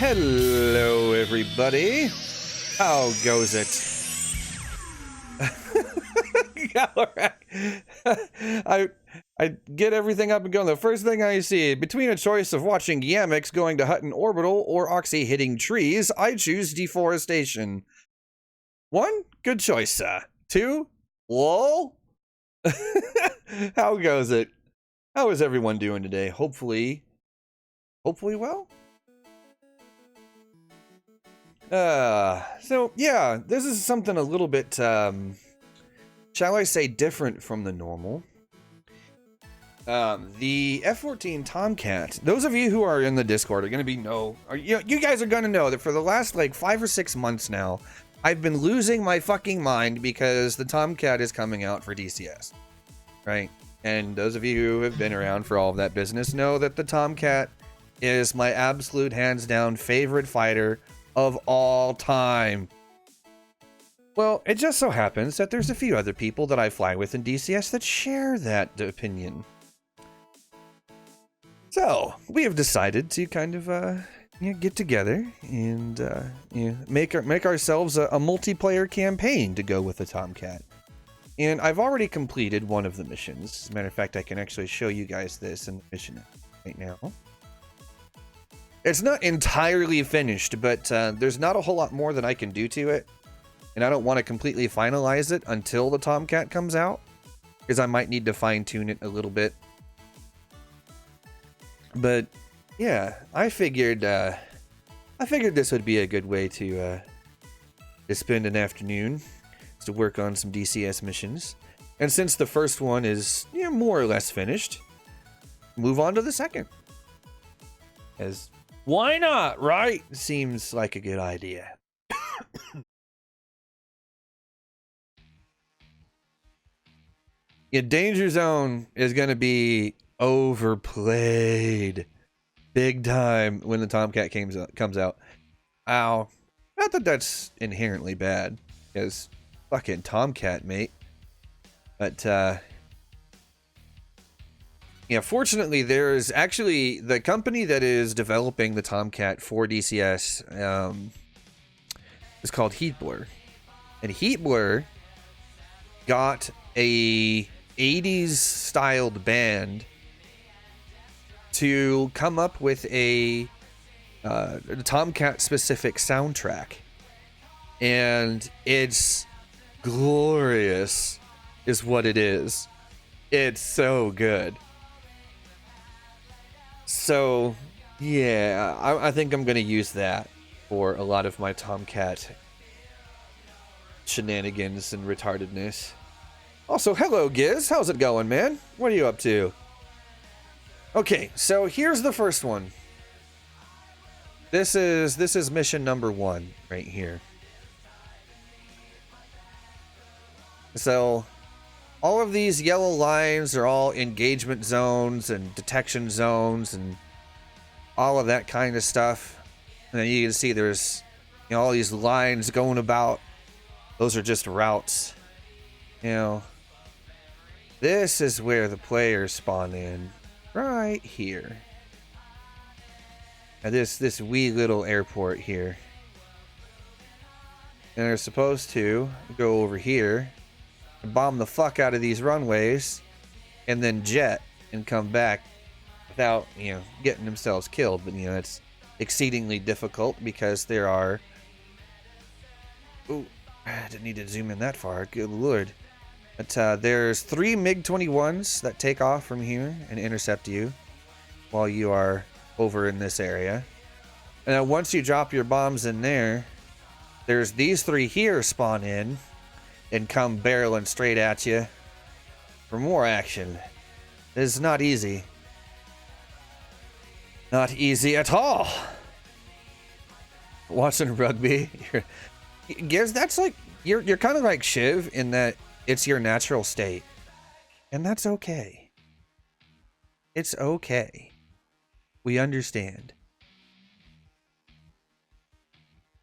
Hello, everybody. How goes it? I get everything up and going. The first thing I see, between a choice of watching Yamix going to Hutton Orbital or Oxy hitting trees, I choose deforestation. 1, good choice, sir. 2, lol. How goes it? How is everyone doing today? Hopefully well. So yeah, this is something a little bit, shall I say, different from the normal. The F-14 Tomcat, those of you who are in the Discord are going to you guys are going to know that for the last like 5 or 6 months now, I've been losing my fucking mind because the Tomcat is coming out for DCS, right? And those of you who have been around for all of that business know that the Tomcat is my absolute hands down favorite fighter of all time. Well, it just so happens that there's a few other people that I fly with in DCS that share that opinion. So we have decided to kind of get together and make ourselves a multiplayer campaign to go with the Tomcat. And I've already completed one of the missions. As a matter of fact, I can actually show you guys this in the mission right now. It's not entirely finished, but there's not a whole lot more that I can do to it. And I don't want to completely finalize it until the Tomcat comes out, because I might need to fine-tune it a little bit. But yeah, I figured this would be a good way to spend an afternoon, to work on some DCS missions. And since the first one is more or less finished, move on to the second. As why not, right? Seems like a good idea. Yeah, Danger Zone is going to be overplayed big time when the Tomcat comes out. Ow. Not that that's inherently bad, because fucking Tomcat, mate. But, yeah, fortunately, there's actually the company that is developing the Tomcat for DCS is called Heatblur. And Heatblur got a 80s styled band to come up with a Tomcat specific soundtrack, and it's glorious is what it is. It's so good. So yeah, I think I'm gonna use that for a lot of my Tomcat shenanigans and retardedness. Also, hello Giz, how's it going, man? What are you up to? Okay, so here's the first one. This is mission number 1 right here. So all of these yellow lines are all engagement zones and detection zones and all of that kind of stuff. And then you can see there's all these lines going about. Those are just routes. This is where the players spawn in, right here. Now this wee little airport here. And they're supposed to go over here and bomb the fuck out of these runways and then jet and come back without, getting themselves killed. But, it's exceedingly difficult because there are... Ooh, I didn't need to zoom in that far. Good lord. But there's 3 MiG-21s that take off from here and intercept you while you are over in this area. And then once you drop your bombs in there, there's these 3 here spawn in and come barreling straight at you for more action. It's not easy. Not easy at all. Watching rugby. Giz, that's like, you're kind of like Shiv in that it's your natural state. And that's okay. It's okay. We understand.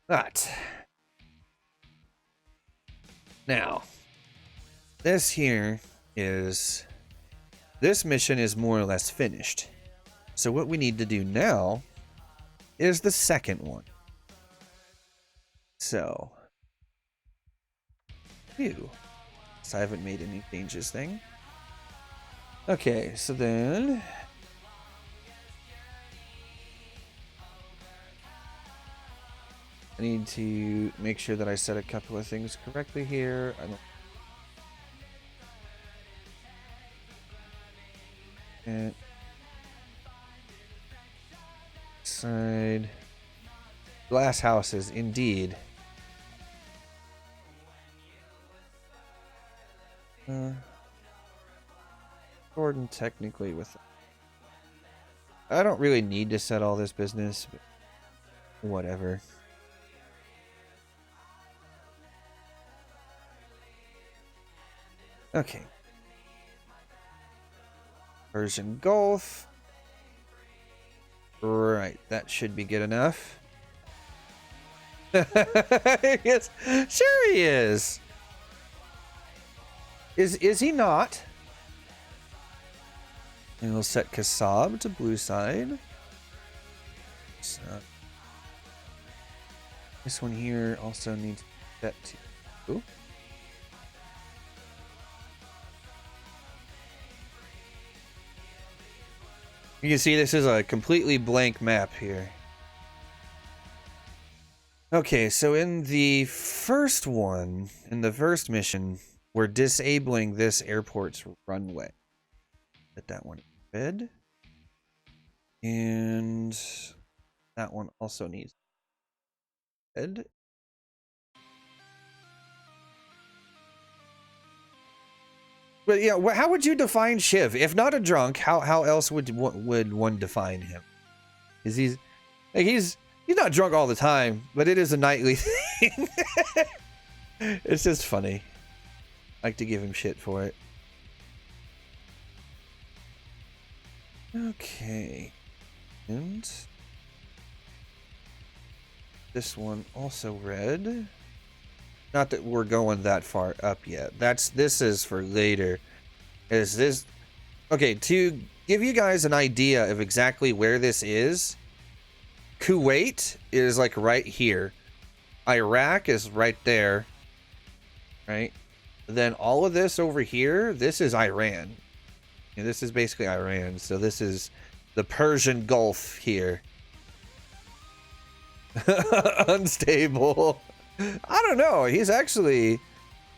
But now, this mission is more or less finished. So what we need to do now is the second one. So, phew. So I haven't made any changes thing. Okay, so then I need to make sure that I set a couple of things correctly here. I don't. And side glass houses, indeed. Gordon technically with. I don't really need to set all this business, but whatever. Okay. Persian Gulf. Right, that should be good enough. Yes, sure he is. Is he not? And we'll set Kasab to blue side. So this one here also needs set to. Ooh. You can see this is a completely blank map here. Okay, so in the first one, in the first mission, we're disabling this airport's runway. Set that one red. And that one also needs red. But yeah, how would you define Shiv? If not a drunk, how else would one define him? Is he's not drunk all the time, but it is a nightly thing. It's just funny. I like to give him shit for it. Okay. And this one also red. Not that we're going that far up yet. This is for later. Is this okay? To give you guys an idea of exactly where this is, Kuwait is like right here. Iraq is right there. Right? Then all of this over here, this is Iran. And this is basically Iran. So this is the Persian Gulf here. Unstable. I don't know. He's actually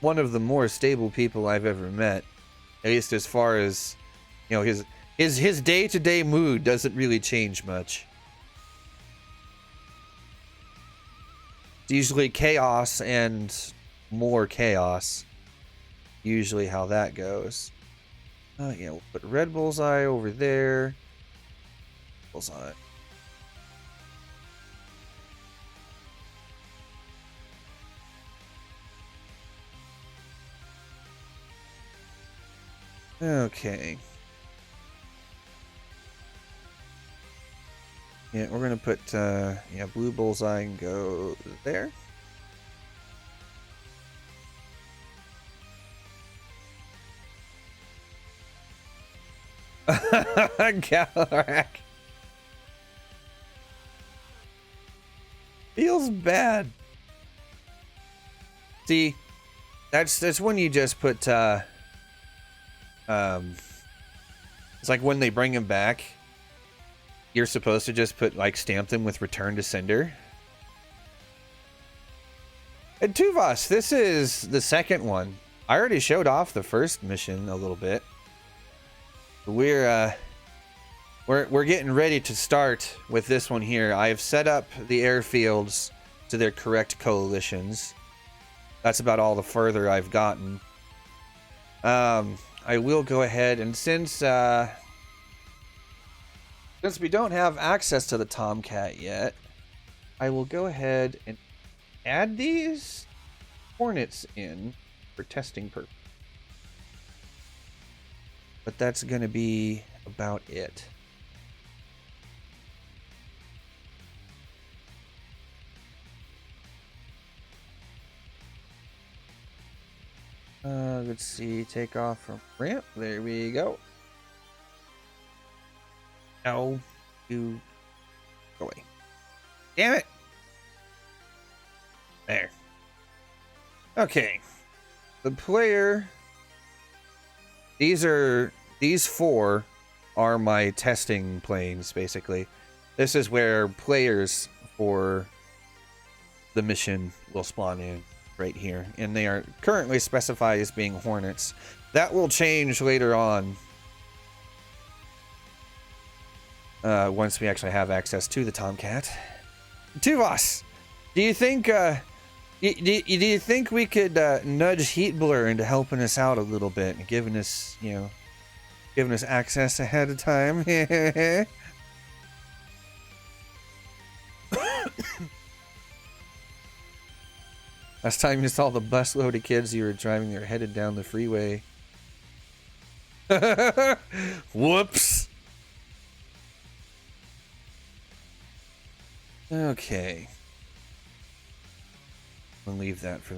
one of the more stable people I've ever met. At least as far as, you know, his day-to-day mood doesn't really change much. It's usually chaos and more chaos. Usually how that goes. Yeah, we'll put red bullseye over there. Bullseye. Okay. Yeah, we're gonna put yeah, blue bullseye and go there. Galarak. Feels bad. See, that's when you just put it's like when they bring him back, you're supposed to just put, like, stamp them with return to sender. And Tuvas, this is the second one. I already showed off the first mission a little bit. We're getting ready to start with this one here. I've set up the airfields to their correct coalitions. That's about all the further I've gotten. I will go ahead and since we don't have access to the Tomcat yet, I will go ahead and add these Hornets in for testing purposes. But that's going to be about it. Let's see, take off from ramp. There we go. Now, you go away. Damn it. There. Okay. The player. These four are my testing planes, basically. This is where players for the mission will spawn in right here. And they are currently specified as being Hornets. That will change later on. Once we actually have access to the Tomcat. Tuvos, do you think do you think we could nudge Heat Blur into helping us out a little bit and giving us, you know, giving us access ahead of time? Last time you saw the busload of kids you were driving, they're headed down the freeway. Whoops. Okay. We'll leave that for...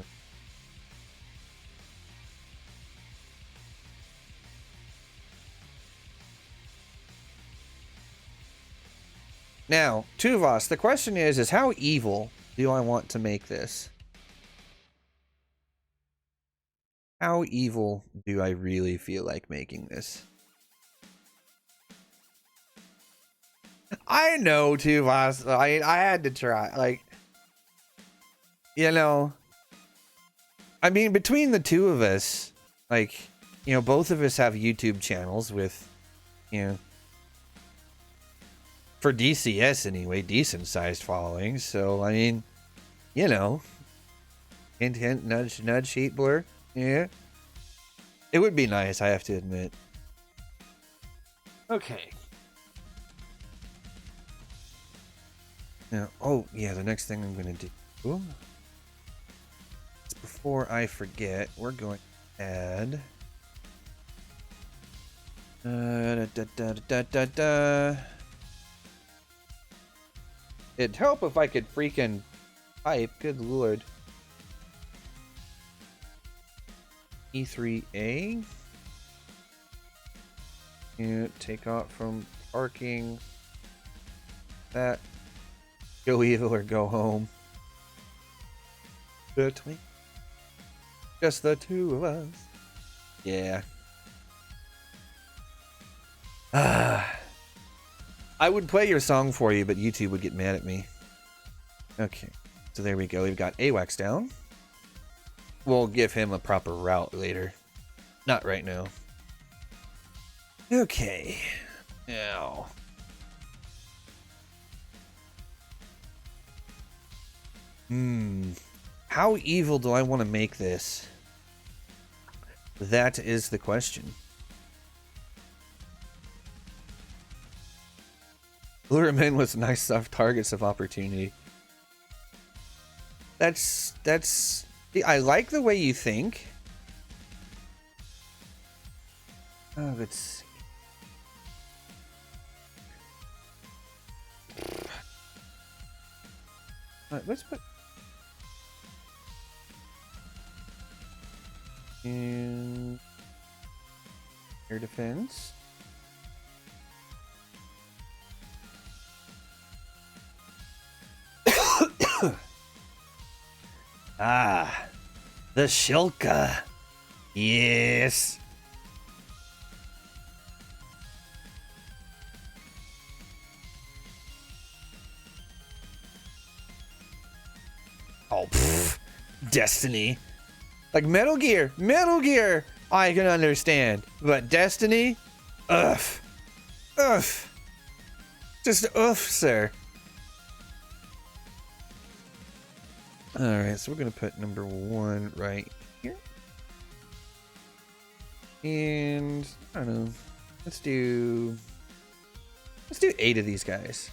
Now, Tuvos, the question is how evil do I want to make this? How evil do I really feel like making this? I know, Tuvos. I had to try. Like, you know, I mean, between the two of us, like, you know, both of us have YouTube channels with, you know, for DCS anyway, decent sized followings. So, I mean, you know, hint, hint, nudge, nudge, Heat Blur. Yeah. It would be nice, I have to admit. Okay. Now, oh, yeah, the next thing I'm going to do... Before I forget, we're going to add... It'd help if I could freaking type, good lord. E3A. Yeah, take off from parking. That. Go evil or go home. Between just the two of us. Yeah. I would play your song for you, but YouTube would get mad at me. Okay. So there we go. We've got AWACS down. We'll give him a proper route later. Not right now. Okay. Now. How evil do I want to make this? That is the question. Lure him in with nice soft targets of opportunity. That's... I like the way you think. Oh, let's see. Let's put... in air defense. Ah, the Shilka. Yes. Oh, pfft. Destiny. Like Metal Gear. Metal Gear, I can understand. But Destiny? Ugh. Ugh. Just ugh, sir. Alright, so we're going to put number 1 right here. And, I don't know. Let's do 8 of these guys.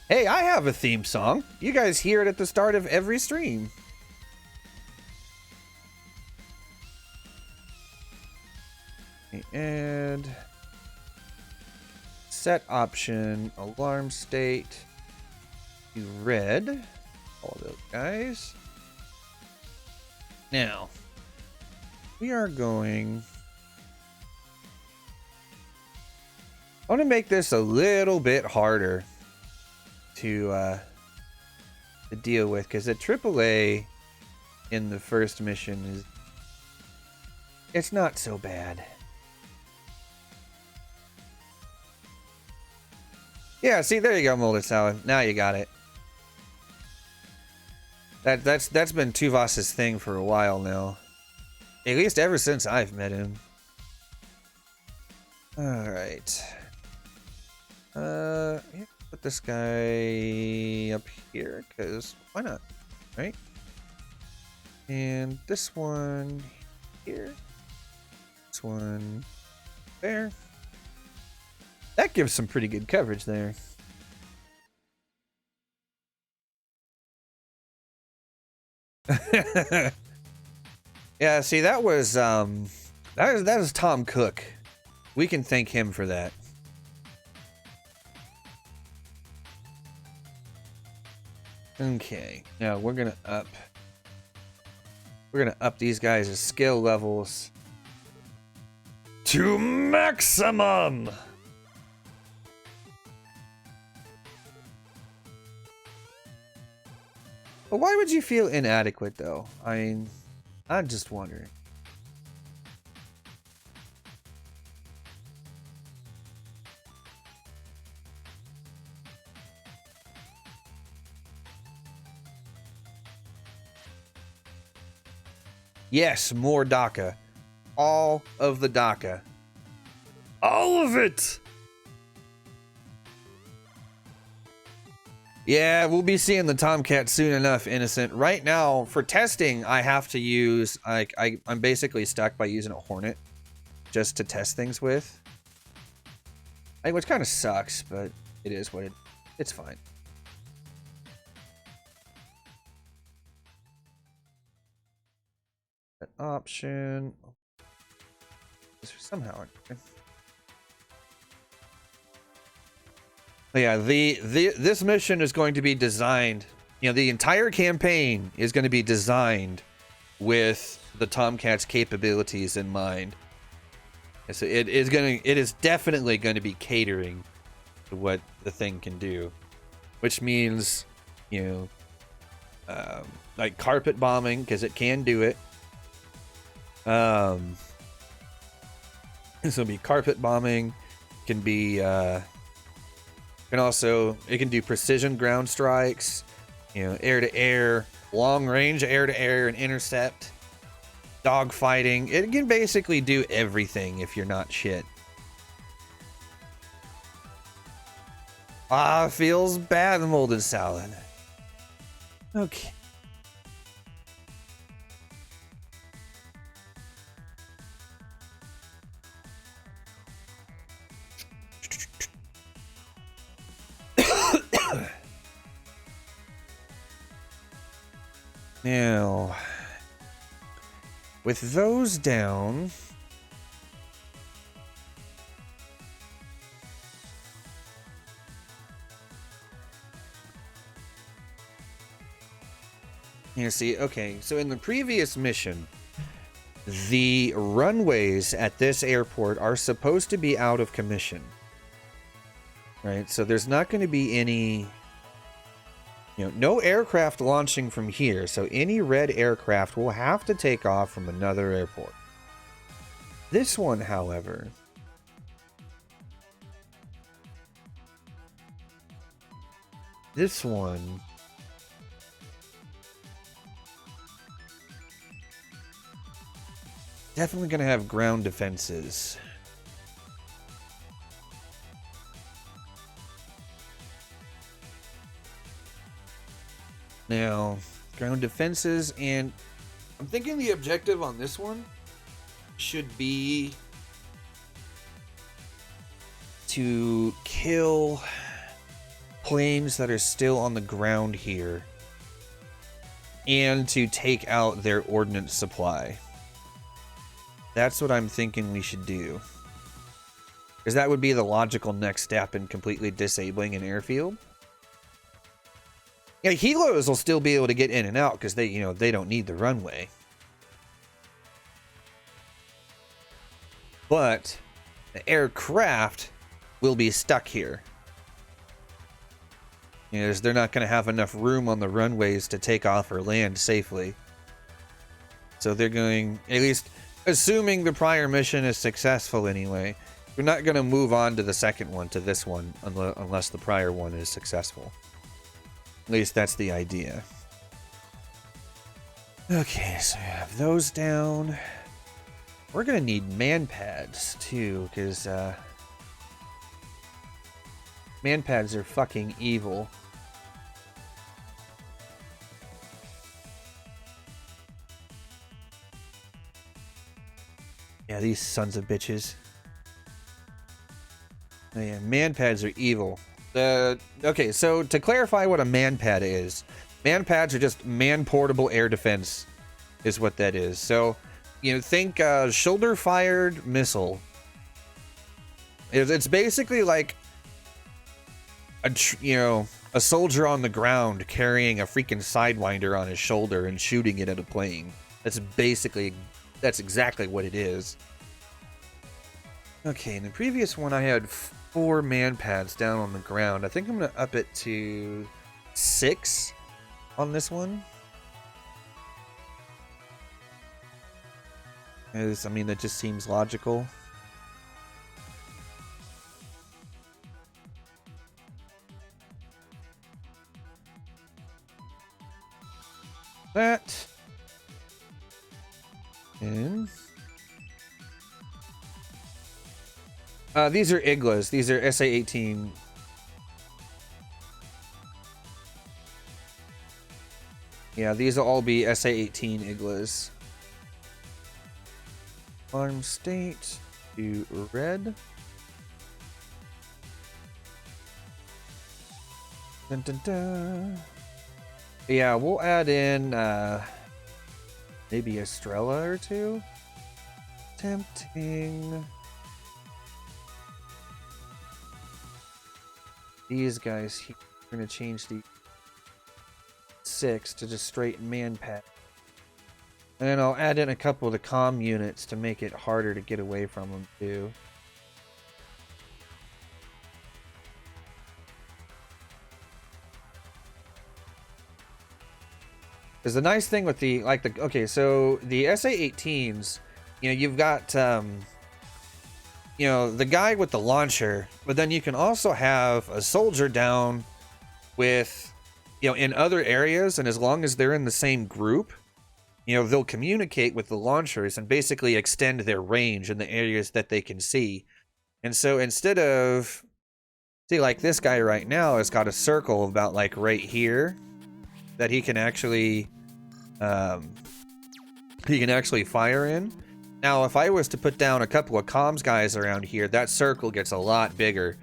Hey, I have a theme song. You guys hear it at the start of every stream. And set option, alarm state to red. All those guys. Now, we are going I want to make this a little bit harder to deal with, because the AAA in the first mission it's not so bad. Yeah, see, there you go, molded salad. Now you got it. That's been Tuvas's thing for a while now. At least ever since I've met him. Alright. Put this guy up here, because why not? Right? And this one here. This one there. That gives some pretty good coverage there. Yeah, see, that was that is Tom Cook. We can thank him for that. Okay, now we're gonna up these guys' skill levels to maximum. But why would you feel inadequate, though? I mean, I'm just wondering. Yes, more DACA. All of the DACA. All of it! Yeah, we'll be seeing the Tomcat soon enough, Innocent. Right now, for testing, I have to use... I'm basically stuck by using a Hornet just to test things with. Which kind of sucks, but it is what it's fine. That option... Somehow... Yeah, this mission is going to be designed, you know, the entire campaign is going to be designed with the Tomcat's capabilities in mind. So it is definitely going to be catering to what the thing can do, which means, you know, like carpet bombing, because it can do it. This will be carpet bombing, can be and also, it can do precision ground strikes, you know, air-to-air, long-range air-to-air and intercept, dogfighting. It can basically do everything if you're not shit. Ah, feels bad, molded salad. Okay. Now, with those down, you see, okay, so in the previous mission, the runways at this airport are supposed to be out of commission, right? So there's not going to be any... You know, no aircraft launching from here, so any red aircraft will have to take off from another airport. This one, however, definitely going to have ground defenses. Now, ground defenses, and I'm thinking the objective on this one should be to kill planes that are still on the ground here and to take out their ordnance supply. That's what I'm thinking we should do, because that would be the logical next step in completely disabling an airfield. Yeah, helos will still be able to get in and out because they don't need the runway. But the aircraft will be stuck here. Because they're not going to have enough room on the runways to take off or land safely. So they're going, at least assuming the prior mission is successful anyway, we're not going to move on to the second one, to this one, unless the prior one is successful. At least that's the idea. Okay, so we have those down. We're going to need man pads too, because man pads are fucking evil. Yeah, these sons of bitches. Oh, yeah, man pads are evil. Okay, so to clarify what a man pad is, man pads are just man-portable air defense, is what that is. So, you know, think shoulder-fired missile. It's basically like a soldier on the ground carrying a freaking Sidewinder on his shoulder and shooting it at a plane. That's exactly what it is. Okay, in the previous one I had 4 man pads down on the ground. I think I'm gonna up it to 6 on this one. I mean, that just seems logical. That. And these are Iglas. These are SA-18. Yeah, these will all be SA-18 Iglas. Farm state to red. Dun, dun, dun. Yeah, we'll add in maybe a Strela or 2. Tempting. These guys here, we're gonna change the 6 to just straight man pad. And then I'll add in a couple of the comm units to make it harder to get away from them too. Because the nice thing with okay, so the SA-18s, you know, you've got, you know, the guy with the launcher, but then you can also have a soldier down with, you know, in other areas, and as long as they're in the same group, you know, they'll communicate with the launchers and basically extend their range in the areas that they can see. And so instead of, see, like this guy right now has got a circle about like right here that he can actually fire in. Now, if I was to put down a couple of comms guys around here, that circle gets a lot bigger,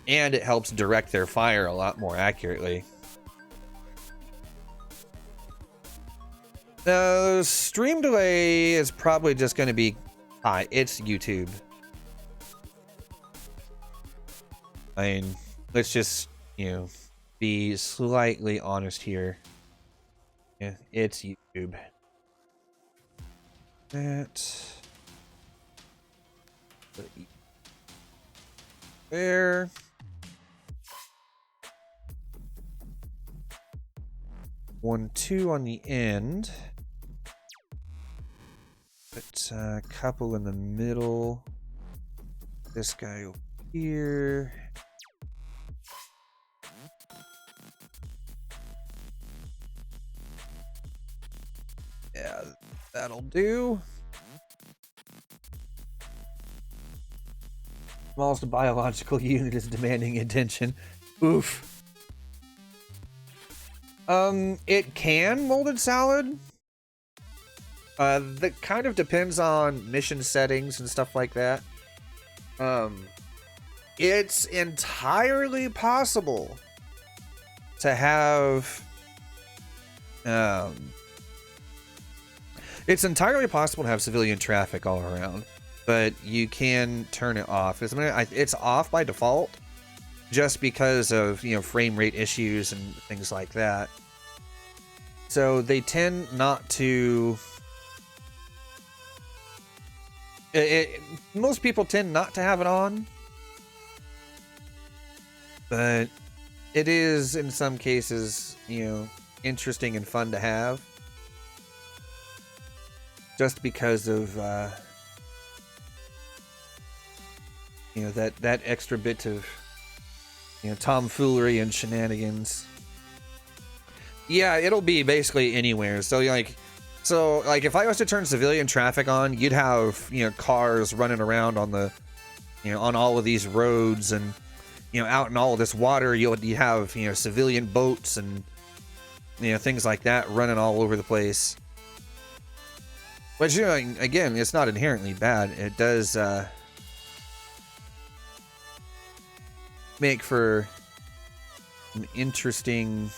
and it helps direct their fire a lot more accurately. Stream delay is probably just going to be high. It's YouTube. I mean, let's just, you know, be slightly honest here. Yeah, it's YouTube. There. One, 2 on the end. Put a couple in the middle. This guy over here. Yeah, that'll do. Smallest biological unit is demanding attention. Oof. It can molded salad. That kind of depends on mission settings and stuff like that. It's entirely possible to have, it's entirely possible to have civilian traffic all around, but you can turn it off. It's off by default, just because of, you know, frame rate issues and things like that. So they tend not to. Most people tend not to have it on. but it is in some cases, you know, interesting and fun to have. Just because of, you know, that extra bit of, you know, tomfoolery and shenanigans. Yeah, it'll be basically anywhere. So like if I was to turn civilian traffic on, you'd have, you know, cars running around on the, you know, on all of these roads, and, you know, out in all of this water, you have, you know, civilian boats and, you know, things like that running all over the place. Which, you know, again, it's not inherently bad. It does make for an interesting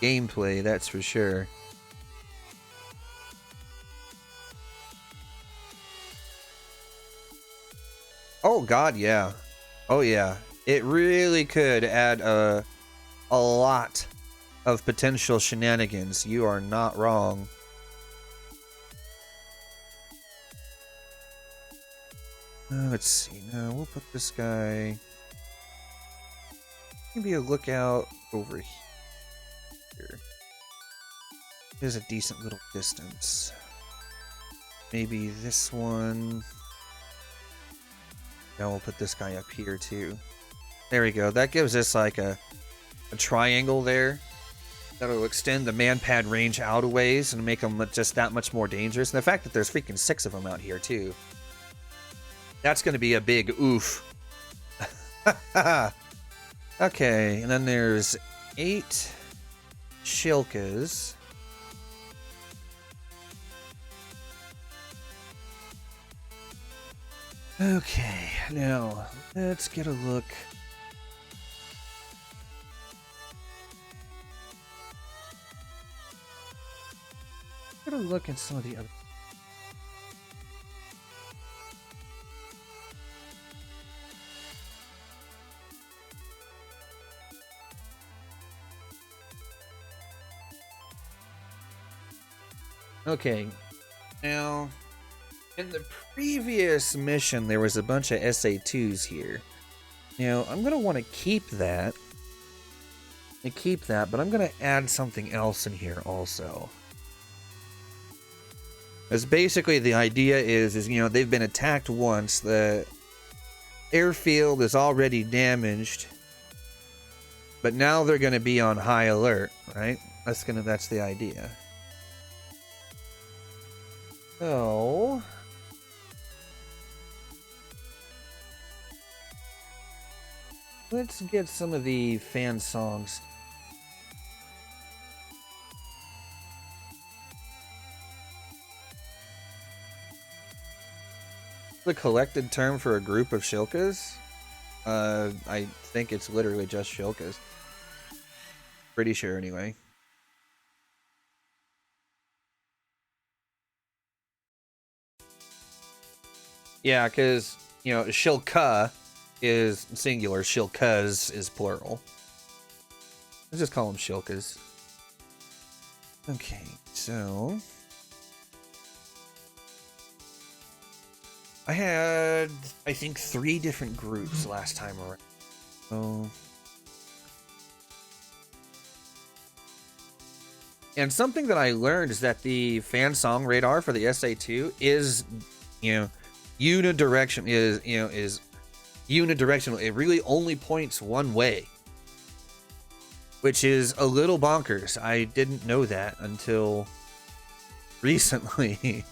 gameplay, that's for sure. Oh god, yeah. Oh yeah. It really could add a lot of potential shenanigans. You are not wrong. Let's see. Now we'll put this guy. Maybe a lookout over here. There's a decent little distance. Maybe this one. Now we'll put this guy up here too. There we go. That gives us like a triangle there. That'll extend the man-pad range out a ways and make them just that much more dangerous. And the fact that there's freaking 6 of them out here too. That's going to be a big oof. Okay, and then there's 8 Shilkas. Okay, now let's get a look. Get a look at some of the other. Okay, now in the previous mission there was a bunch of SA2s here. You know, I'm gonna want to keep that. But I'm gonna add something else in here also. As basically the idea is you know, they've been attacked once, the airfield is already damaged, but now they're gonna be on high alert, right? That's the idea. So let's get some of the fan songs. The collected term for a group of Shilkas? I think it's literally just Shilkas. Pretty sure anyway. Yeah, because, you know, Shilka is singular, Shilkas is plural. Let's just call them Shilkas. Okay, so I had, I think, 3 different groups last time around. So, and something that I learned is that the fan song radar for the SA2 is, you know, unidirectional. Is unidirectional. It really only points one way, which is a little bonkers. I didn't know that until recently.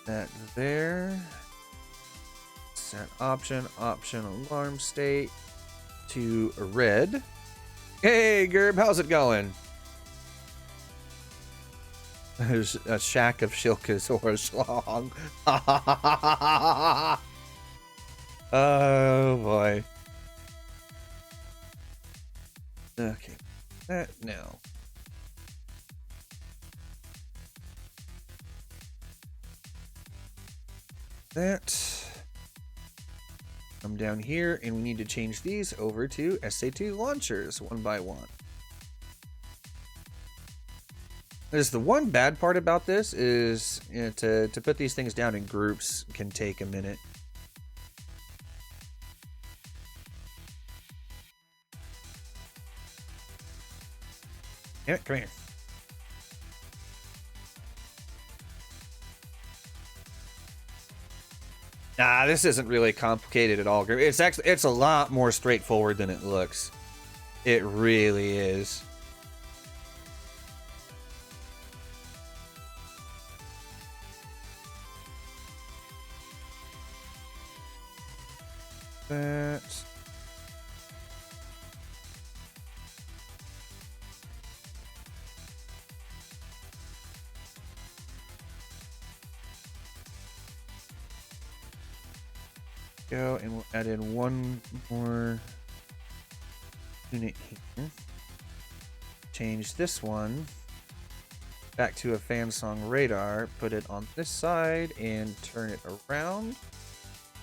That there. Set option alarm state to red. Hey Gerb, how's it going? There's a shack of Shilkas or a schlong. Oh boy. Okay. That now. That. Come down here and we need to change these over to SA2 launchers one by one. There's the one bad part about this is, you know, to put these things down in groups can take a minute. Damn it, come here. Nah, this isn't really complicated at all. It's a lot more straightforward than it looks. It really is. That. Go, and we'll add in one more unit here. Change this one back to a Fansong radar, put it on this side, and turn it around.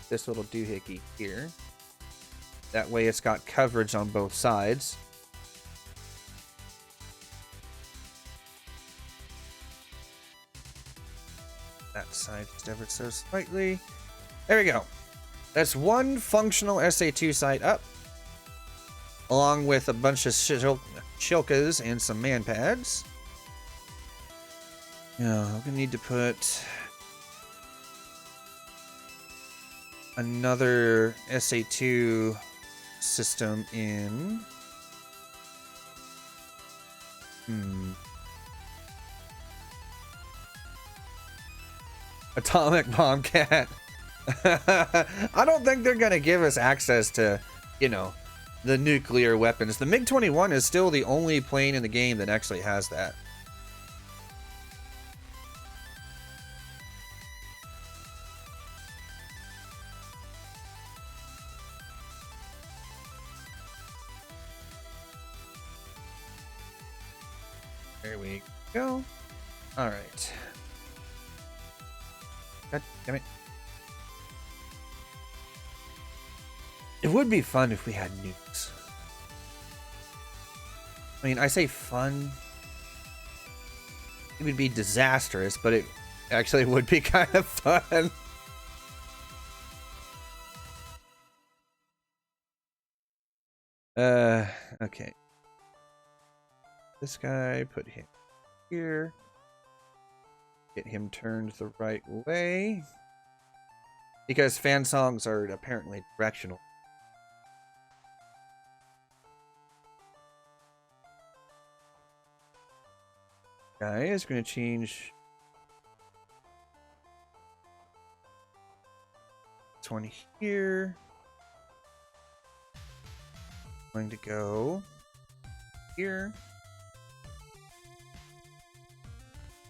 This little doohickey here. That way it's got coverage on both sides. That side just ever so slightly. There we go. That's one functional SA2 site up, along with a bunch of shilkas and some man pads. Now, I'm gonna need to put another SA2 system in. Atomic Tomcat. I don't think they're gonna give us access to, you know, the nuclear weapons. The MiG-21 is still the only plane in the game that actually has that. There we go. All right. God damn it. It would be fun if we had nukes. I mean, I say fun. It would be disastrous, but it actually would be kind of fun. Okay. This guy, put him here. Get him turned the right way. Because Fansongs are apparently directional. Guy is going to change this one here. Going to go here.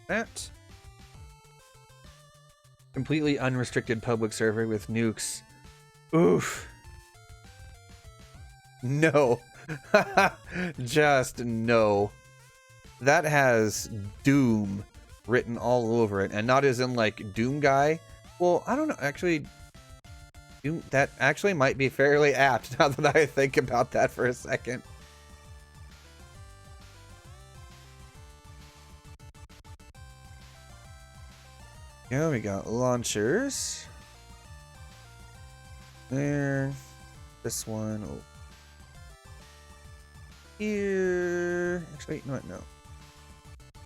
That. Completely unrestricted public server with nukes. Oof. No. Just no. That has Doom written all over it, and not as in like Doom guy. Well, I don't know. Actually, Doom, that actually might be fairly apt now that I think about that for a second. Yeah, we got launchers. There. This one. Oh. Here. Actually, you know what? No.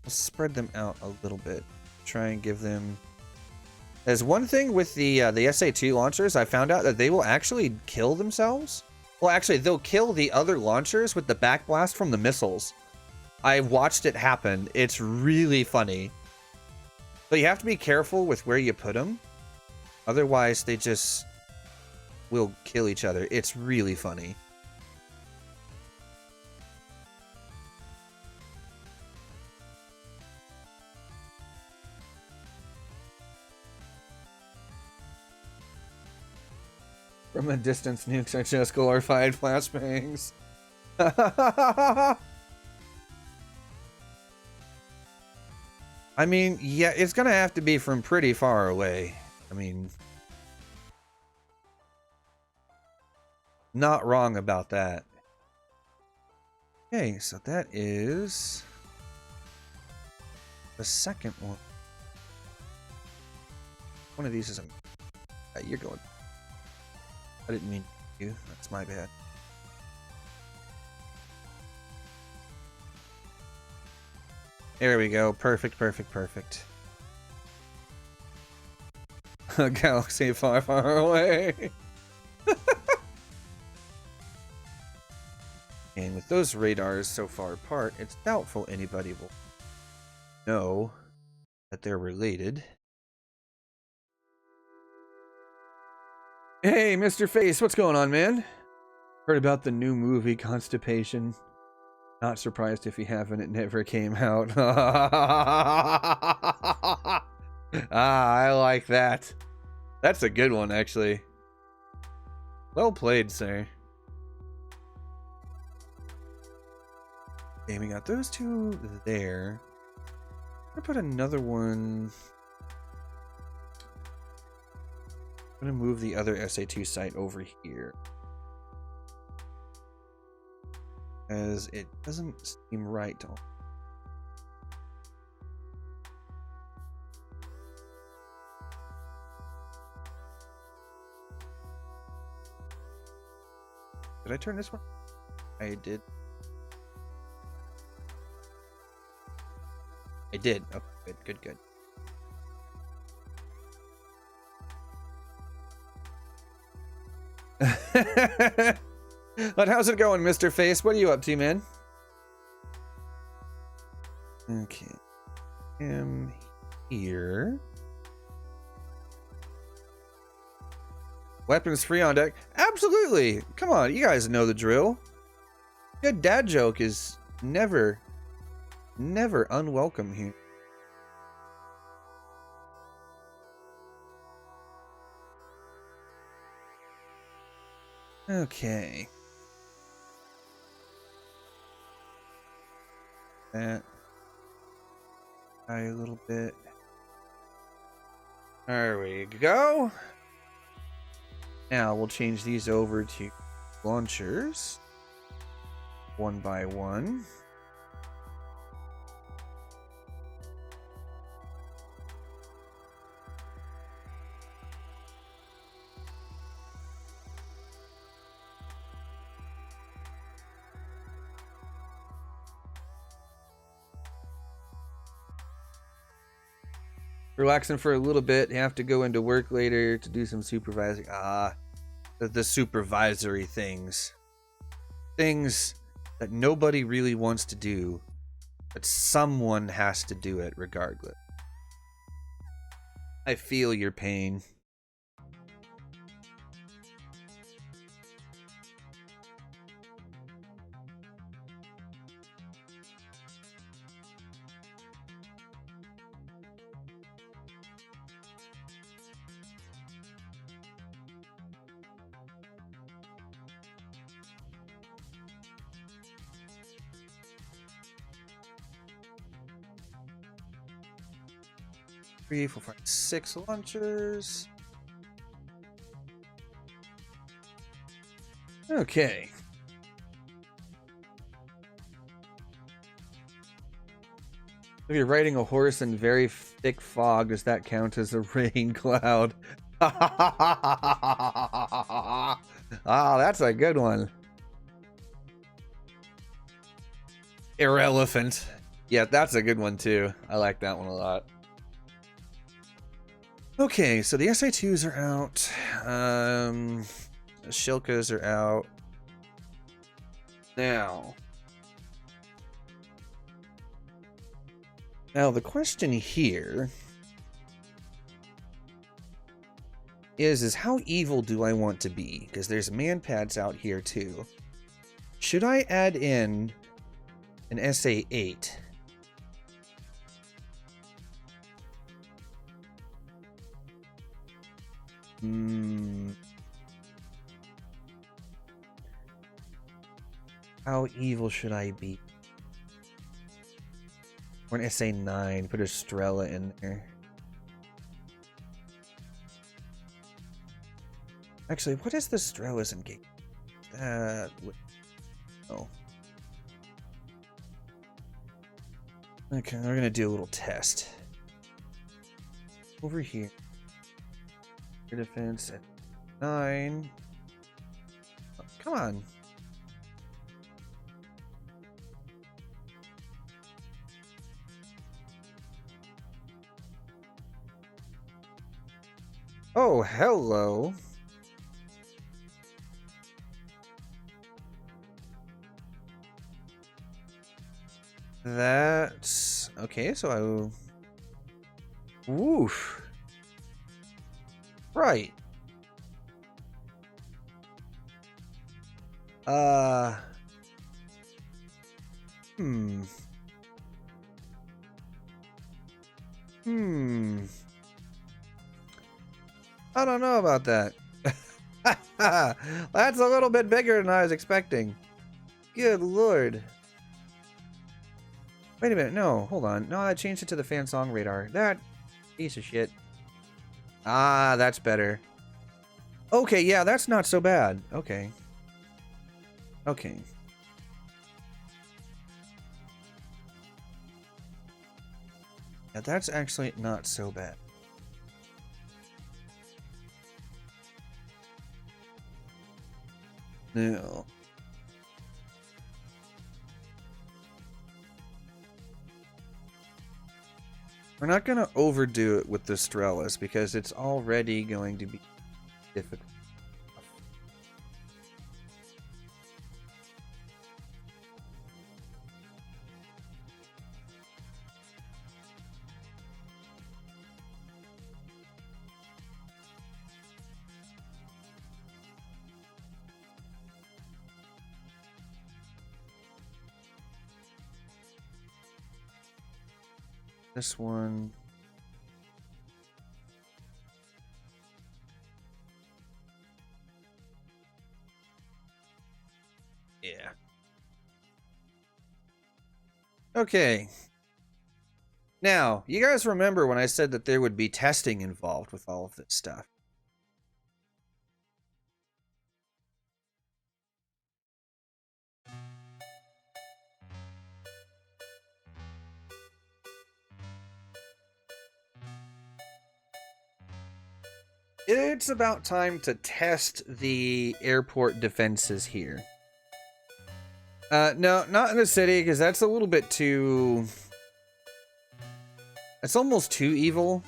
We'll spread them out a little bit. Try and give them. There's one thing with the SA2 launchers. I found out that they will actually kill themselves. Well, actually, they'll kill the other launchers with the backblast from the missiles. I watched it happen. It's really funny. But you have to be careful with where you put them. Otherwise, they just will kill each other. It's really funny. From a distance, nukes are just glorified flashbangs. I mean, yeah, it's gonna have to be from pretty far away. I mean, not wrong about that. Okay, so that is the second one. One of these is a... you're going... I didn't mean you. That's my bad. There we go. Perfect, perfect, perfect. A galaxy far, far away. And with those radars so far apart, it's doubtful anybody will know that they're related. Hey, Mr. Face, what's going on, man? Heard about the new movie Constipation. Not surprised if you haven't, it never came out. I like that. That's a good one, actually. Well played, sir. Okay, we got those two there. I'm gonna put another one. I'm gonna move the other SA2 site over here, as it doesn't seem right to. Did I turn this one? I did. I did. Oh, good, good, good. But how's it going, Mr. Face? What are you up to, man? Okay. I'm here. Weapons free on deck? Absolutely! Come on, you guys know the drill. Good dad joke is never unwelcome here. Okay. That a little bit. There we go. Now we'll change these over to launchers, one by one. Relaxing for a little bit. Have to go into work later to do some supervising. The supervisory things. Things that nobody really wants to do, but someone has to do it regardless. I feel your pain. Three, four, five, 6 launchers. Okay. If you're riding a horse in very thick fog, does that count as a rain cloud? Ah, that's a good one. Irrelevant. Yeah, that's a good one too. I like that one a lot. Okay, so the SI2s are out. The Shilkas are out. Now the question here is how evil do I want to be? Because there's man pads out here too. Should I add in an SA8? How evil should I be? Or an SA9, put a Strela in there. Actually, what is the Strela's engagement? Oh. Okay, we're gonna do a little test. Over here. Defense at 9. Oh, come on. . Oh, hello. That's okay. So I will. Woof. Right. Hmm. Hmm. I don't know about that. That's a little bit bigger than I was expecting. Good lord. Wait a minute. No, hold on. No, I changed it to the fan song radar. That piece of shit. Ah, that's better. Okay, yeah, that's not so bad. Okay. Okay. Yeah, that's actually not so bad. No. We're not going to overdo it with the Strellis because it's already going to be difficult. This one. Yeah. Okay. Now, you guys remember when I said that there would be testing involved with all of this stuff? It's about time to test the airport defenses here. No, not in the city, because that's a little bit too... It's almost too evil.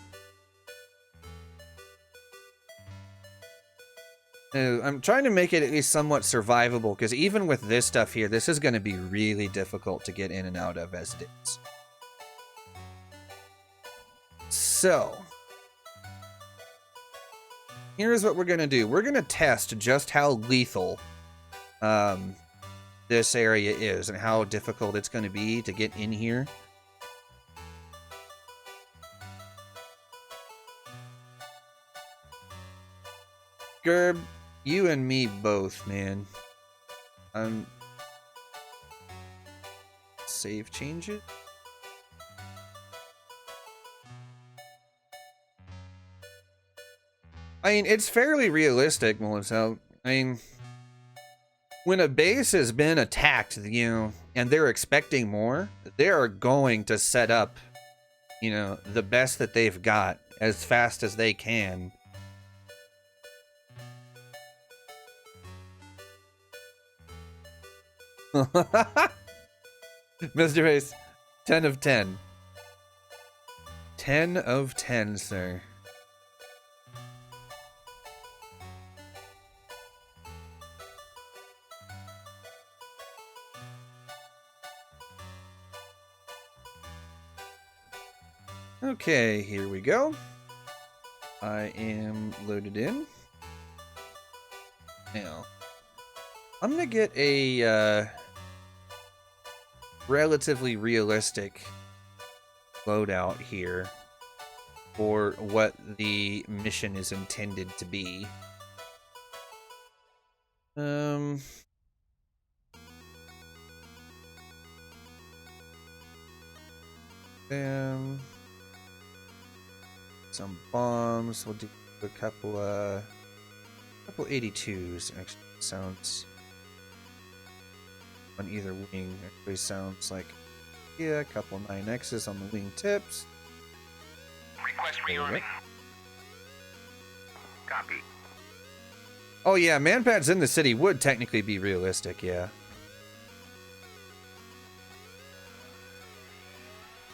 I'm trying to make it at least somewhat survivable, because even with this stuff here, this is going to be really difficult to get in and out of as it is. So... here's what we're going to do. We're going to test just how lethal this area is and how difficult it's going to be to get in here. Gerb, you and me both, man. Save change it. I mean, it's fairly realistic, Melissa. I mean, when a base has been attacked, you know, and they're expecting more, they are going to set up, you know, the best that they've got as fast as they can. Mr. Face, 10 of 10. 10 of 10, sir. Okay, here we go. I am loaded in. Now, I'm gonna get a relatively realistic loadout here for what the mission is intended to be. Some bombs. We'll do a couple 82s. Actually, sounds on either wing. Actually, sounds like a couple 9Xs on the wing tips. Request rearming. Copy. Oh yeah, manpads in the city would technically be realistic. Yeah.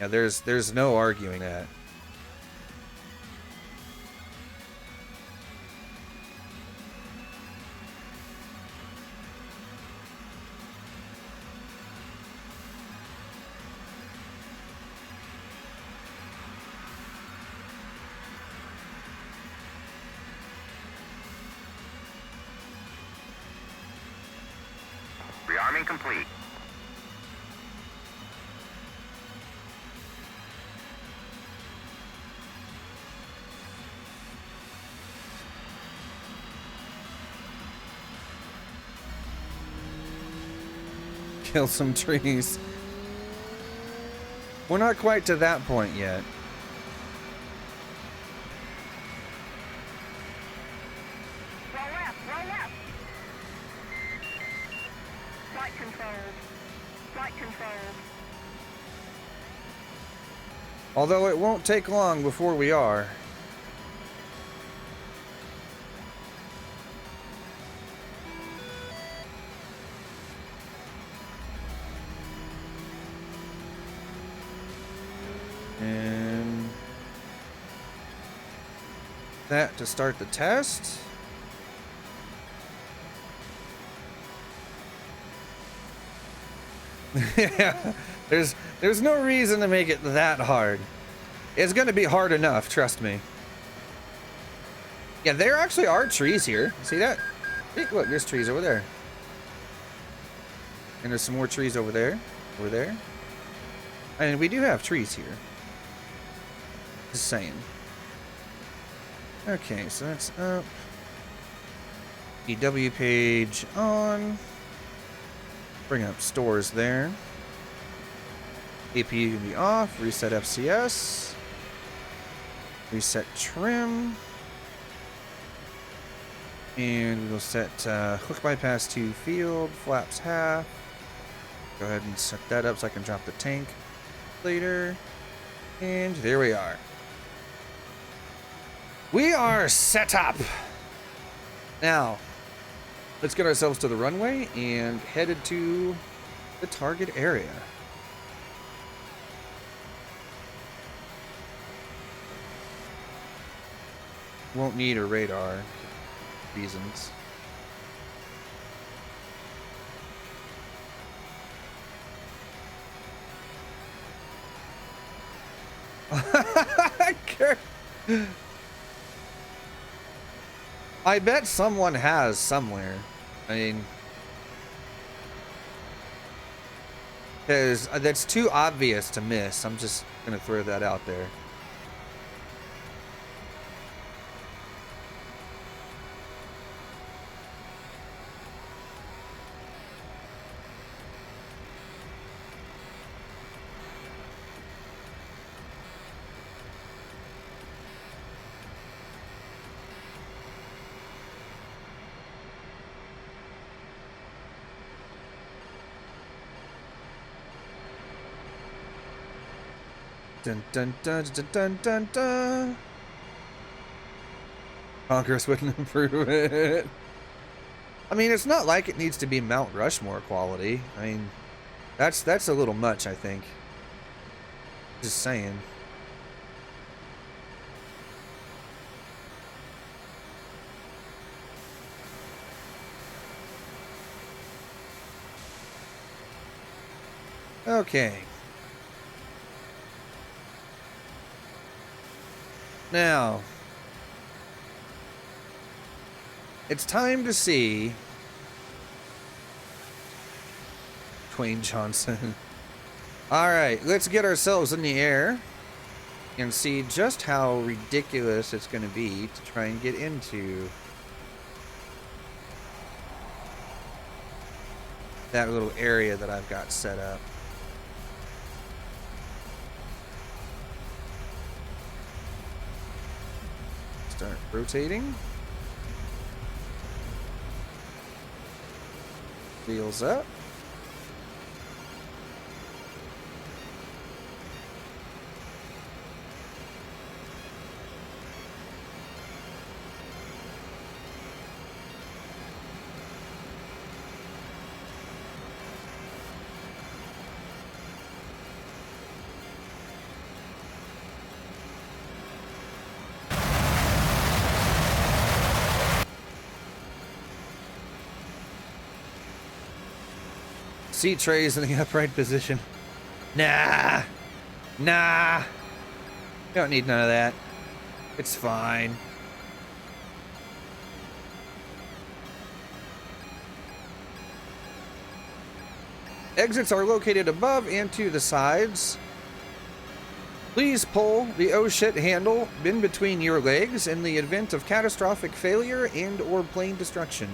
Yeah, there's no arguing that. complete. Kill some trees. We're not quite to that point yet. Roll left, roll left. Flight controls. Flight controls. Although it won't take long before we are. And that to start the test. Yeah, there's no reason to make it that hard. It's gonna be hard enough, trust me. Yeah, there actually are trees here. See that? Hey, look, there's trees over there. And there's some more trees over there. Over there. And we do have trees here. Just saying. Okay, so that's up. EW page on. Bring up stores there. APU can be off. Reset FCS. Reset trim. And we'll set hook bypass to field. Flaps half. Go ahead and set that up so I can drop the tank later. And there we are. We are set up. Now, let's get ourselves to the runway and headed to the target area. Won't need a radar reasons. I bet someone has somewhere. I mean, because that's too obvious to miss. I'm just gonna throw that out there. Dun dun dun dun dun dun dun. Congress wouldn't approve it. I mean, it's not like it needs to be Mount Rushmore quality. I mean, that's a little much, I think. Just saying. Okay. Now, it's time to see Dwayne Johnson. All right, let's get ourselves in the air and see just how ridiculous it's going to be to try and get into that little area that I've got set up. Start rotating. Wheels up. Seat trays in the upright position. Nah. Nah. Don't need none of that. It's fine. Exits are located above and to the sides. Please pull the oh shit handle in between your legs in the event of catastrophic failure and or plane destruction.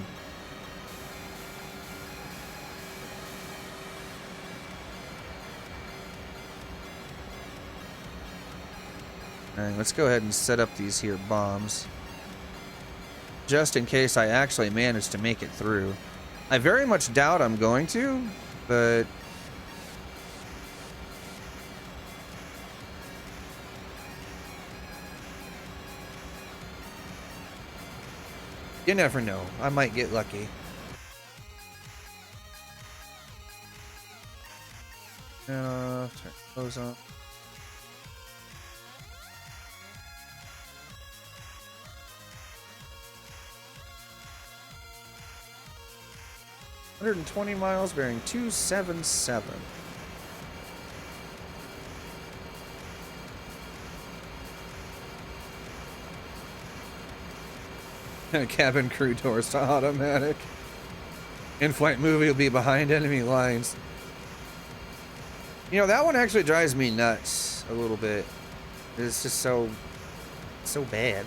Alright, let's go ahead and set up these here bombs. Just in case I actually manage to make it through. I very much doubt I'm going to, but... you never know. I might get lucky. Turn those on. $120 miles, bearing 277. Cabin crew doors to automatic. In-flight movie will be behind enemy lines. You know, that one actually drives me nuts a little bit. It's just so bad.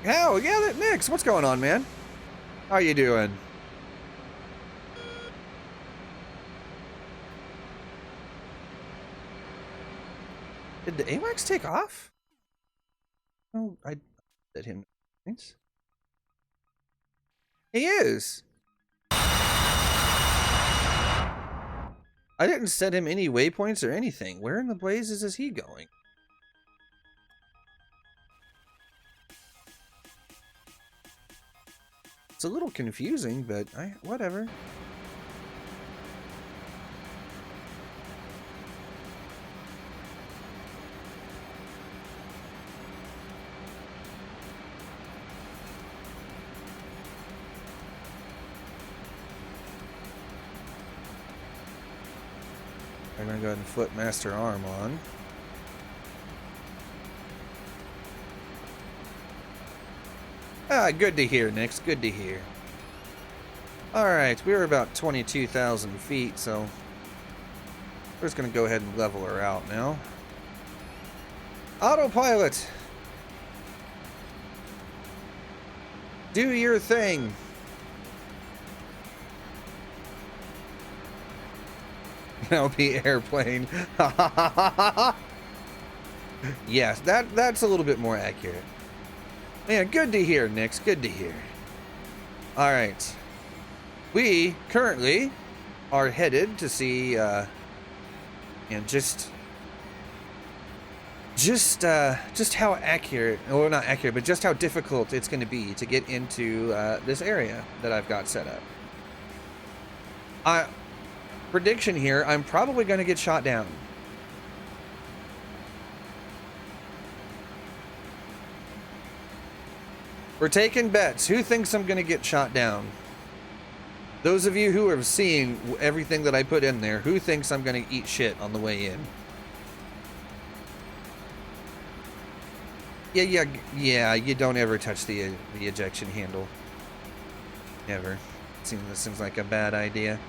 Hell, yeah, that Nix, what's going on, man? How you doing? Did the AWACS take off? Oh, I did him. Thanks. He is. I didn't set him any waypoints or anything. Where in the blazes is he going? It's a little confusing, but whatever. I'm gonna go ahead and flip Master Arm on. Ah, good to hear, Nix. Good to hear. Alright, we're about 22,000 feet, so we're just gonna go ahead and level her out now. Autopilot! Do your thing! LP airplane. Yes, that's a little bit more accurate. Man, good to hear, Nix. Good to hear. All right, we currently are headed to see, and just how accurate, or not accurate, but just how difficult it's going to be to get into this area that I've got set up. Prediction here, I'm probably going to get shot down. We're taking bets. Who thinks I'm going to get shot down? Those of you who have seen everything that I put in there, who thinks I'm going to eat shit on the way in? Yeah, you don't ever touch the ejection handle. Never. Seems like a bad idea.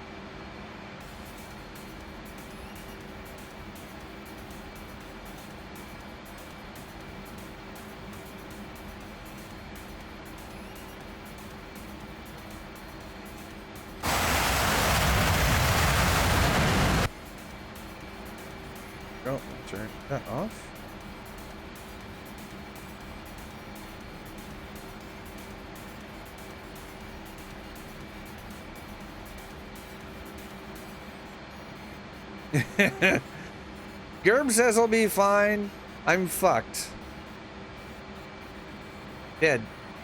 Turn that off. Gerb says I'll be fine. I'm fucked. Dead.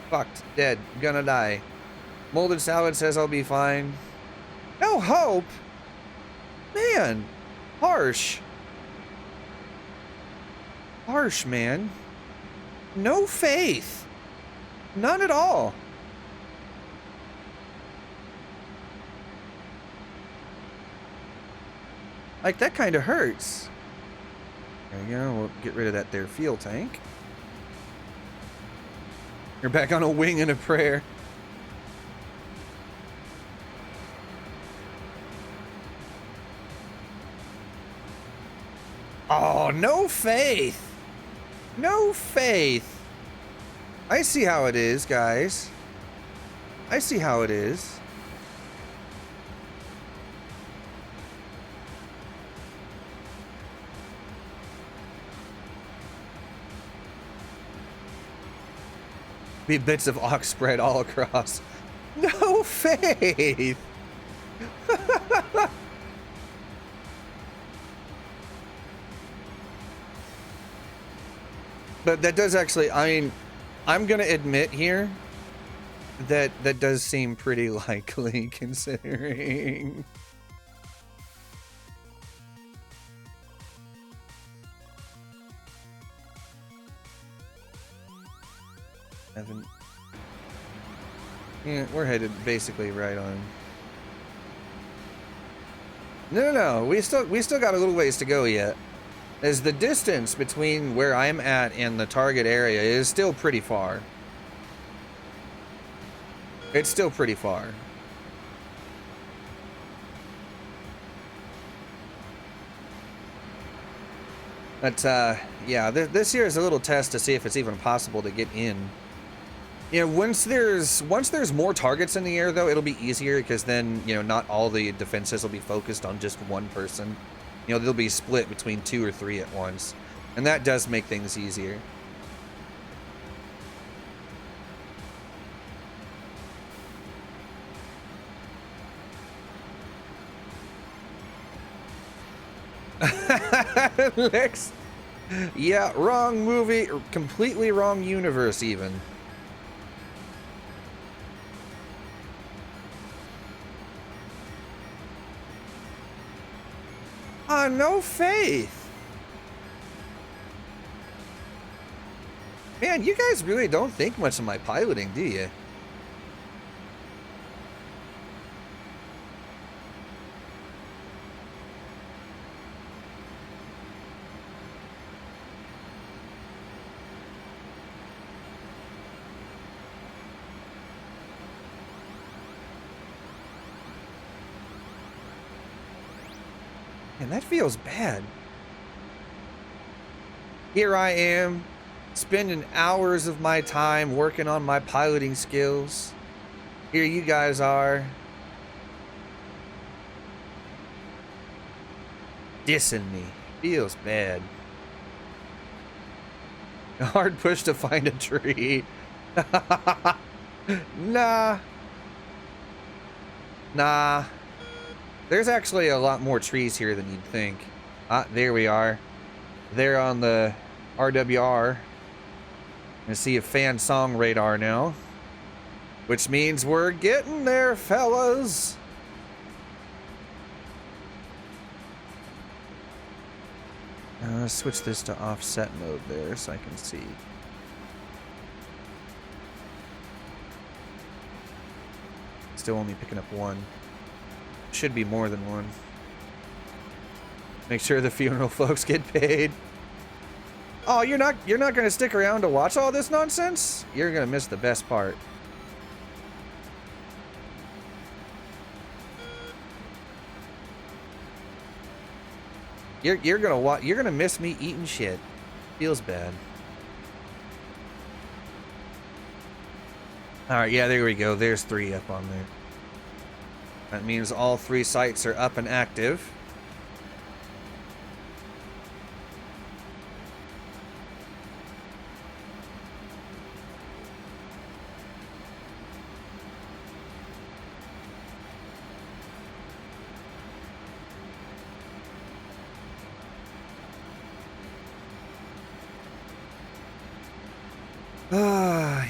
Fucked. Dead. Gonna die. Molded Salad says I'll be fine. No hope? Man. Harsh. Harsh, man. No faith. None at all. Like, that kind of hurts. There you go. We'll get rid of that there fuel tank. You're back on a wing and a prayer. Oh, no faith. No faith. I see how it is, guys. I see how it is. Be bits of ox spread all across. No faith. But that does actually, I mean, I'm gonna admit here that that does seem pretty likely considering. Yeah, we're headed basically right on. No. We still got a little ways to go yet. As the distance between where I'm at and the target area is still pretty far. It's still pretty far. But yeah, this here is a little test to see if it's even possible to get in. You know, once there's more targets in the air, though, it'll be easier because then, you know, not all the defenses will be focused on just one person. You know, they'll be split between 2 or 3 at once, and that does make things easier. Lex, yeah, wrong movie, or completely wrong universe, even. No faith. Man, you guys really don't think much of my piloting, do you? And that feels bad. Here I am, spending hours of my time working on my piloting skills. Here you guys are, dissing me. Feels bad. A hard push to find a tree. Nah. There's actually a lot more trees here than you'd think. There we are. There on the RWR. I see a fan song radar now. Which means we're getting there, fellas. Let's switch this to offset mode there so I can see. Still only picking up one. Should be more than one. Make sure the funeral folks get paid. Oh, you're not gonna stick around to watch all this nonsense? You're gonna miss the best part. You're gonna miss me eating shit. Feels bad. All right, yeah, there we go. There's 3 up on there. That means all 3 sites are up and active.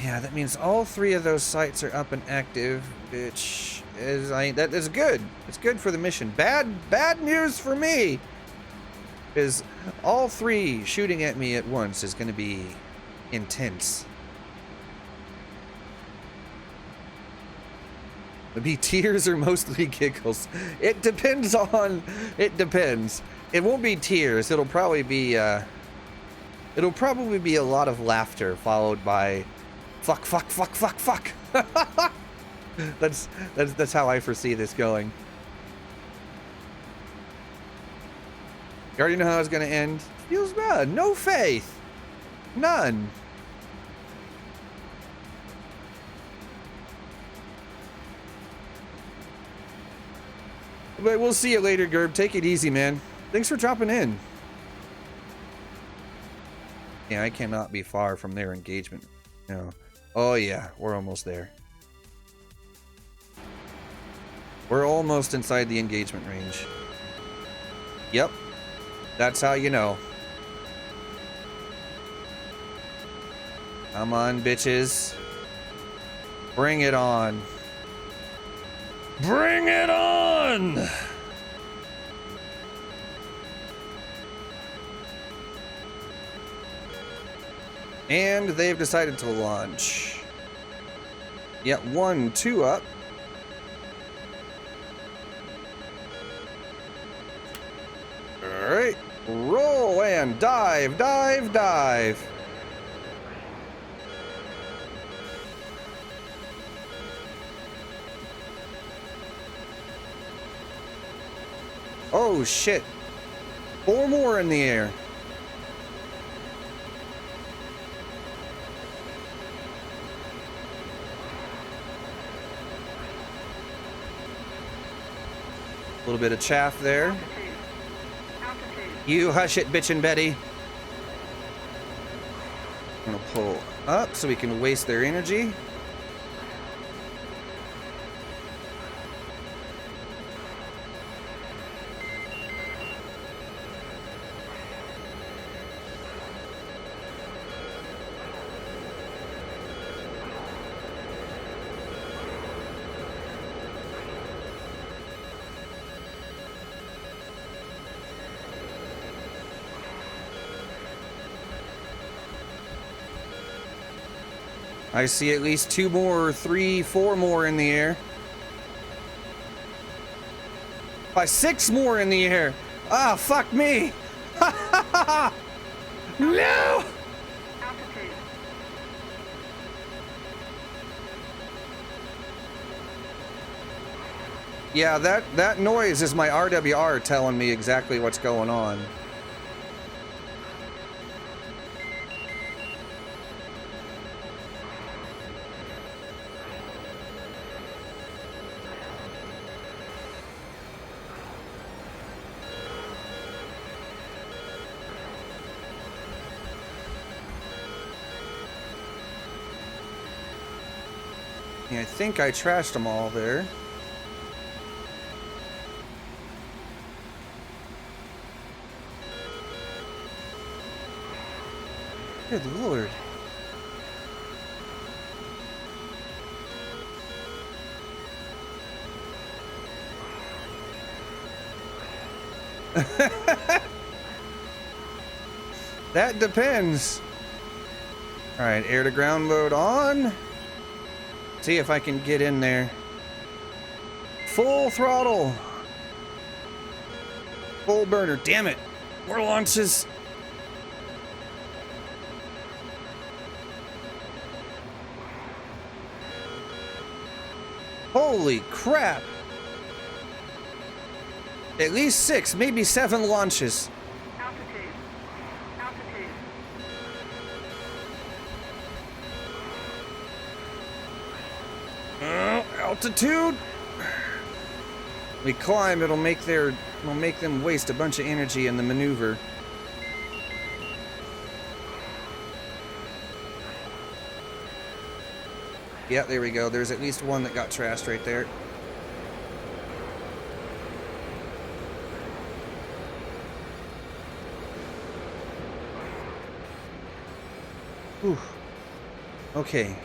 Yeah, that means all 3 of those sites are up and active, which is, that is good. It's good for the mission. Bad news for me is all 3 shooting at me at once is going to be intense. It'd be tears or mostly giggles. It depends. It won't be tears. It'll probably be a lot of laughter followed by fuck. That's how I foresee this going. You already know how it's gonna end. Feels bad. No faith. None. But we'll see you later, Gerb. Take it easy, man. Thanks for dropping in. Yeah, I cannot be far from their engagement. No. Oh yeah, we're almost there. We're almost inside the engagement range. Yep. That's how you know. Come on, bitches. Bring it on. Bring it on! And they've decided to launch. Yep, 1, 2 up. Alright. Roll and dive, dive, dive. Oh shit. 4 more in the air. A little bit of chaff there. You hush it, bitchin' Betty. I'm gonna pull up so we can waste their energy. I see at least 2 more, 3, 4 more in the air. By 6 more in the air. Ah, fuck me. No. Yeah, that noise is my RWR telling me exactly what's going on. I think I trashed them all there. Good lord. That depends. All right, air to ground mode on. See if I can get in there. Full throttle. Full burner. Damn it. More launches. Holy crap. At least 6, maybe 7 launches. Altitude. We climb, it'll make them waste a bunch of energy in the maneuver. Yeah, there we go. There's at least one that got trashed right there. Whew. Okay.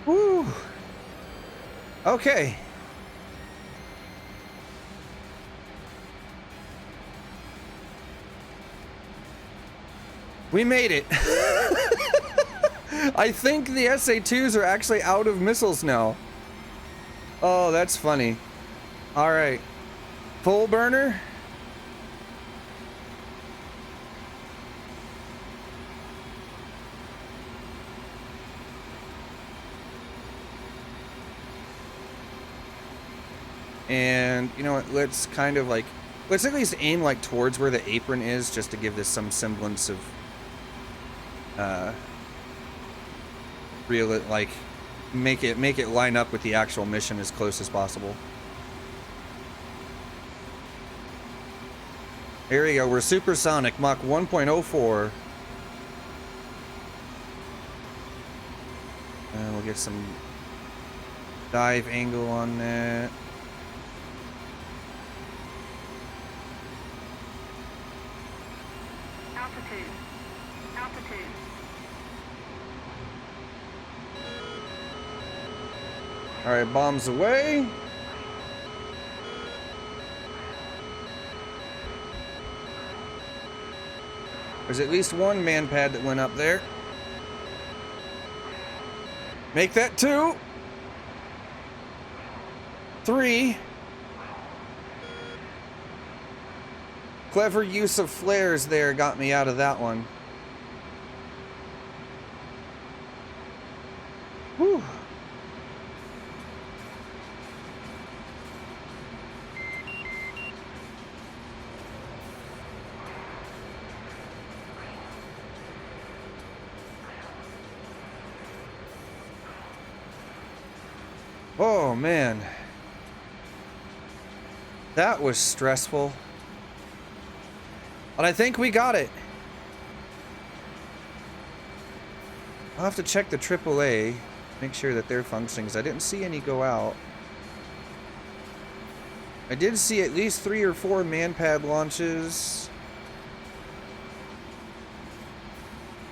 Woo. Okay. We made it. I think the SA-2s are actually out of missiles now. Oh, that's funny. All right. Full burner. And you know what, let's kind of like, let's at least aim like towards where the apron is, just to give this some semblance of real, like make it line up with the actual mission as close as possible. Here we go, we're supersonic, Mach 1.04. And we'll get some dive angle on that. Altitude. All right, bombs away. There's at least one man pad that went up there. Make that 2. 3. Clever use of flares there got me out of that one. Whew. Oh man, that was stressful. But I think we got it. I'll have to check the AAA, make sure that they're functioning, because I didn't see any go out. I did see at least 3 or 4 man-pad launches.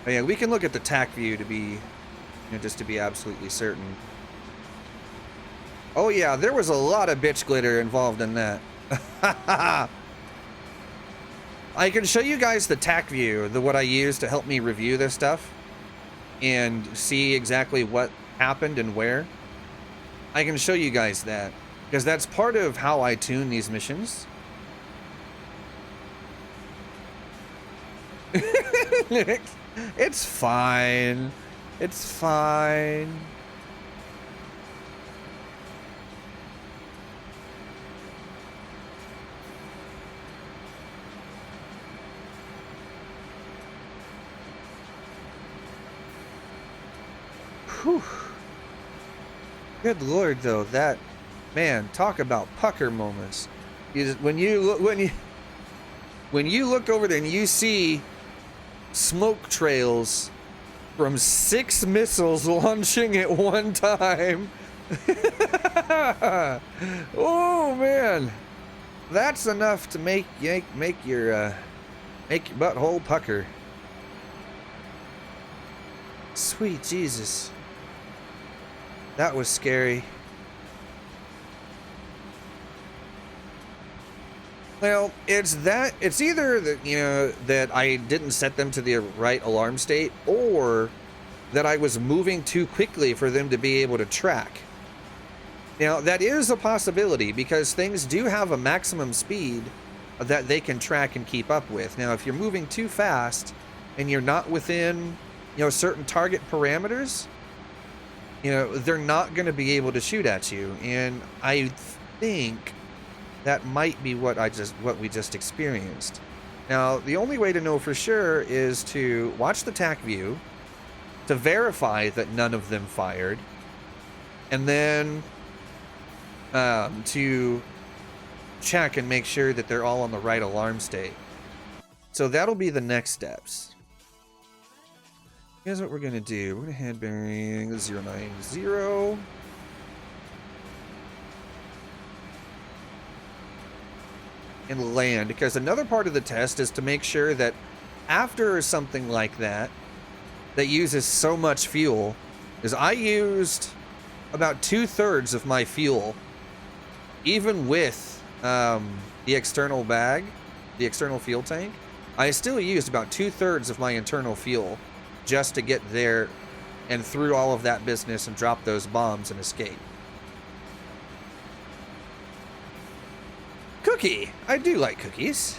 Oh yeah, we can look at the Tac View to be, you know, just to be absolutely certain. Oh yeah, there was a lot of bitch glitter involved in that. I can show you guys the Tac View, what I use to help me review this stuff and see exactly what happened and where. I can show you guys that because that's part of how I tune these missions. It's fine. It's fine. Whew. Good Lord, though, that man, talk about pucker moments. When you look over there and you see smoke trails from 6 missiles launching at one time. Oh man, that's enough to make your butthole pucker. Sweet Jesus. That was scary. Well, it's either that, you know, that I didn't set them to the right alarm state, or that I was moving too quickly for them to be able to track. Now, that is a possibility because things do have a maximum speed that they can track and keep up with. Now, if you're moving too fast and you're not within, you know, certain target parameters, you know, they're not going to be able to shoot at you. And I think that might be what we just experienced. Now, the only way to know for sure is to watch the Tac View to verify that none of them fired, and then to check and make sure that they're all on the right alarm state. So that'll be the next steps. Here's what we're gonna do. We're gonna head bearing 090 and land, because another part of the test is to make sure that after something like that uses so much fuel, is I used about 2/3 of my fuel, even with the external bag, the external fuel tank. I still used about 2/3 of my internal fuel just to get there and through all of that business and drop those bombs and escape. Cookie! I do like cookies.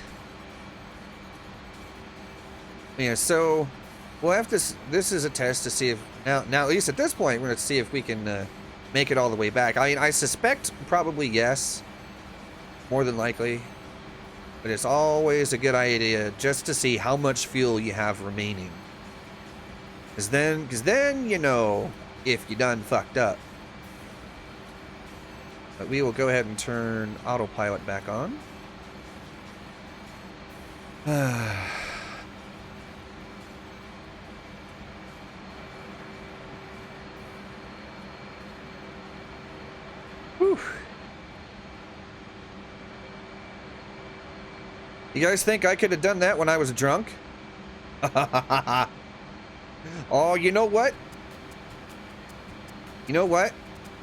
Yeah, so we'll have to. This is a test to see if now at least at this point we're going to see if we can make it all the way back. I mean, I suspect probably yes, more than likely, but it's always a good idea just to see how much fuel you have remaining. Because then you know if you done fucked up. But we will go ahead and turn autopilot back on. Whew. You guys think I could have done that when I was drunk? Oh, you know what? You know what?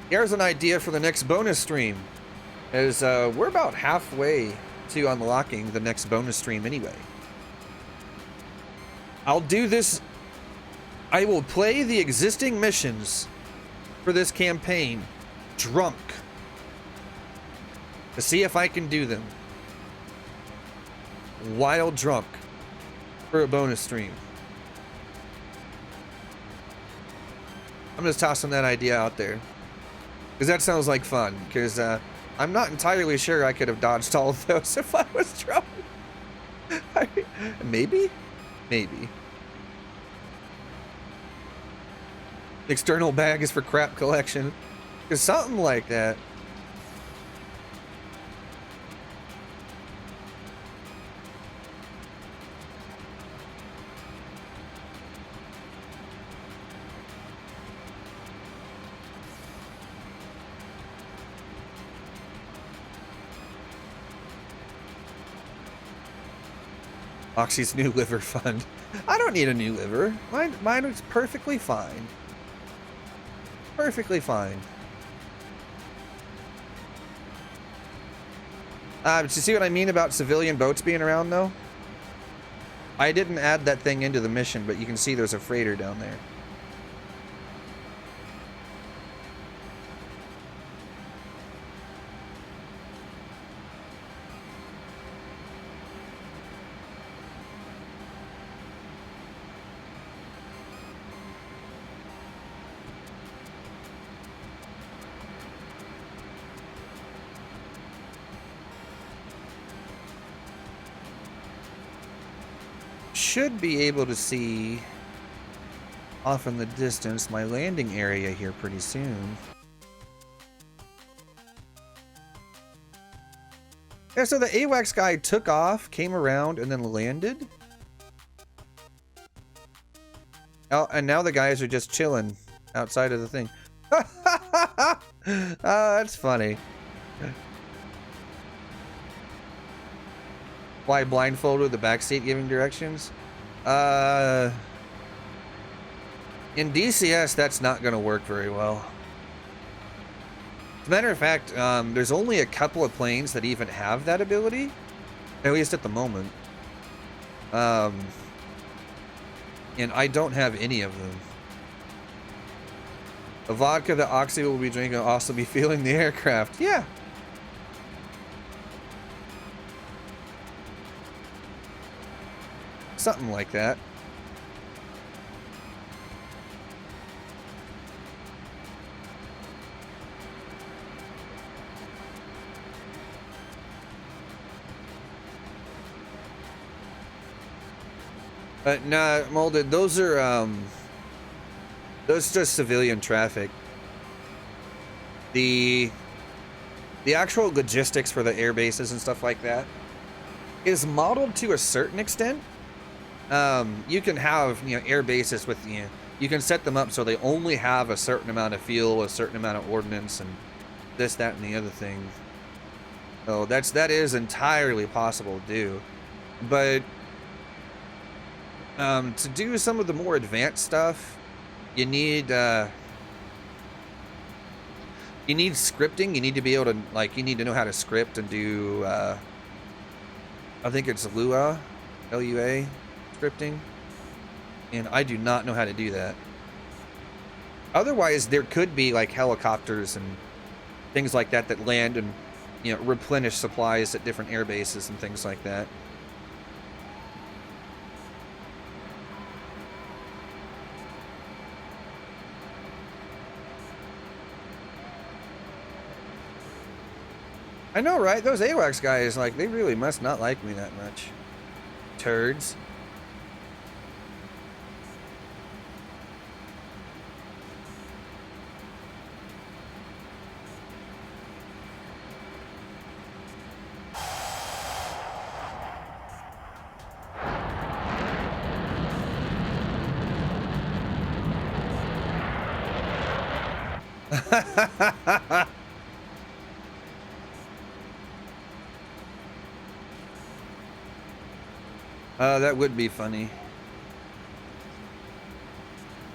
Here's an idea for the next bonus stream. Is we're about halfway to unlocking the next bonus stream anyway. I'll do this. I will play the existing missions for this campaign drunk to see if I can do them while drunk for a bonus stream. I'm just tossing that idea out there because that sounds like fun. Because I'm not entirely sure I could have dodged all of those if I was drunk. Maybe. External bag is for crap collection. Because something like that. Oxy's new liver fund. I don't need a new liver. Mine is perfectly fine. Perfectly fine. But you see what I mean about civilian boats being around, though? I didn't add that thing into the mission, but you can see there's a freighter down there. Should be able to see off in the distance my landing area here pretty soon. Yeah, so the AWACS guy took off, came around, and then landed. Oh, and now the guys are just chilling outside of the thing. That's funny. Fly blindfolded with the backseat giving directions? In DCS, that's not going to work very well. As a matter of fact, there's only a couple of planes that even have that ability, at least at the moment. And I don't have any of them. The vodka that Oxy will be drinking will also be fueling the aircraft. Yeah. Something like that. But nah, Molded, those are those just civilian traffic. The actual logistics for the air bases and stuff like that is modeled to a certain extent. You can have, air bases with, you can set them up so they only have a certain amount of fuel, a certain amount of ordnance, and this, that, and the other thing. So that is entirely possible to do. But to do some of the more advanced stuff, you need scripting. You need to be able to, you need to know how to script and do, I think it's Lua. LUA scripting, and I do not know how to do that. Otherwise, there could be like helicopters and things like that that land and, you know, replenish supplies at different air bases and things like that. I know, right? Those AWACS guys, like, they really must not like me that much. Turds. That would be funny.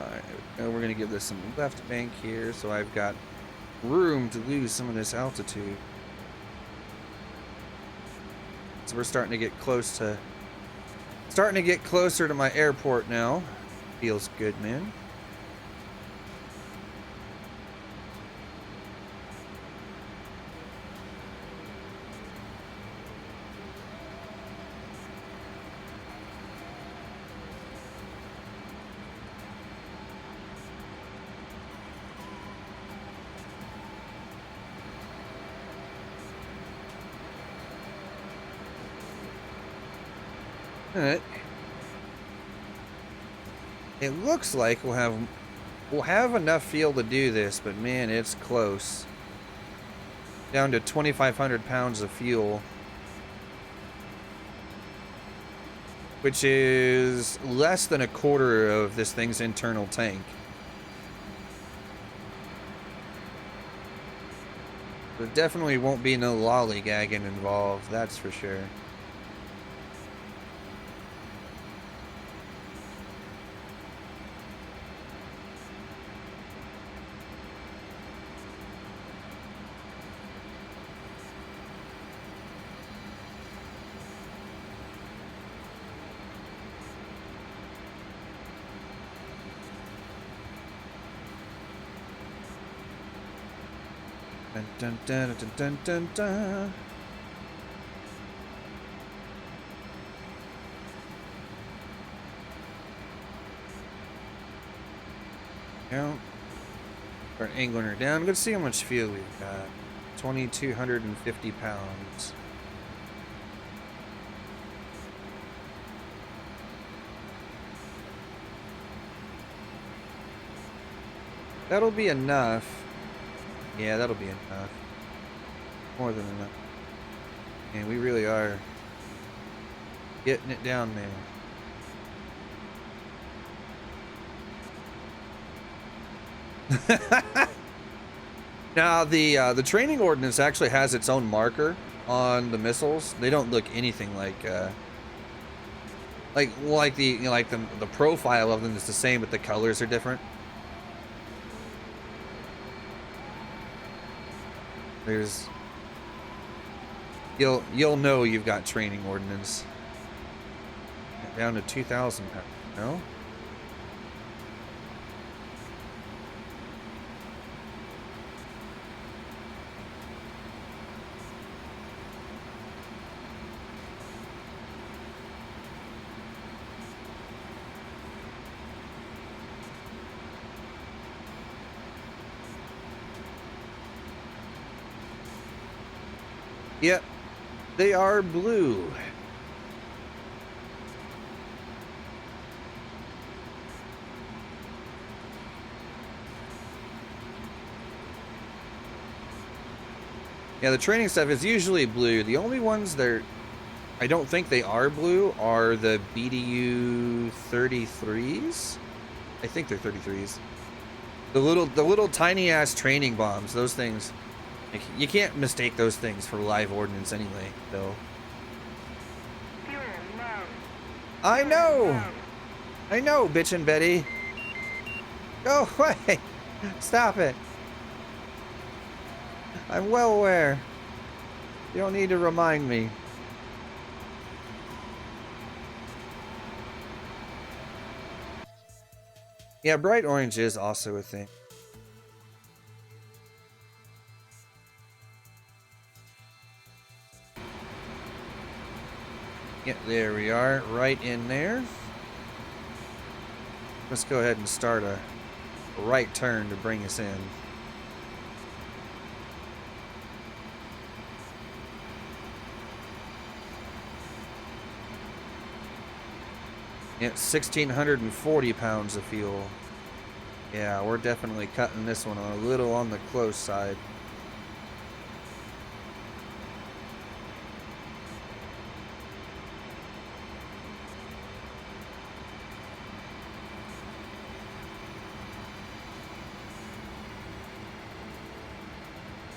Alright, we're gonna give this some left bank here, so I've got room to lose some of this altitude. So we're starting to get closer to my airport now. Feels good, man. Alright. It looks like we'll have enough fuel to do this, but man, it's close. Down to 2,500 pounds of fuel, which is less than a quarter of this thing's internal tank. There definitely won't be no lollygagging involved, that's for sure. Dun, dun, dun, dun, dun, dun. Now, start angling her down. Let's see how much fuel we've got. 2,250 pounds. That'll be enough. Yeah, that'll be enough. More than enough. And we really are getting it down there. Now the training ordinance actually has its own marker on the missiles. They don't look anything like the, you know, like the profile of them is the same, but the colors are different. There's you'll know you've got training ordnance. Down to 2,000 pounds. No? Yep, they are blue. Yeah, the training stuff is usually blue. The only ones that I don't think they are blue are the BDU 33s. I think they're 33s. The little tiny ass training bombs. Those things. Like, you can't mistake those things for live ordnance anyway, though. Fuel low. I know! I know, bitchin' Betty. Go away! Stop it. I'm well aware. You don't need to remind me. Yeah, bright orange is also a thing. Yeah, there we are, right in there. Let's go ahead and start a right turn to bring us in. Yeah, 1,640 pounds of fuel. Yeah, we're definitely cutting this one a little on the close side.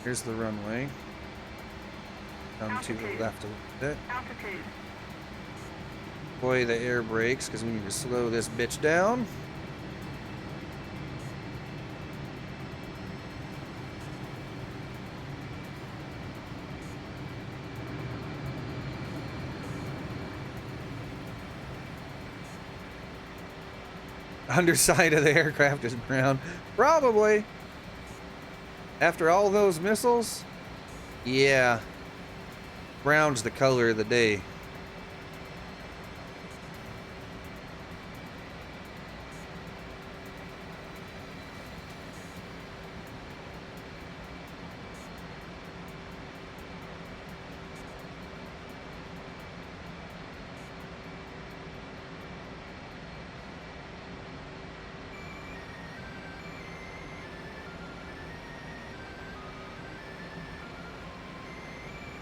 Here's the runway. Down to the left a little bit. Altitude. Deploy the air brakes because we need to slow this bitch down. Underside of the aircraft is brown. Probably. After all those missiles? Yeah. Brown's the color of the day.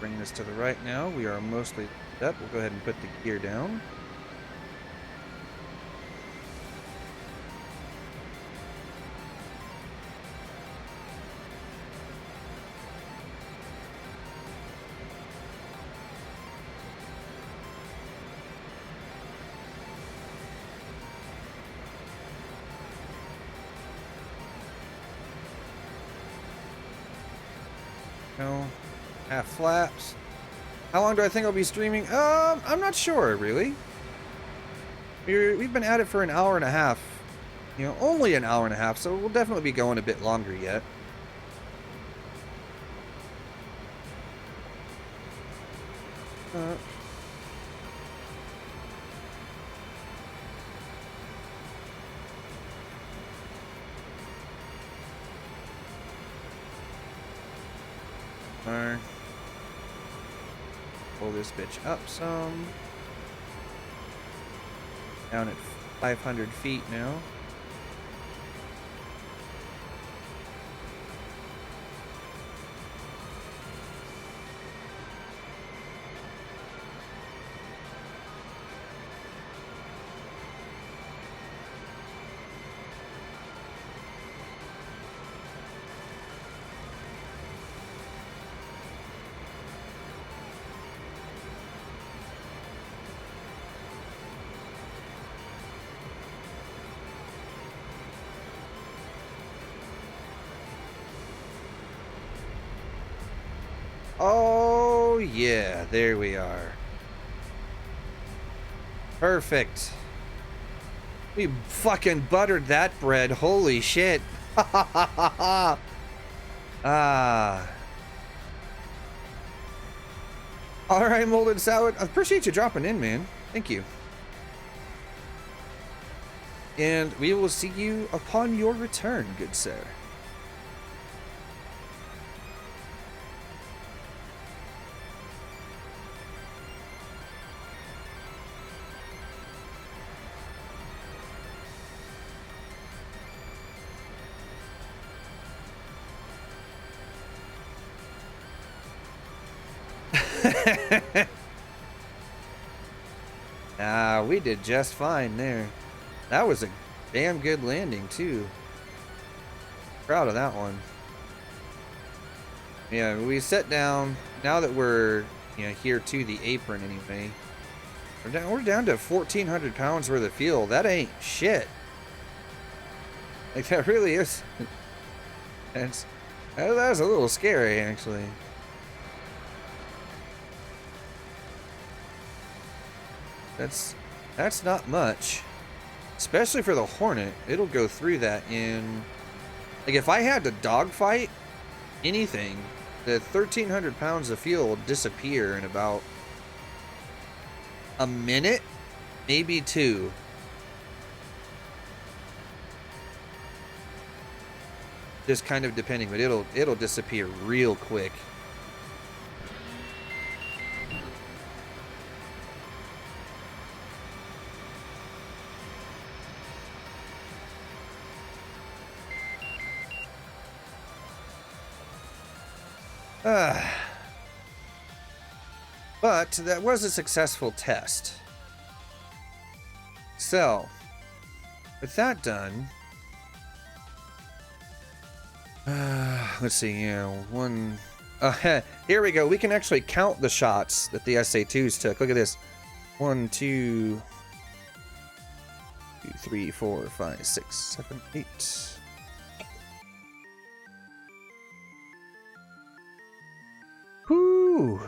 Bringing us to the right now. We are mostly up. We'll go ahead and put the gear down. No. Half flaps. How long do I think I'll be streaming? I'm not sure, really. We've been at it for an hour and a half. You know, only an hour and a half, so we'll definitely be going a bit longer yet. Pull this bitch up some. Down at 500 feet now. Oh, yeah, there we are. Perfect. We fucking buttered that bread. Holy shit. Ah. All right, Molded Salad. I appreciate you dropping in, man. Thank you. And we will see you upon your return, good sir. We did just fine there. That was a damn good landing too. Proud of that one. Yeah, we set down. Now that we're here to the apron anyway, we're down to 1,400 pounds worth of fuel. That ain't shit. Like that really is. That was a little scary actually. That's not much. especially for the Hornet, it'll go through that in, like, if I had to dogfight anything, the 1,300 pounds of fuel will disappear in about a minute, maybe 2. Just kind of depending, but it'll disappear real quick. But that was a successful test. So, with that done, let's see, here we go. We can actually count the shots that the SA2s took. Look at this. 1, 2, 3, 4, 5, 6, 7, 8. Whoo!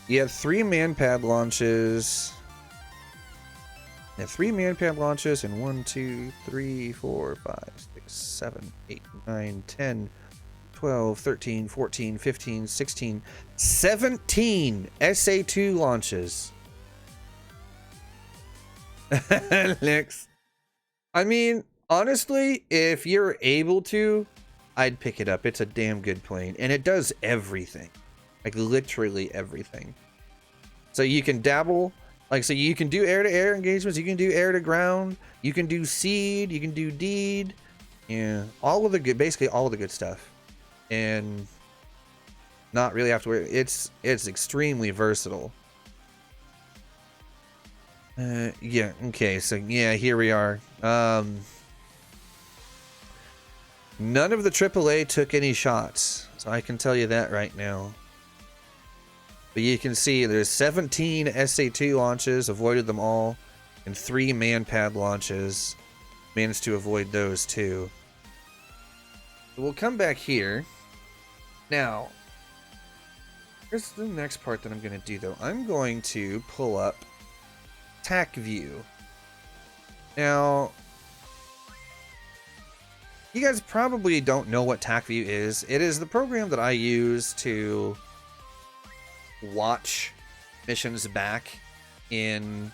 You have 3 man-pad launches. You have 3 man-pad launches and 1, 2, 3, 4, 5, 6, 7, 8, 9, 10, 12, 13, 14, 15, 16, 17 SA2 launches. Next. I mean, honestly, if you're able to, I'd pick it up. It's a damn good plane, and it does everything, like literally everything. So you can dabble, like, so you can do air-to-air engagements, you can do air-to-ground, you can do seed, you can do deed, yeah, all of the good, basically all of the good stuff, and not really have to worry. It's extremely versatile. Yeah, okay, so yeah, here we are. None of the AAA took any shots, so I can tell you that right now. But you can see there's 17 SA2 launches, avoided them all, and 3 man-pad launches, managed to avoid those too. So we'll come back here. Now, here's the next part that I'm going to do though. I'm going to pull up Tac View. Now, you guys probably don't know what Tac View is. It is the program that I use to watch missions back in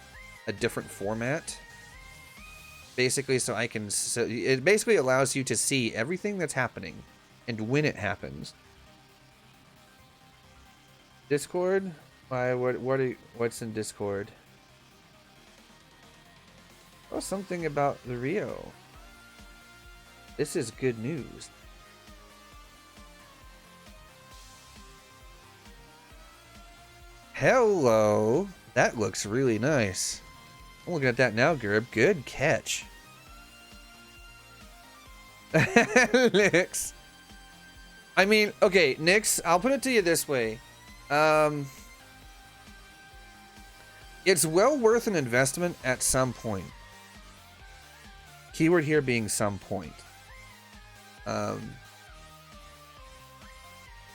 a different format. Basically, so I can... So it basically allows you to see everything that's happening and when it happens. Discord? What's in Discord? Oh, something about the Rio. This is good news. Hello. That looks really nice. I'm looking at that now, Gerb. Good catch. Nix. I mean, okay, Nix, I'll put it to you this way. It's well worth an investment at some point. Keyword here being some point.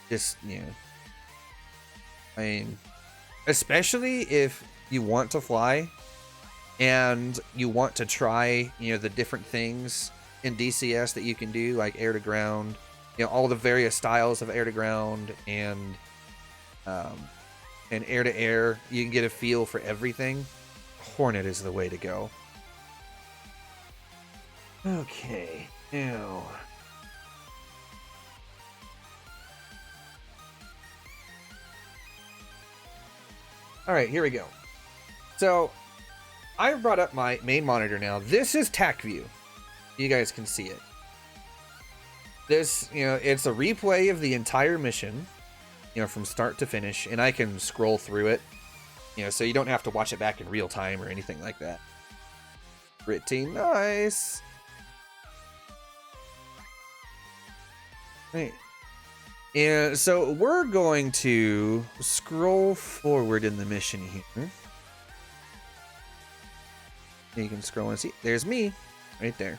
Just, you know, I mean, especially if you want to fly and you want to try, you know, the different things in DCS that you can do, like air to ground, you know, all the various styles of air to ground and air to air. You can get a feel for everything. Hornet is the way to go. Okay, now. All right, here we go. So I've brought up my main monitor now. This is Tac View. You guys can see it. This, you know, it's a replay of the entire mission, you know, from start to finish, and I can scroll through it, you know, so you don't have to watch it back in real time or anything like that. Pretty nice. Right. And so we're going to scroll forward in the mission here. You can scroll and see. There's me right there.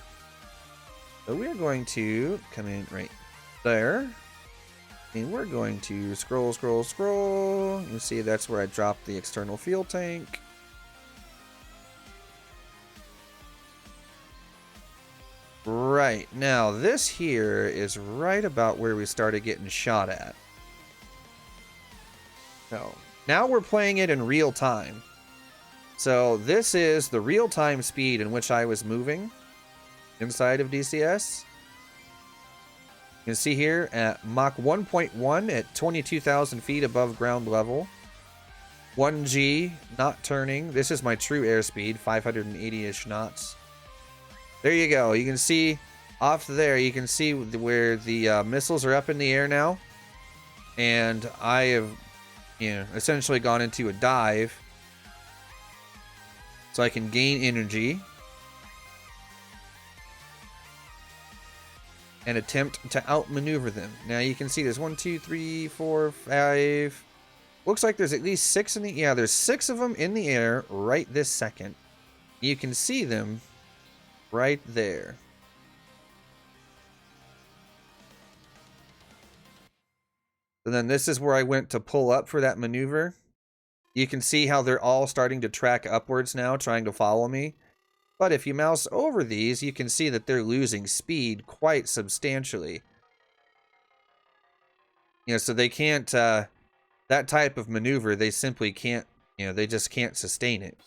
So we're going to come in right there. And we're going to scroll, scroll, scroll. You see that's where I dropped the external fuel tank. Right, now this here is right about where we started getting shot at. So, now we're playing it in real time. So this is the real-time speed in which I was moving inside of DCS. You can see here at Mach 1.1 at 22,000 feet above ground level. 1G, not turning. This is my true airspeed, 580-ish knots. There you go. You can see off there, you can see where the missiles are up in the air now. And I have, essentially gone into a dive. So I can gain energy and attempt to outmaneuver them. Now you can see there's 1, 2, 3, 4, 5. Looks like there's at least 6 in the... Yeah, there's 6 of them in the air right this second. You can see them right there. And then this is where I went to pull up for that maneuver. You can see how they're all starting to track upwards now, trying to follow me. But if you mouse over these, you can see that they're losing speed quite substantially. So they can't, that type of maneuver, they simply can't, they just can't sustain it.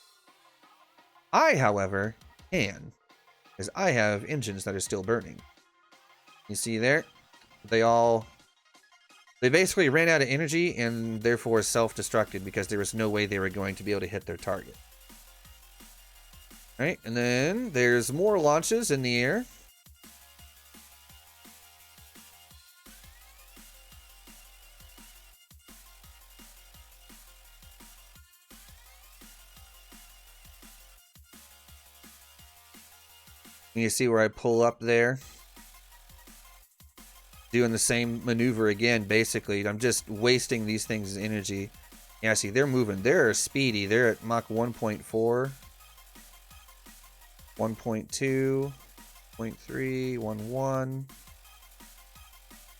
I, however, can, because I have engines that are still burning. You see there? They basically ran out of energy and therefore self-destructed because there was no way they were going to be able to hit their target. Right, and then there's more launches in the air. And you see where I pull up there? Doing the same maneuver again, basically. I'm just wasting these things' energy. Yeah, see, they're moving. They're speedy. They're at Mach 1.4, 1.2, 0.3, 1.1.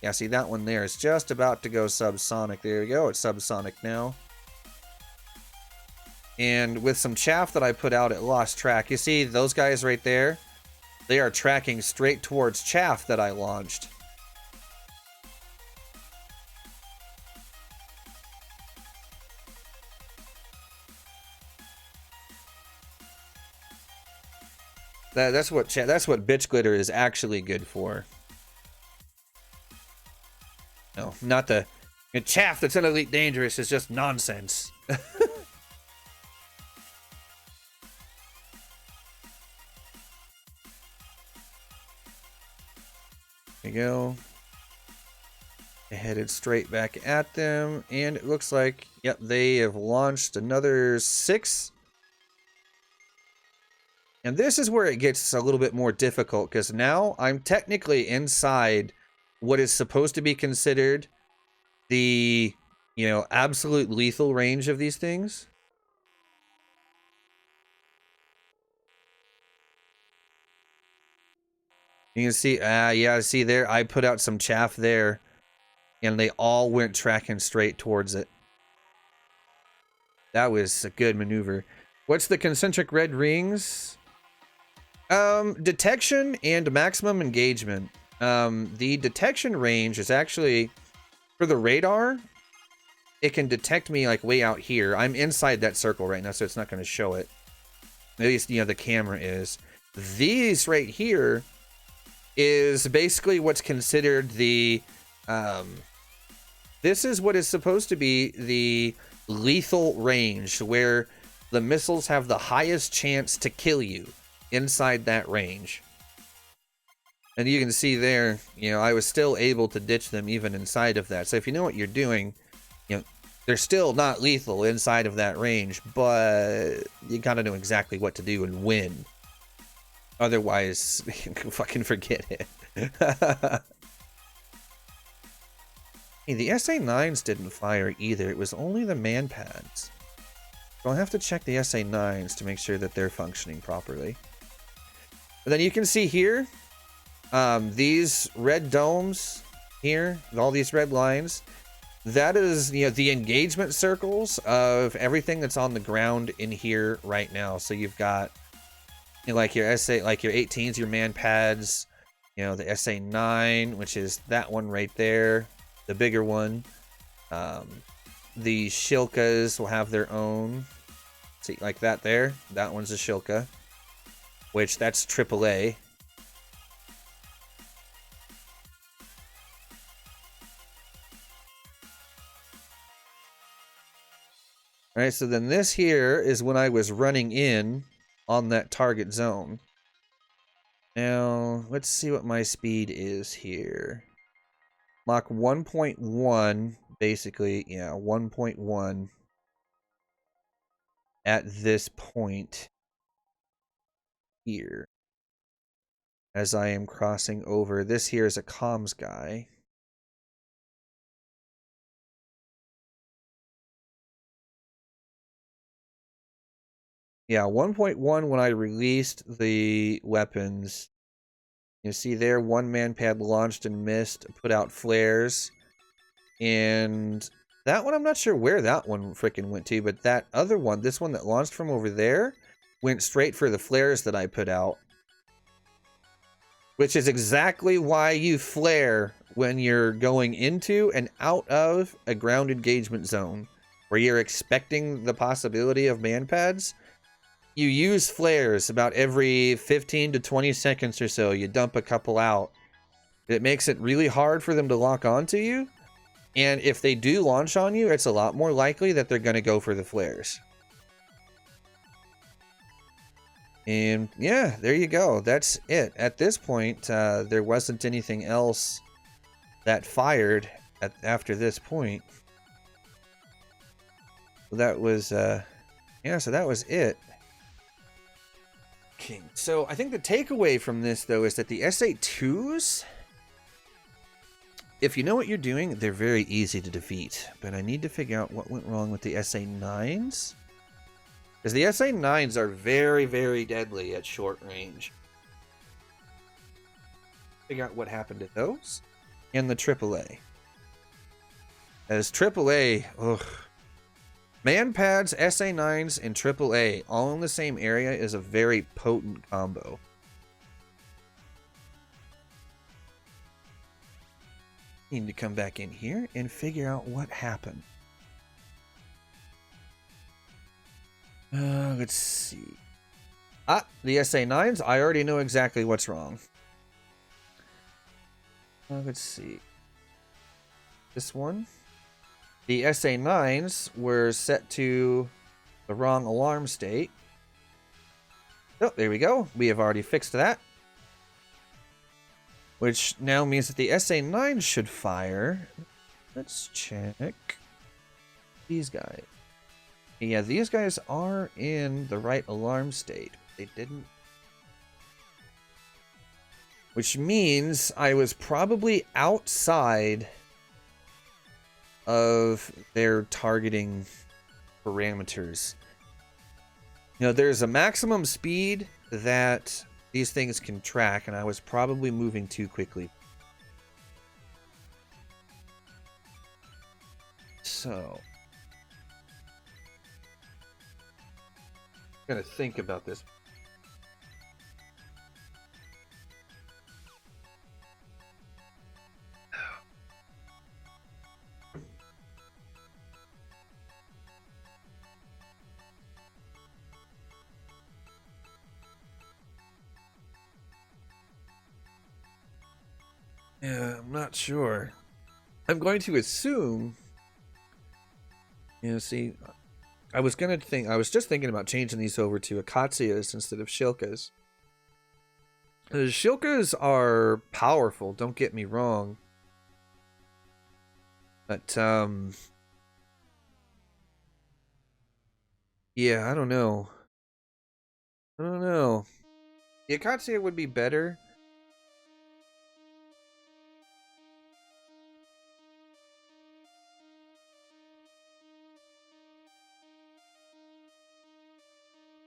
Yeah, see, that one there is just about to go subsonic. There we go. It's subsonic now. And with some chaff that I put out, it lost track. You see those guys right there? They are tracking straight towards chaff that I launched. That's what bitch glitter is actually good for. No, not the chaff that's in Elite Dangerous is just nonsense. There you go. I headed straight back at them, and it looks like, yep, they have launched another 6. And this is where it gets a little bit more difficult, because now I'm technically inside what is supposed to be considered the, absolute lethal range of these things. You can see, yeah, see there, I put out some chaff there, and they all went tracking straight towards it. That was a good maneuver. What's the concentric red rings? Detection and maximum engagement. The detection range is actually, for the radar, it can detect me like way out here. I'm inside that circle right now, so it's not going to show it. At least, the camera is. These right here is basically what's considered the, this is what is supposed to be the lethal range, where the missiles have the highest chance to kill you inside that range. And you can see there, I was still able to ditch them even inside of that. So if you know what you're doing, they're still not lethal inside of that range, but you gotta know exactly what to do and when. Otherwise, you can fucking forget it. Hey, the SA-9s didn't fire either. It was only the man-pads. So I'll have to check the SA-9s to make sure that they're functioning properly. But then you can see here, these red domes here, all these red lines, that is, the engagement circles of everything that's on the ground in here right now. So you've got You know, like your SA, like your 18s, your man pads. You know, the SA9, which is that one right there, the bigger one. The Shilkas will have their own. See, like that there. That one's a Shilka, which that's AAA. All right, so then this here is when I was running in on that target zone. Now, let's see what my speed is here. Mach 1.1, basically, yeah, 1.1 at this point here. As I am crossing over. This here is a comms guy. Yeah, 1.1 when I released the weapons. You see there, one man pad launched and missed, put out flares. And that one, I'm not sure where that one freaking went to, but that other one, this one that launched from over there, went straight for the flares that I put out. Which is exactly why you flare when you're going into and out of a ground engagement zone, where you're expecting the possibility of man pads. You use flares about every 15 to 20 seconds or so. You dump a couple out. It makes it really hard for them to lock onto you. And if they do launch on you, it's a lot more likely that they're going to go for the flares. And yeah, there you go. That's it. At this point, there wasn't anything else that fired after this point. So that was, yeah, so that was it. Okay, so I think the takeaway from this, though, is that the SA2s, if you know what you're doing, they're very easy to defeat. But I need to figure out what went wrong with the SA9s. Because the SA9s are very, very deadly at short range. Figure out what happened to those. And the AAA. As AAA, ugh. Man pads, SA9s, and AAA all in the same area is a very potent combo. Need to come back in here and figure out what happened. Let's see. The SA9s, I already know exactly what's wrong. Let's see. This one. The SA9s were set to the wrong alarm state. Oh, there we go. We have already fixed that. Which now means that the SA9s should fire. Let's check these guys. Yeah, these guys are in the right alarm state. They didn't. Which means I was probably outside of their targeting parameters. You know, there's a maximum speed that these things can track, and I was probably moving too quickly. So, I'm gonna think about this. Yeah, I'm not sure. I'm going to assume. You know, see, I was just thinking about changing these over to Akatsias instead of Shilkas. The Shilkas are powerful, don't get me wrong. But, yeah, I don't know. The Akatsia would be better.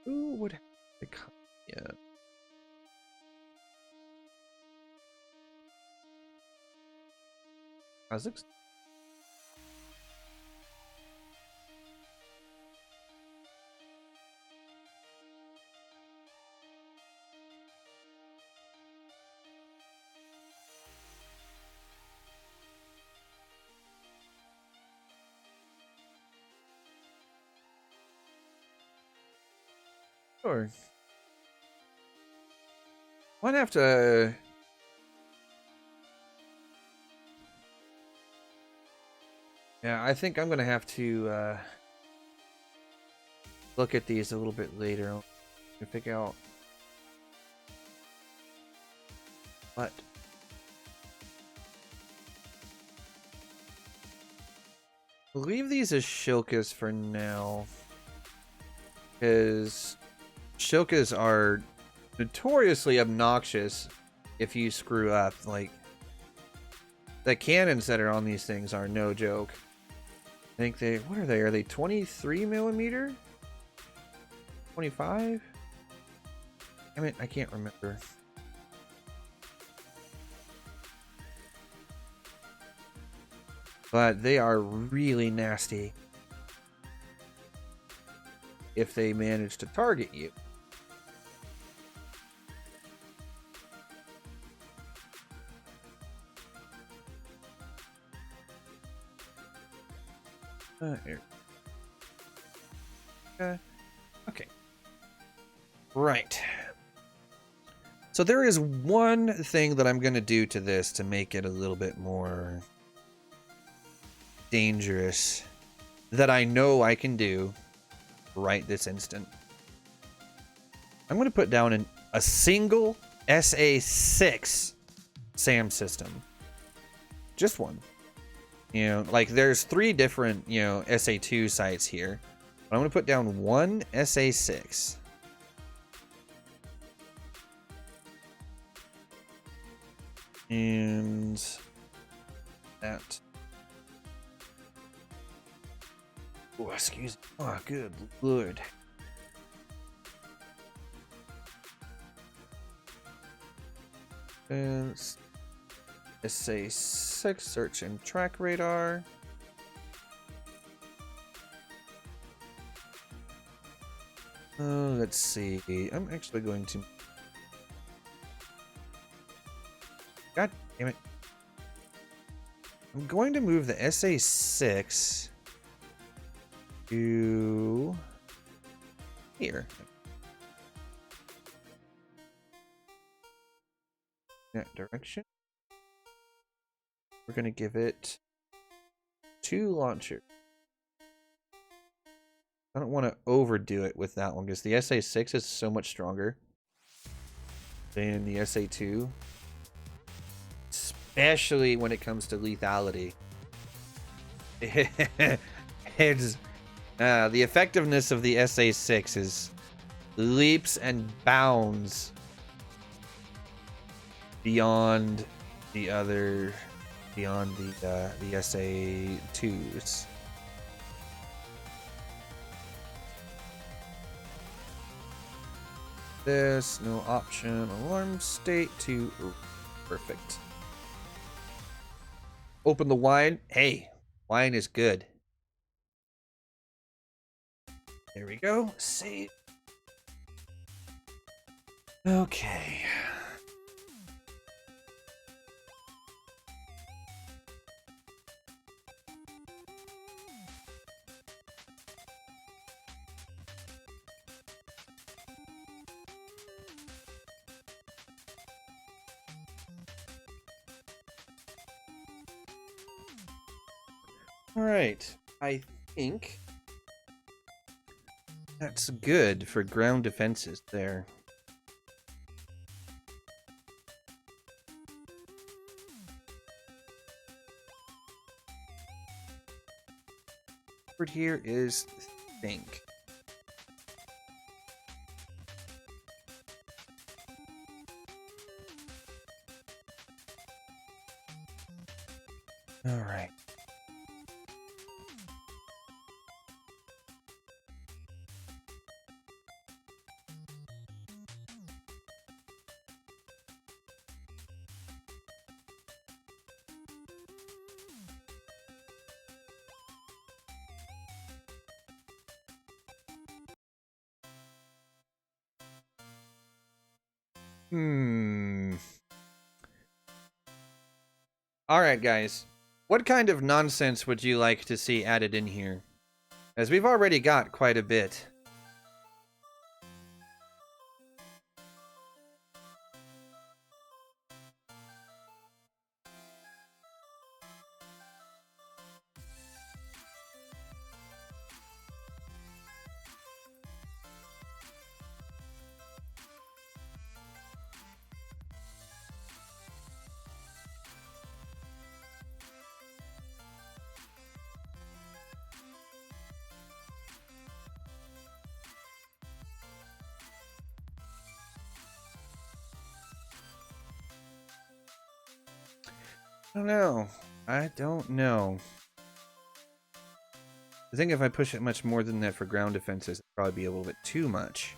Who would have the Akatsia? Kazakhstan? Sure. Might have to. Yeah, I think I'm gonna have to look at these a little bit later to figure out what. We'll leave these as shilkas for now, because shilkas are notoriously obnoxious if you screw up. Like, the cannons that are on these things are no joke. I think they, what are they? Are they 23 millimeter? 25? I mean, I can't remember. But they are really nasty if they manage to target you. Here. Okay. Right. So there is one thing that I'm going to do to this to make it a little bit more dangerous that I know I can do right this instant. I'm going to put down a single SA6 SAM system. Just one. You know, like there's 3 different, you know, SA2 sites here. But I'm going to put down one SA6. And that. Oh, excuse me. Oh, good lord. And SA6 search and track radar. Let's see. I'm actually going to. God damn it. I'm going to move the SA6 to here. That direction. We're going to give it 2 launchers. I don't want to overdo it with that one because the SA6 is so much stronger than the SA2. Especially when it comes to lethality. It's, the effectiveness of the SA6 is leaps and bounds beyond the other, beyond the SA2s. This, no option, alarm state to perfect. Open the wine. Hey, wine is good. There we go. Save. Okay. All right. I think that's good for ground defenses there. Here is think. All right. All right, guys. What kind of nonsense would you like to see added in here? As we've already got quite a bit. I don't know. I don't know. I think if I push it much more than that for ground defenses, it'd probably be a little bit too much.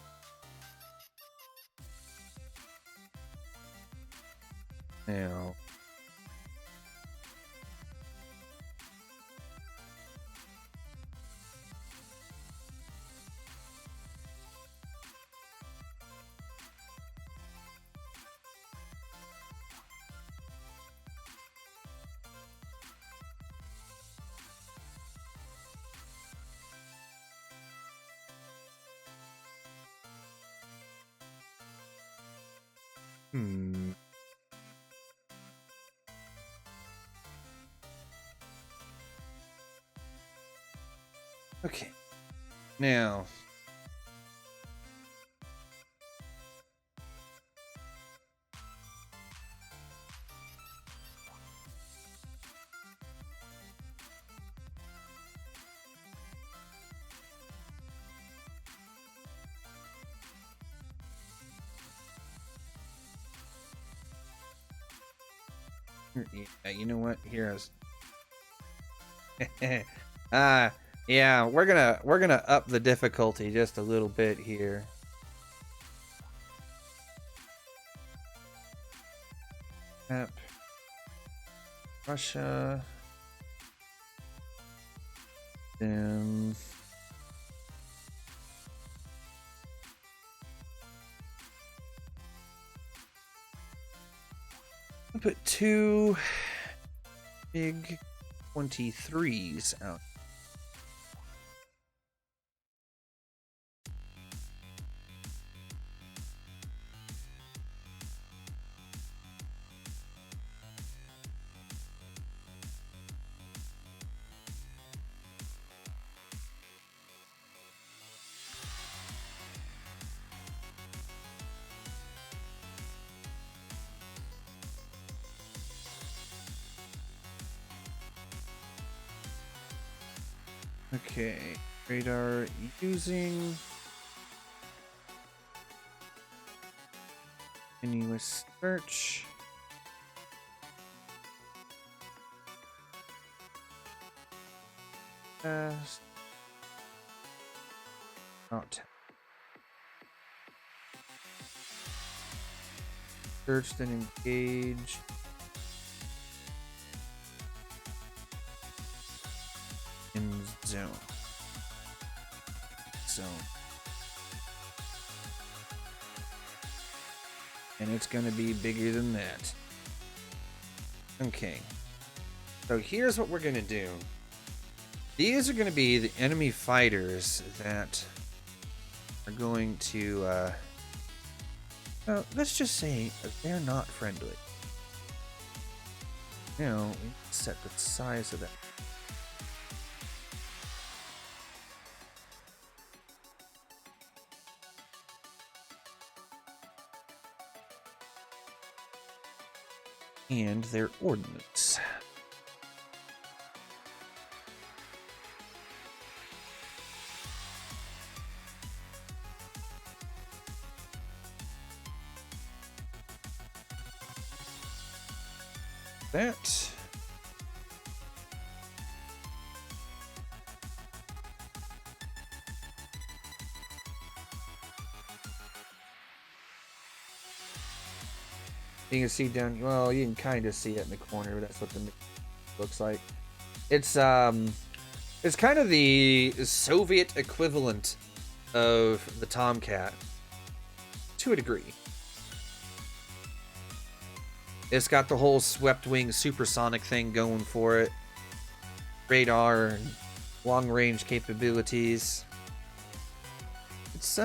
Now. Okay. Now. Yeah, you know what? Here yeah, we're gonna up the difficulty just a little bit here. Map. Russia. Then I'll put 2 big 23s out. Okay, radar using continuous search. Fast. Not. Search, then engage. In zone. Zone. And it's going to be bigger than that. Okay. So here's what we're going to do. These are going to be the enemy fighters that are going to, well, let's just say they're not friendly. You know, we set the size of that. And their ordnance. That. You can see down, well, you can kind of see it in the corner, but that's what the looks like. It's kind of the Soviet equivalent of the Tomcat, to a degree. It's got the whole swept wing supersonic thing going for it. Radar and long range capabilities. It's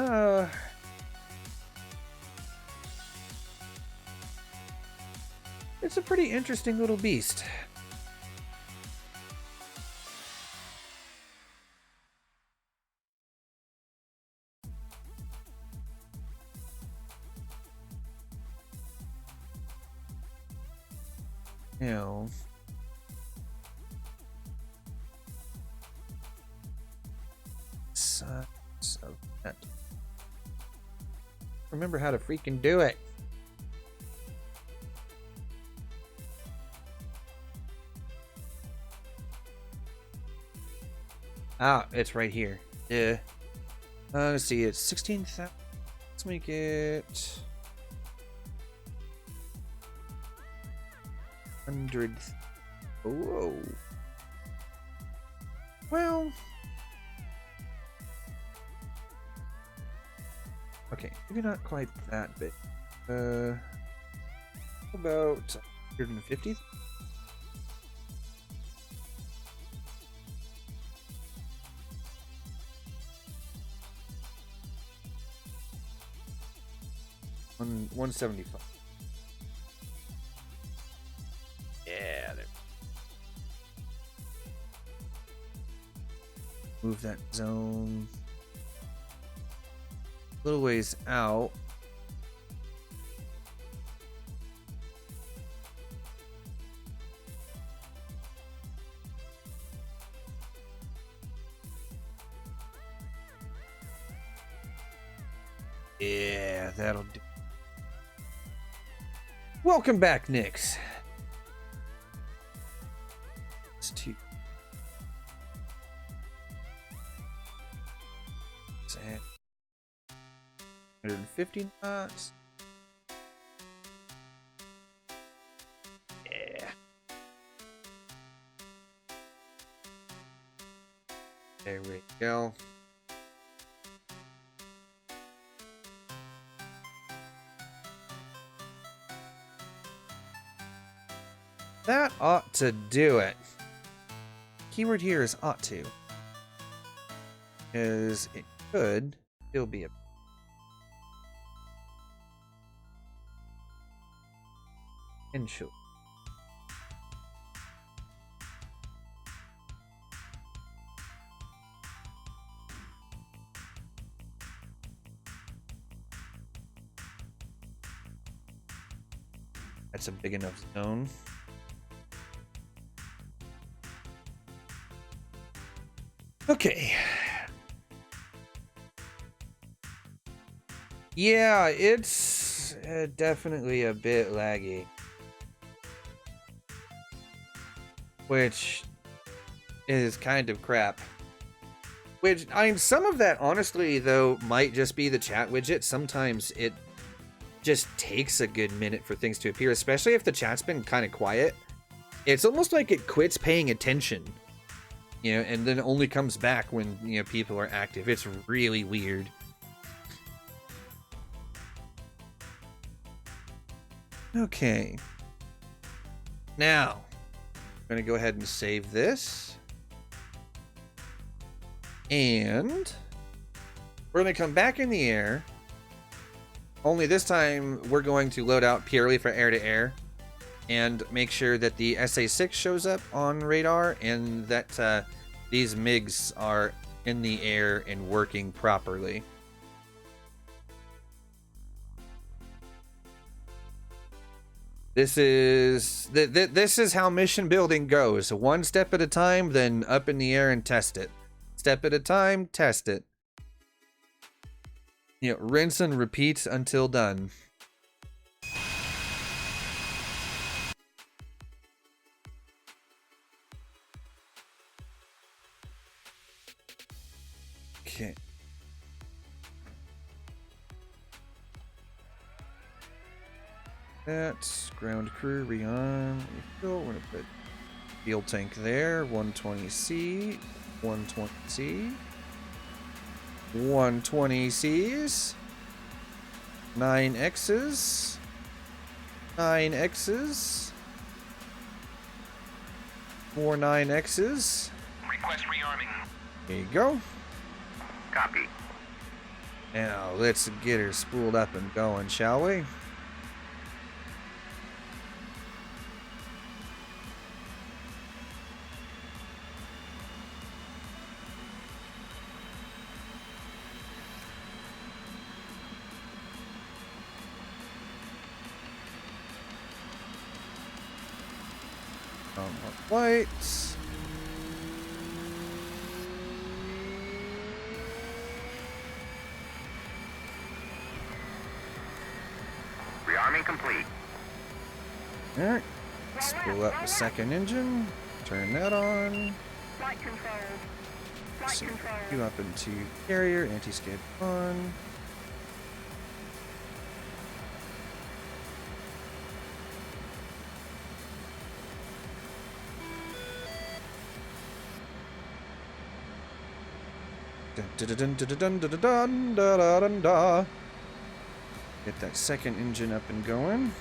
a pretty interesting little beast. Now, size of that. Remember how to freaking do it. Ah, it's right here. Yeah. Let's see, it's 16,000. Let's make it 100. Whoa. Well. Okay, maybe not quite that big. How about 150? On 175. Yeah, there. Move that zone a little ways out. Yeah, that'll do. Welcome back, Nix. It's 150 knots. Yeah. There we go. That ought to do it. Keyword here is ought to. Because it could still be a potential. That's a big enough zone. Okay. Yeah, it's definitely a bit laggy. Which is kind of crap. Which, I mean, some of that, honestly, though, might just be the chat widget. Sometimes it just takes a good minute for things to appear, especially if the chat's been kind of quiet. It's almost like it quits paying attention. You know, and then only comes back when, you know, people are active. It's really weird. Okay. Now, I'm going to go ahead and save this. And we're going to come back in the air. Only this time, we're going to load out purely for air-to-air. And make sure that the SA-6 shows up on radar and that these MiGs are in the air and working properly. This is how mission building goes. One step at a time, then up in the air and test it. Step at a time, test it. You know, rinse and repeat until done. Okay. That's ground crew, rearm, refill. We're gonna put fuel tank there. 120C, 120C, 120Cs, 9Xs, 9Xs, more 9Xs. Request rearming. There you go. Copy. Now let's get her spooled up and going, shall we? Lights. Rearming complete. Alright. Spool up the second engine. Turn that on. Flight controls. Flight So control. you up into carrier, anti-skid on. Dun, dun, dun, dun, dun, dun, dun, dun, dun, dun, dun, dun. Get that second engine up and going.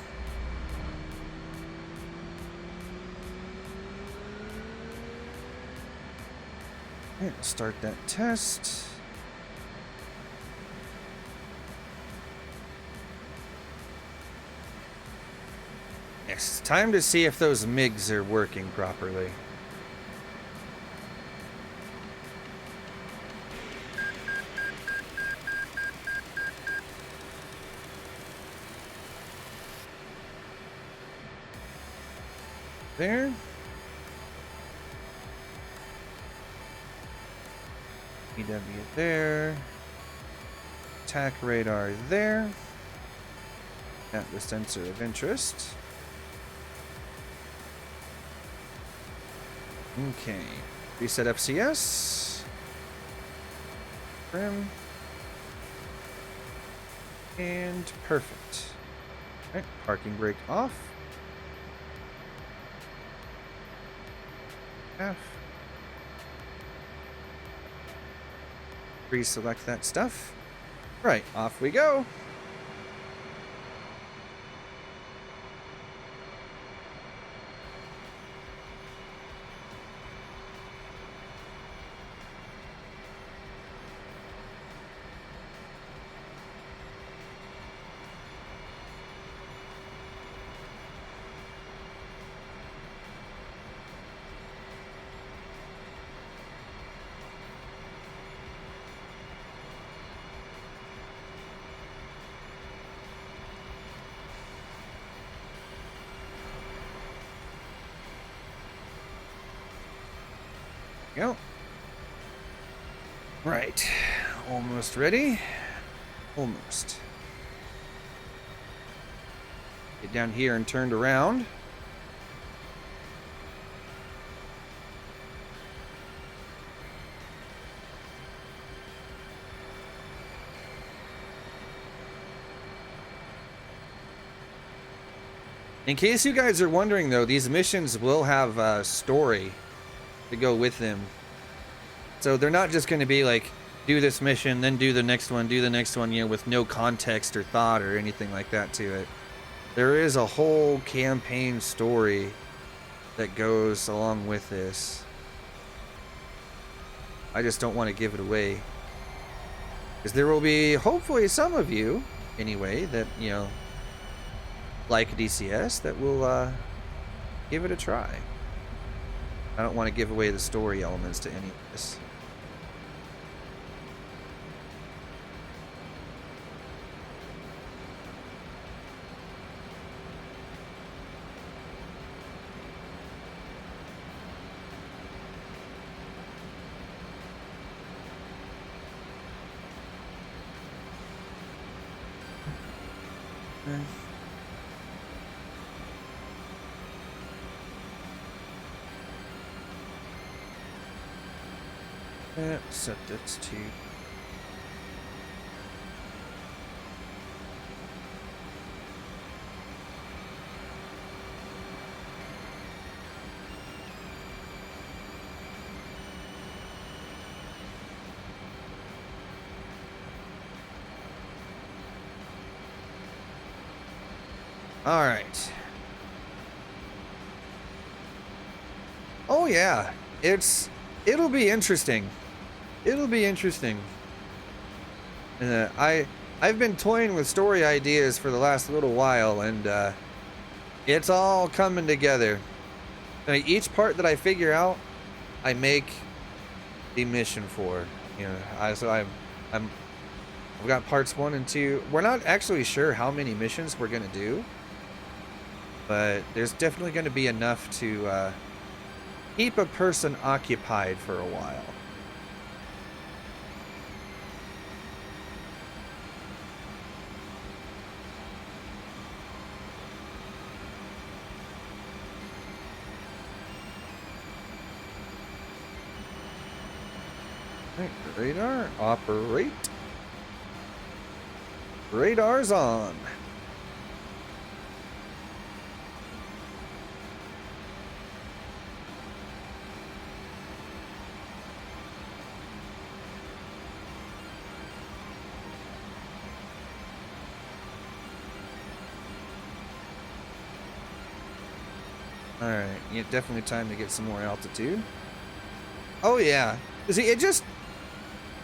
Okay, let's start that test. Yes, time to see if those MIGs are working properly. There. EW there. Tac radar there. At the sensor of interest. Okay. Reset FCS. Trim. And perfect. Alright, parking brake off. F. Pre-select that stuff. Right, off we go. Go. Right. Almost ready. Almost. Get down here and turned around. In case you guys are wondering, though, these missions will have a story to go with them. So they're not just going to be like, do this mission, then do the next one, you know, with no context or thought or anything like that to it. There is a whole campaign story that goes along with this. I just don't want to give it away. Because there will be, hopefully, some of you, anyway, that, you know, like DCS, that will give it a try. I don't want to give away the story elements to any of this. Set this to all right. Oh yeah, it'll be interesting. It'll be interesting. I've been toying with story ideas for the last little while, and it's all coming together. Like, each part that I figure out, I make the mission for. You know, I've got parts 1 and 2. We're not actually sure how many missions we're gonna do, but there's definitely gonna be enough to keep a person occupied for a while. Right, radar, operate. Radar's on. Alright, yeah, definitely time to get some more altitude. Oh yeah. See, it just...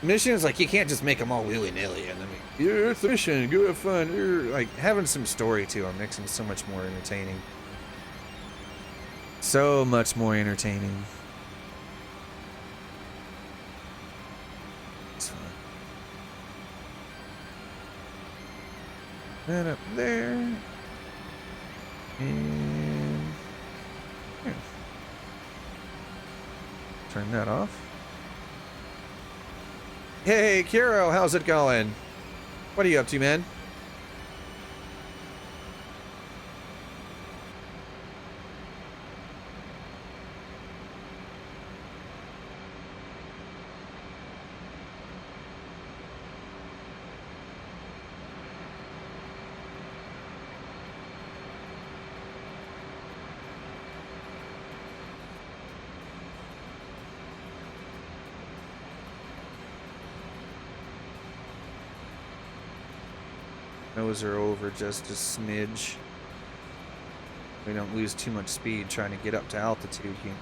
Missions, like, you can't just make them all willy-nilly and then, yeah, it's a mission, go have fun. Like, having some story to them makes them so much more entertaining. So much more entertaining. It's fun. And up there. And... yeah. Turn that off. Hey, Kiro, how's it going? What are you up to, man? Those are over just a smidge. We don't lose too much speed trying to get up to altitude here.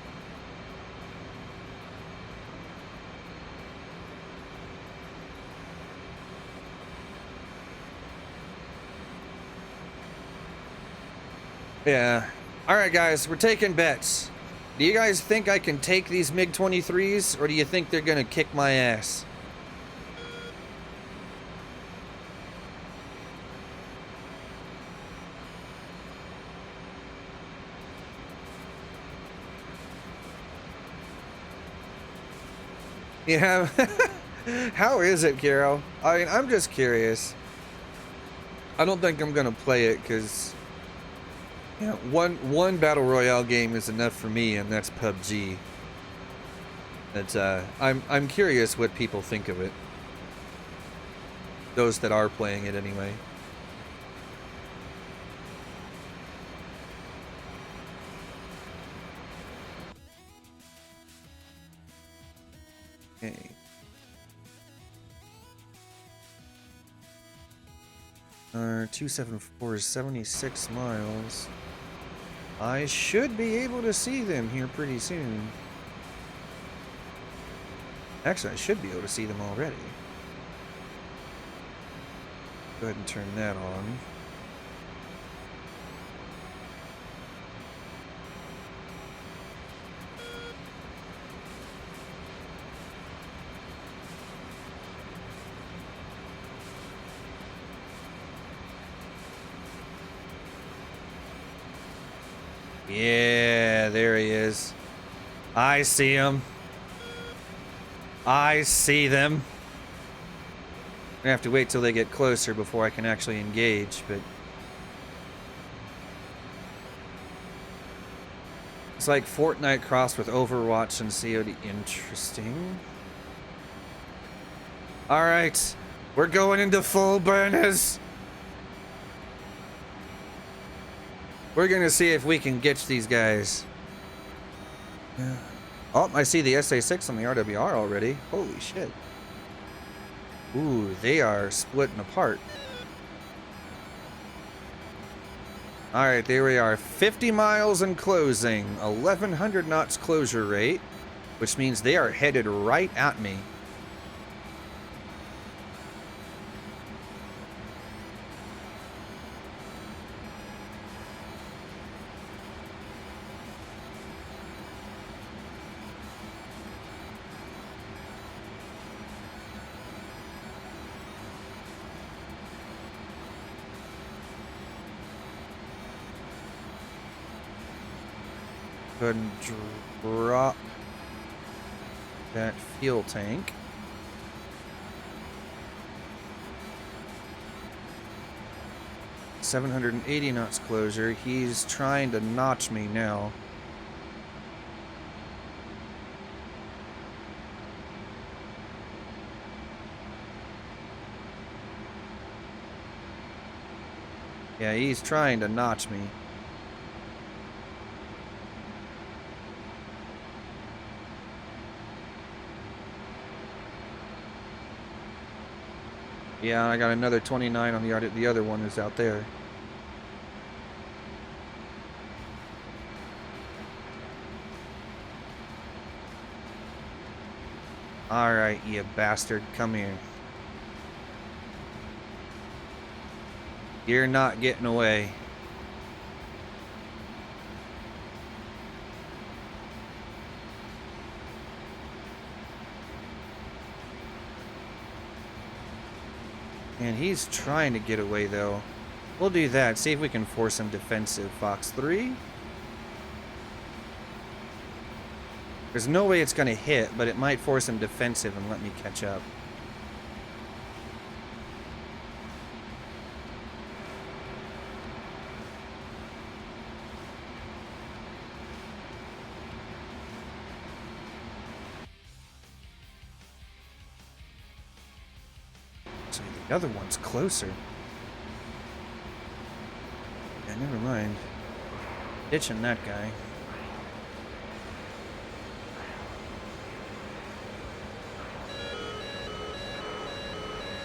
Yeah. Alright guys, we're taking bets. Do you guys think I can take these MiG-23s, or do you think they're gonna kick my ass? Yeah. How is it, Kiro? I mean, I'm just curious. I don't think I'm gonna play it because, you know, one battle royale game is enough for me, and that's PUBG. It's I'm curious what people think of it. Those that are playing it anyway. Okay. Our 274 is 76 miles. I should be able to see them here pretty soon. Actually, I should be able to see them already. Go ahead and turn that on. Yeah, there he is. I see him. I see them. I'm gonna have to wait till they get closer before I can actually engage, but it's like Fortnite crossed with Overwatch and COD. Interesting. Alright, we're going into full burners. We're gonna see if we can get these guys. Yeah. Oh, I see the SA-6 on the RWR already. Holy shit. Ooh, they are splitting apart. Alright, there we are. 50 miles and closing. 1100 knots closure rate, which means they are headed right at me. Go ahead and drop that fuel tank. $780 knots closure. He's trying to notch me now. Yeah, he's trying to notch me. Yeah, I got another 29 on the other one is out there. Alright, you bastard, come here. You're not getting away. And he's trying to get away, though. We'll do that. See if we can force him defensive. Fox 3. There's no way it's going to hit, but it might force him defensive and let me catch up. So the other one's closer. Yeah, never mind. Ditching that guy.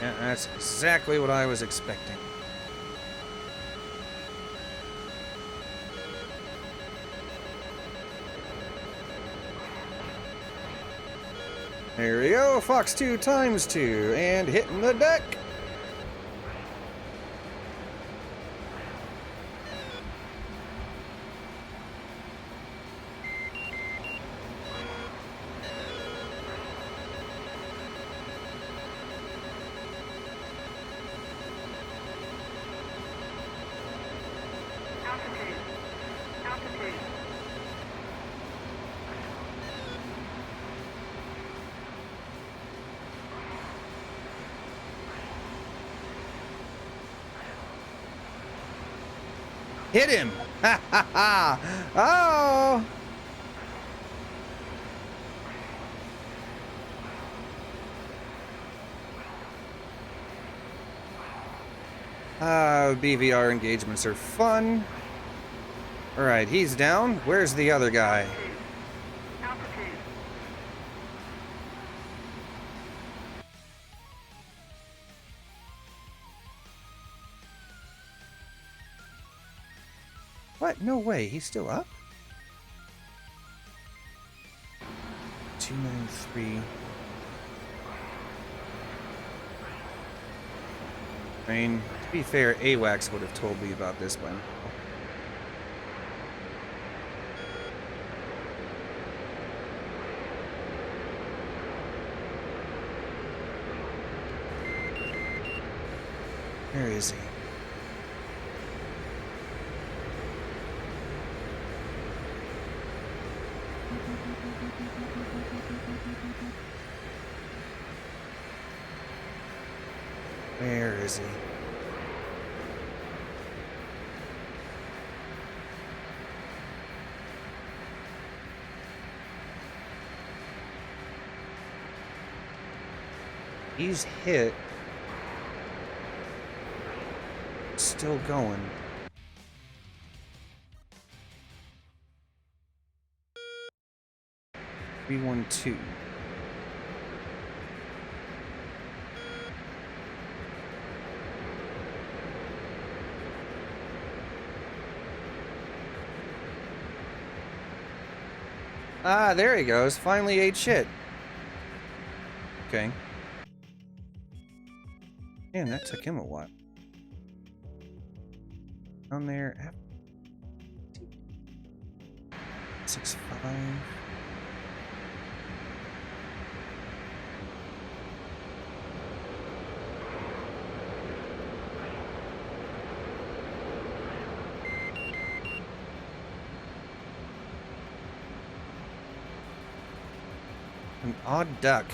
Yeah, that's exactly what I was expecting. There we go, Fox 2 times 2, and hitting the deck. Altitude. Altitude. Hit him! Ha ha ha! Oh! BVR engagements are fun. Alright, he's down. Where's the other guy? Altitude. What? No way. He's still up? 293. I mean, to be fair, AWACS would have told me about this one. Where is he? Where is he? He's hit. Still going. Three, 1, 2. Ah, there he goes. Finally ate shit. Okay. Man, that took him a while. Down there. 6.5. An odd duck.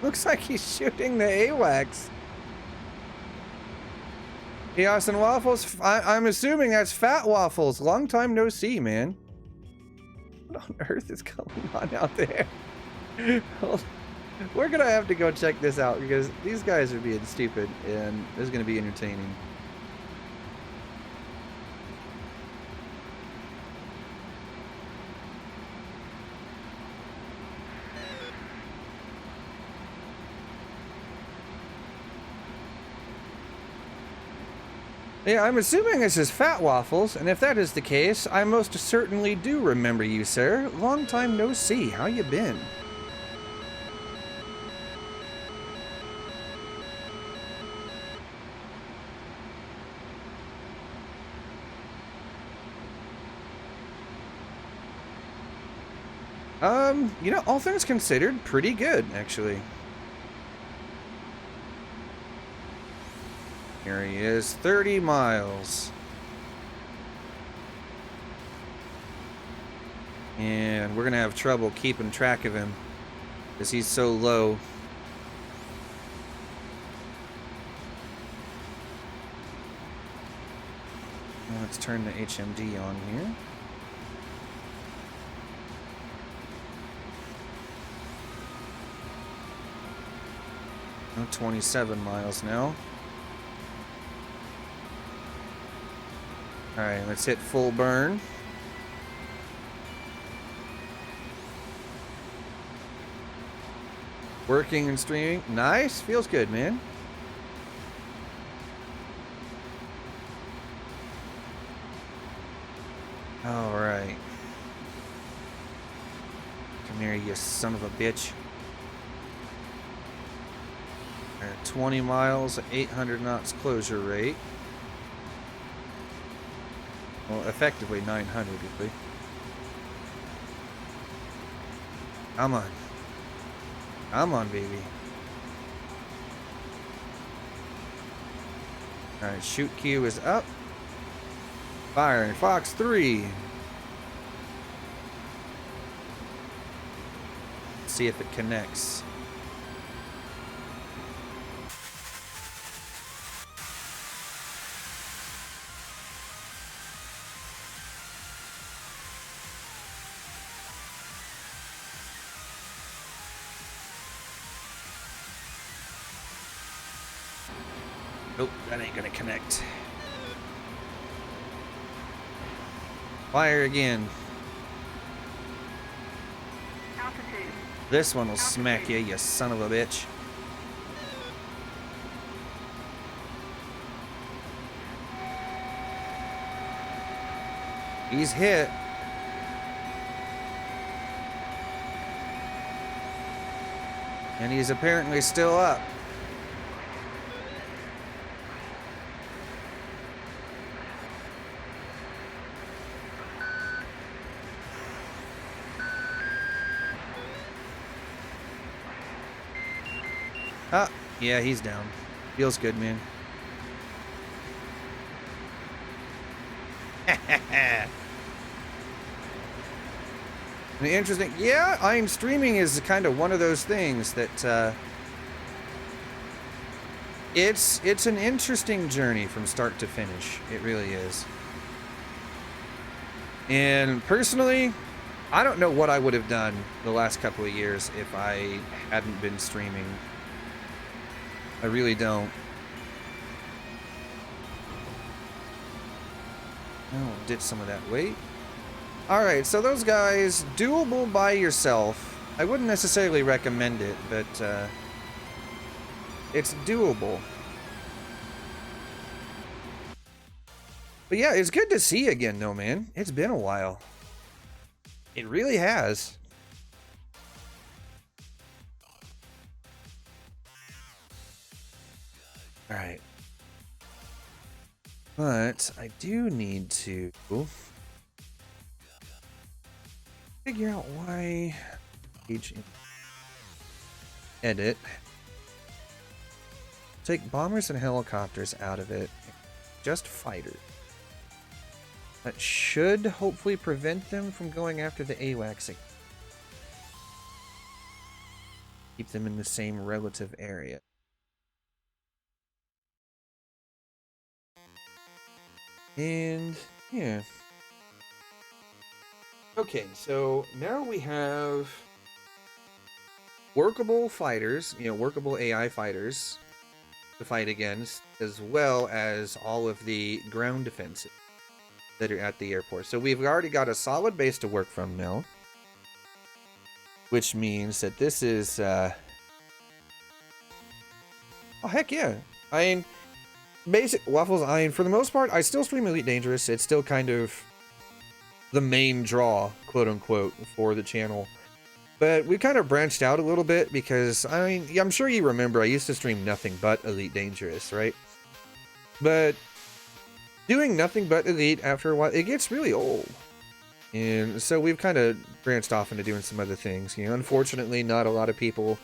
Looks like he's shooting the AWACS. Chaos and Waffles, I'm assuming that's Fat Waffles. Long time no see, man. What on earth is going on out there? We're gonna have to go check this out because these guys are being stupid and this is gonna be entertaining. Yeah, I'm assuming this is Fat Waffles, and if that is the case, I most certainly do remember you, sir. Long time no see. How you been? You know, all things considered, pretty good, actually. Here he is, 30 miles. And we're gonna have trouble keeping track of him because he's so low. Now let's turn the HMD on here. Oh, 27 miles now. Alright, let's hit full burn. Working and streaming. Nice. Feels good, man. Alright. Come here, you son of a bitch. 20 miles, 800 knots closure rate. Well, effectively 900, if we. Come on. Come on, baby. Alright, shoot cue is up. Firing Fox 3. Let's see if it connects. Nope, that ain't gonna connect. Fire again. Altitude. This one will smack you, you son of a bitch. He's hit. And he's apparently still up. Ah, yeah, he's down. Feels good, man. The interesting, yeah, I'm streaming is kind of one of those things that it's an interesting journey from start to finish. It really is. And personally, I don't know what I would have done the last couple of years if I hadn't been streaming. I really don't. Oh, did some of that weight. Alright, so those guys, doable by yourself. I wouldn't necessarily recommend it, but it's doable. But yeah, it's good to see you again, though, man. It's been a while. It really has. Alright. But I do need to figure out why edit. Take bombers and helicopters out of it. Just fighters. That should hopefully prevent them from going after the AWACS. Keep them in the same relative area. And yeah. Okay, so now we have workable fighters, workable AI fighters to fight against, as well as all of the ground defenses that are at the airport. So we've already got a solid base to work from now, which means that this is, oh heck yeah. I mean, basic Waffles, I mean, for the most part, I still stream Elite Dangerous. It's still kind of the main draw, quote unquote, for the channel. But we kind of branched out a little bit because, I mean, I'm sure you remember I used to stream nothing but Elite Dangerous, right? But doing nothing but Elite after a while, it gets really old. And so we've kind of branched off into doing some other things. Unfortunately, not a lot of people,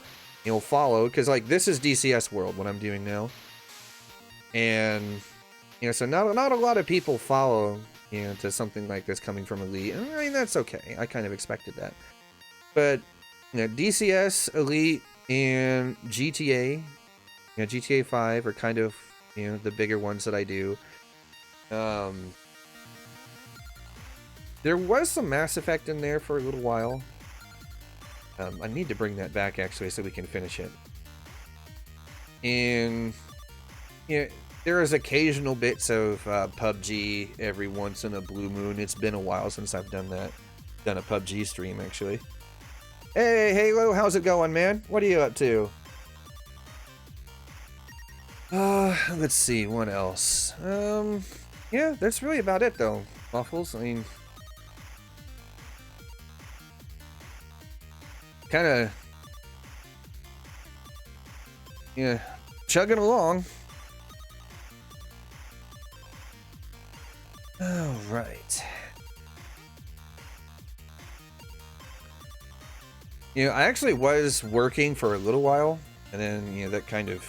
follow, because, like, this is DCS World, what I'm doing now. And, so not a lot of people follow, to something like this coming from Elite. And, I mean, that's okay. I kind of expected that. But, DCS, Elite, and GTA, GTA 5 are kind of, the bigger ones that I do. There was some Mass Effect in there for a little while. I need to bring that back, actually, so we can finish it. And, there is occasional bits of PUBG every once in a blue moon. It's been a while since I've done that. Done a PUBG stream, actually. Hey, Halo, how's it going, man? What are you up to? Let's see, what else? Yeah, that's really about it, though. Waffles, I mean... Kinda... Yeah, chugging along. Alright. I actually was working for a little while, and then, that kind of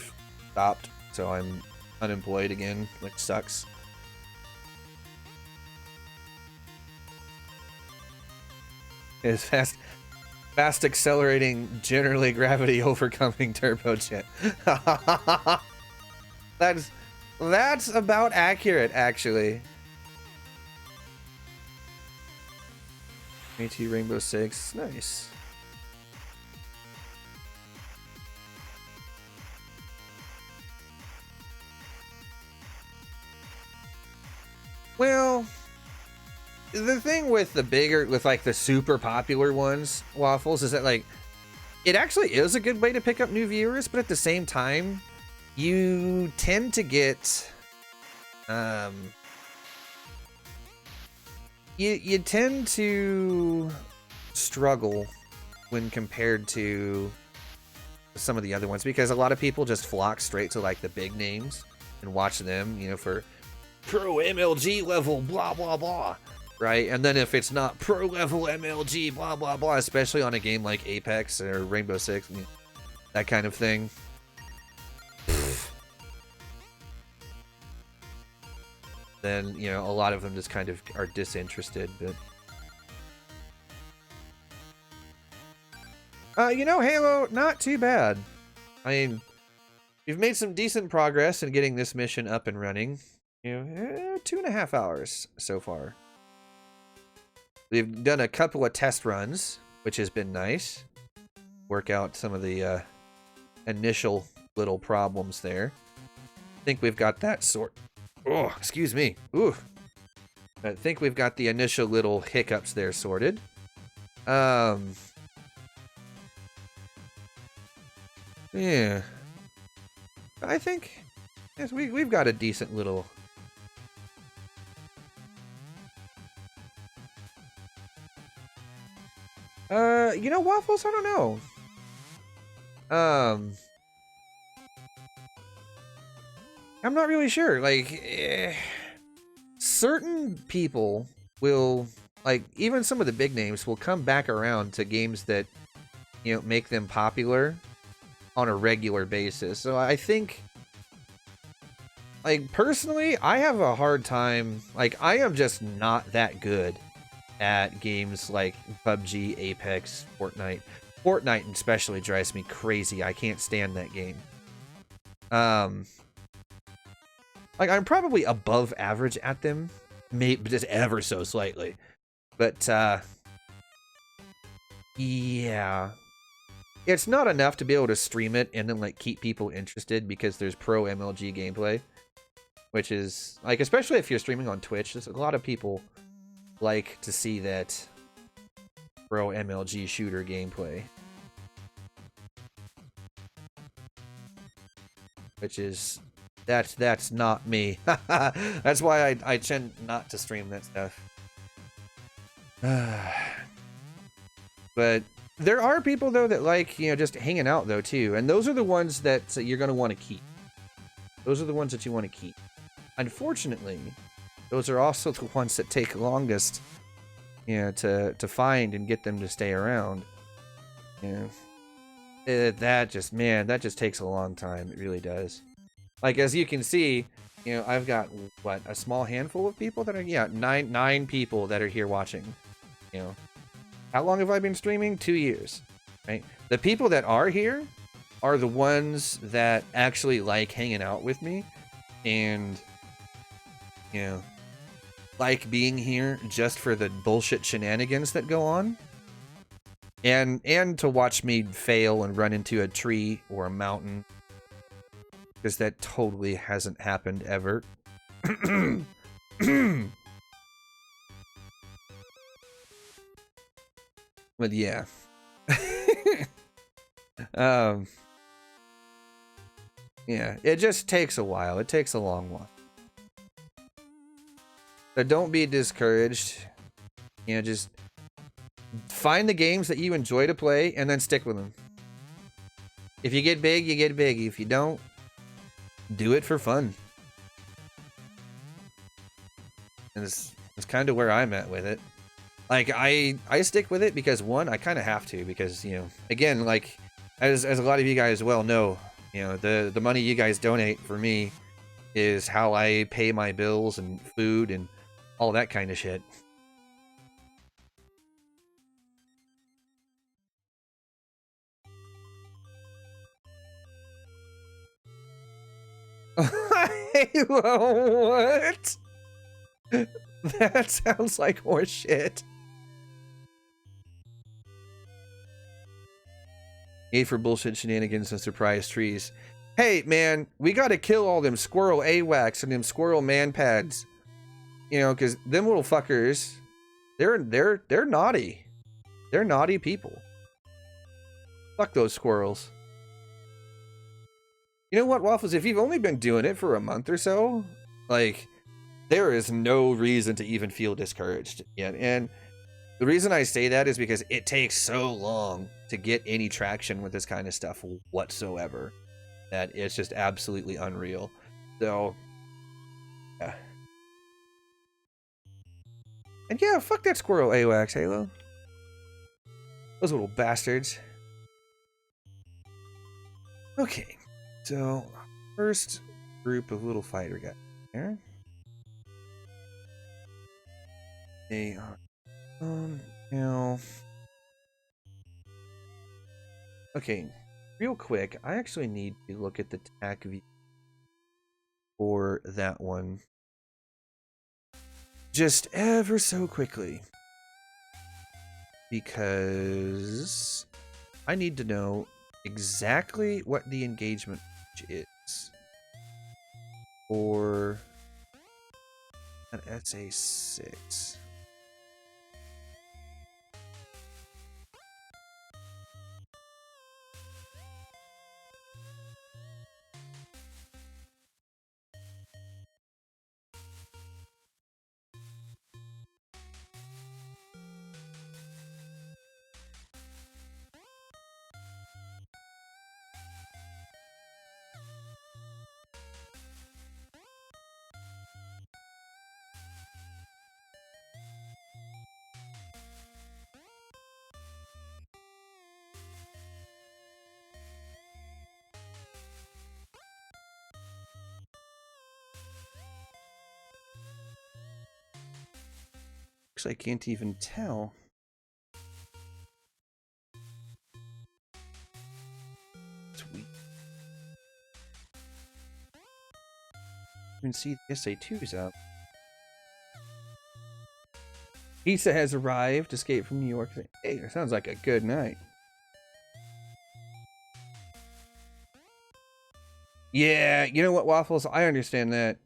stopped, so I'm unemployed again, which sucks. It's fast accelerating, generally gravity overcoming turbojet. That's about accurate, actually. AT Rainbow Six, nice. Well, the thing with like the super popular ones, Waffles, is that, like, it actually is a good way to pick up new viewers, but at the same time, you tend to get, you tend to struggle when compared to some of the other ones, because a lot of people just flock straight to, like, the big names and watch them, for pro MLG level, blah, blah, blah, right? And then if it's not pro level MLG, blah, blah, blah, especially on a game like Apex or Rainbow Six, that kind of thing, then, a lot of them just kind of are disinterested. But Halo, not too bad. I mean, we've made some decent progress in getting this mission up and running. 2.5 hours so far. We've done a couple of test runs, which has been nice. Work out some of the initial little problems there. I think we've got that sort. Oh, excuse me. Ooh. I think we've got the initial little hiccups there sorted. Yeah. I think, yes, we've got a decent little... Waffles, I don't know. I'm not really sure. Like, certain people will, like, even some of the big names will come back around to games that, make them popular on a regular basis. So I think, like, personally, I have a hard time, like, I am just not that good at games like PUBG, Apex, Fortnite. Fortnite especially drives me crazy. I can't stand that game. Like, I'm probably above average at them, maybe just ever so slightly. But, yeah. It's not enough to be able to stream it and then, like, keep people interested because there's pro MLG gameplay. Which is, like, especially if you're streaming on Twitch, there's a lot of people like to see that pro MLG shooter gameplay. Which is, that's not me. That's why I tend not to stream that stuff. But there are people, though, that like, you know, just hanging out, though, too. And those are the ones that you're going to want to keep. Those are the ones that you want to keep. Unfortunately, those are also the ones that take longest, you know, to find and get them to stay around. You know, that just takes a long time. It really does. Like, as you can see, you know, I've got, what, a small handful of people that are, yeah, nine people that are here watching. You know, how long have I been streaming? 2 years, right? The people that are here are the ones that actually like hanging out with me and, you know, like being here just for the bullshit shenanigans that go on. And to watch me fail and run into a tree or a mountain. Because that totally hasn't happened ever. But yeah. Yeah, it just takes a while. It takes a long while. But don't be discouraged. You know, just find the games that you enjoy to play and then stick with them. If you get big, you get big. If you don't, do it for fun. And it's kind of where I'm at with it. Like, I stick with it because, one, I kind of have to, because, you know, again, like, as a lot of you guys well know, you know, the money you guys donate for me is how I pay my bills and food and all that kind of shit. What? That sounds like horse shit. Aid for bullshit shenanigans and surprise trees. Hey, man, we gotta kill all them squirrel AWACs and them squirrel man pads. You know, because them little fuckers, they're naughty. They're naughty people. Fuck those squirrels. You know what, Waffles? If you've only been doing it for a month or so, like, there is no reason to even feel discouraged yet. And the reason I say that is because it takes so long to get any traction with this kind of stuff whatsoever that it's just absolutely unreal. So, yeah. And yeah, fuck that squirrel AWACS, Halo. Those little bastards. Okay, so first group of little fighter guys here. They are, now. Okay, real quick, I actually need to look at the Tac View for that one. Just ever so quickly. Because I need to know exactly what the engagement is for an SA6. I can't even tell. even see the SA2s up. Pizza has arrived. Escape from New York. Hey, it sounds like a good night. Yeah, you know what, Waffles? I understand that.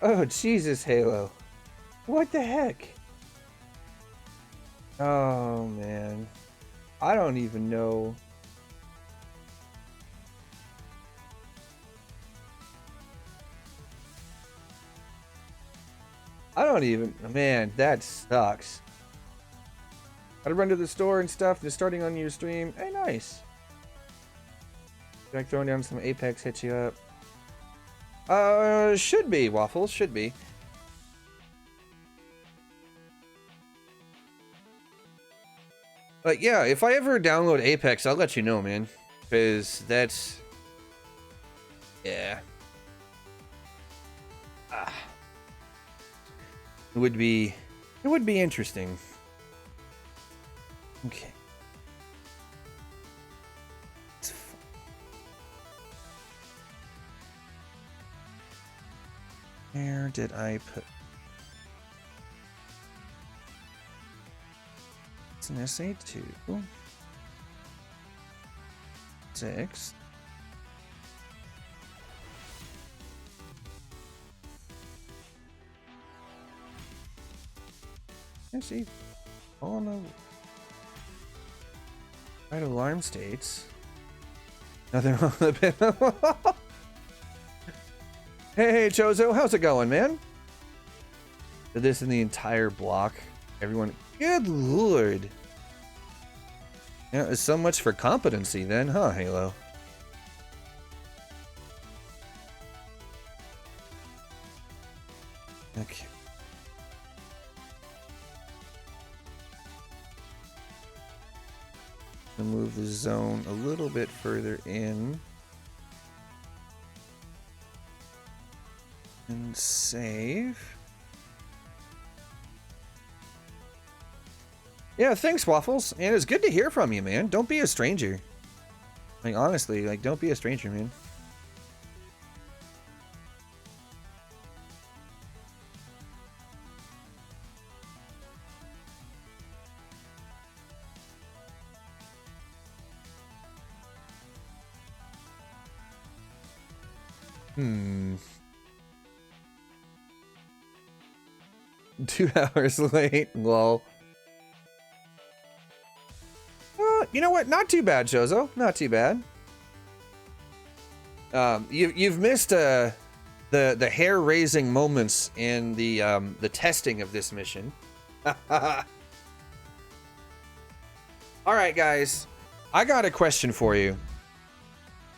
Oh, Jesus, Halo. What the heck? Oh, man. I don't even know. I don't even... Man, that sucks. Gotta run to the store and stuff. Just starting on your stream. Hey, nice. Like throwing down some Apex, hit you up. Should be, Waffles. Should be. But yeah, if I ever download Apex, I'll let you know, man. Because that's... Yeah. It would be interesting. Okay. Where did I put... It's an SA2. 6. I see. Oh no. Right, alarm states. Nothing wrong with the pin. Hey, Chozo, how's it going, man? Did this in the entire block. Everyone. Good lord. Yeah, so much for competency then, huh, Halo? Okay. I'll move the zone a little bit further in. And save. Yeah, thanks, Waffles. And it's good to hear from you, man. Don't be a stranger. Like, honestly, like, don't be a stranger, man. Hmm. 2 hours late. Lol. You know what? Not too bad, Jozo. Not too bad. You've missed the hair-raising moments in the testing of this mission. All right, guys. I got a question for you.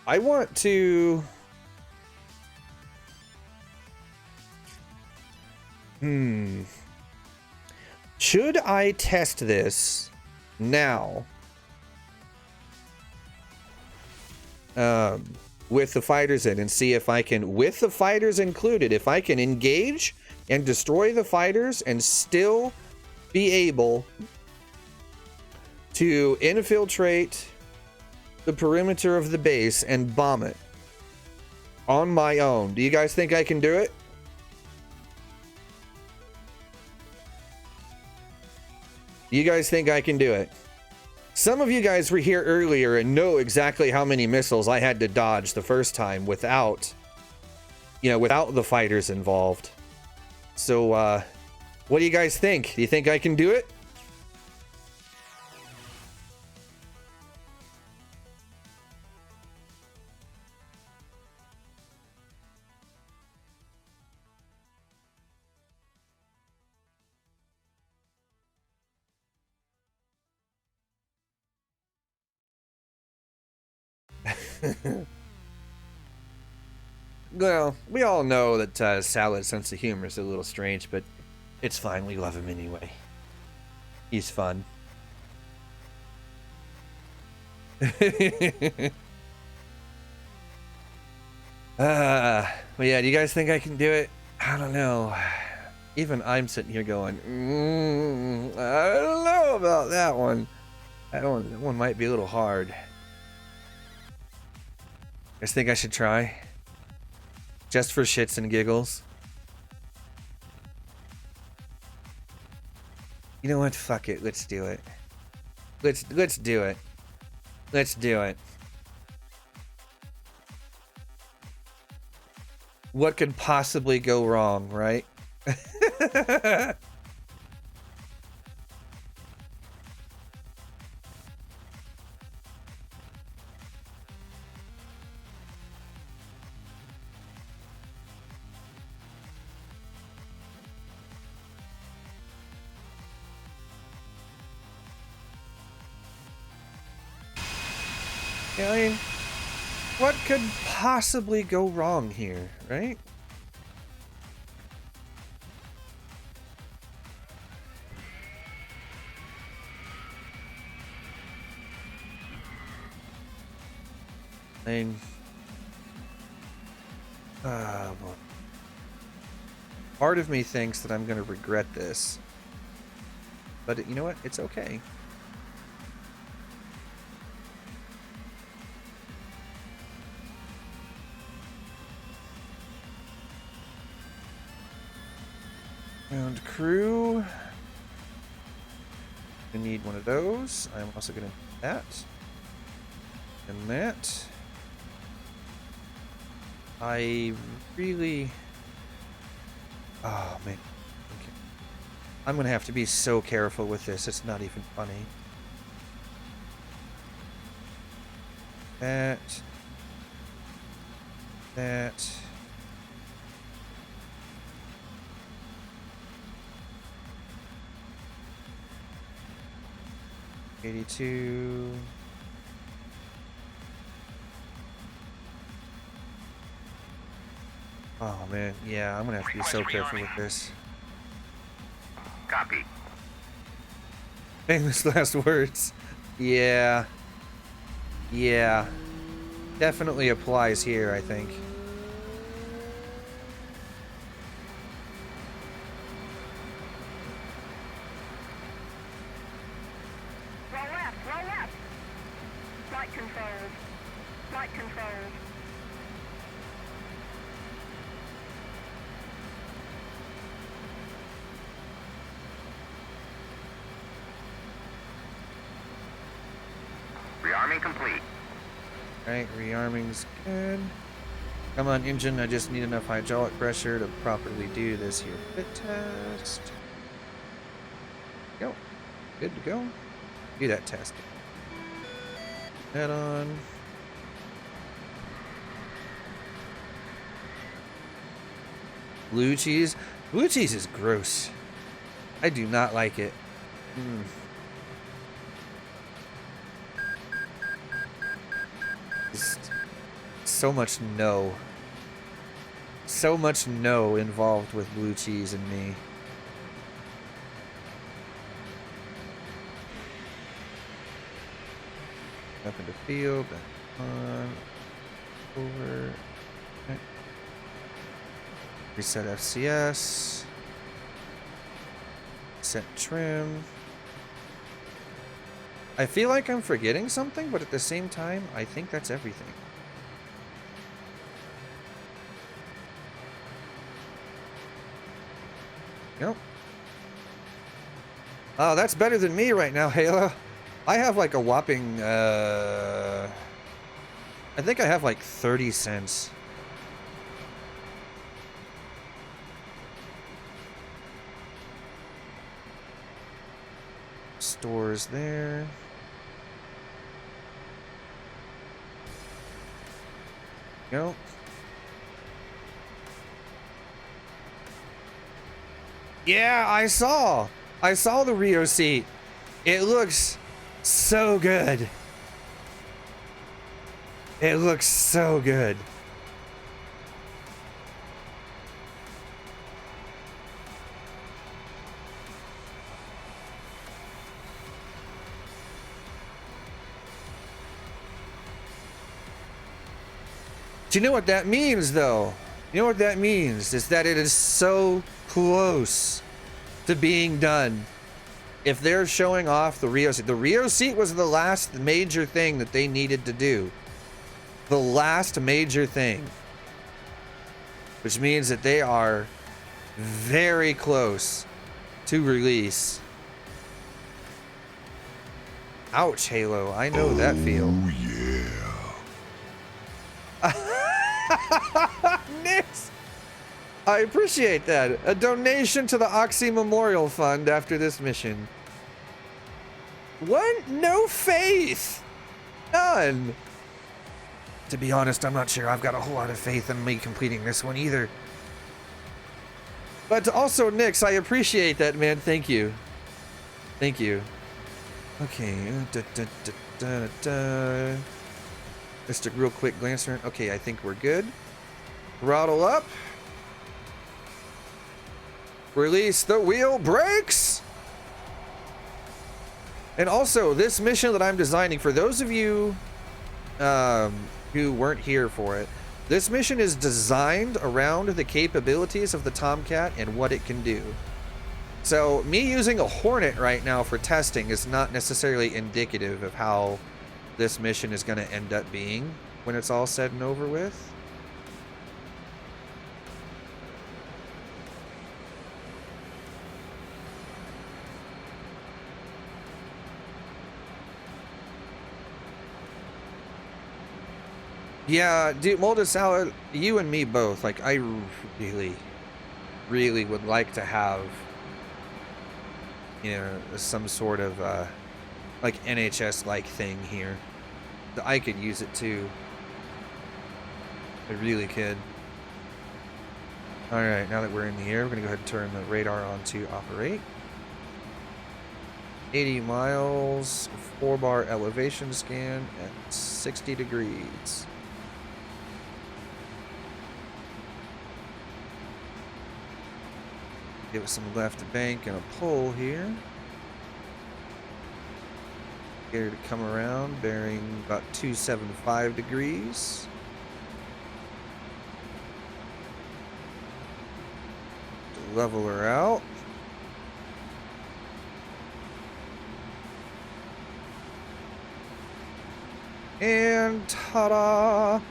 I want to... Should I test this now? With the fighters in and see if I can, with the fighters included, if I can engage and destroy the fighters and still be able to infiltrate the perimeter of the base and bomb it on my own. Do you guys think I can do it? You guys think I can do it? Some of you guys were here earlier and know exactly how many missiles I had to dodge the first time without, without the fighters involved. So, what do you guys think? Do you think I can do it? Well, we all know that Salad's sense of humor is a little strange, but it's fine. We love him anyway. He's fun. But yeah, do you guys think I can do it? I don't know. Even I'm sitting here going, I don't know about that one. That one might be a little hard. I just think I should try. Just for shits and giggles. You know what? Fuck it. Let's do it. Let's do it. Let's do it. What could possibly go wrong, right? Yeah, I mean, what could possibly go wrong here, right? I mean, boy. Part of me thinks that I'm going to regret this, but you know what? It's okay. Ground crew. I need one of those. I'm also going to do that. And that. I really... Oh, man. Okay. I'm going to have to be so careful with this. It's not even funny. That. That. $82. Oh man, yeah, I'm gonna have to be so careful with this. Copy. Famous last words. Yeah. Yeah. Definitely applies here, I think. Roll left, roll left. Flight controls. Flight controls. Rearming complete. Alright, rearming's good. Come on, engine, I just need enough hydraulic pressure to properly do this here fit test. Go. Good to go. Do that test. Head on. Blue cheese. Blue cheese is gross. I do not like it. Just so much no. So much no involved with blue cheese and me. Up into field, back on, over. Okay. Reset FCS. Set trim. I feel like I'm forgetting something, but at the same time, I think that's everything. Yep. Oh, that's better than me right now, Halo. I have like a whopping, I think I have like 30 cents. Stores there. Go. Yeah, I saw the Rio seat. It looks so good. It looks so good. Do you know what that means, though? You know what that means is that it is so close to being done. if they're showing off the Rio seat, the Rio seat was the last major thing that they needed to do. The last major thing. Which means that they are very close to release. Ouch, Halo. I know that feel. Oh, yeah. Nix! I appreciate that. A donation to the Oxy Memorial Fund after this mission. What? No faith! None! To be honest, I'm not sure I've got a whole lot of faith in me completing this one either. But also, Nix, I appreciate that, man. Thank you. Thank you. Okay. Just a real quick glance around. Okay, I think we're good. Throttle up. Release the wheel brakes. And also, this mission that I'm designing, for those of you who weren't here for it, this mission is designed around the capabilities of the Tomcat and what it can do. So me using a Hornet right now for testing is not necessarily indicative of how this mission is going to end up being when it's all said and over with. Yeah, dude, Molded Salad, you and me both. Like, I really, really would like to have, you know, some sort of, like, NHS-like thing here. I could use it, too. I really could. Alright, now that we're in the air, we're going to go ahead and turn the radar on to operate. 80 miles, 4-bar elevation scan at 60 degrees. Give it some left bank and a pull here. Get her to come around, bearing about 275 degrees. To level her out. And ta-da!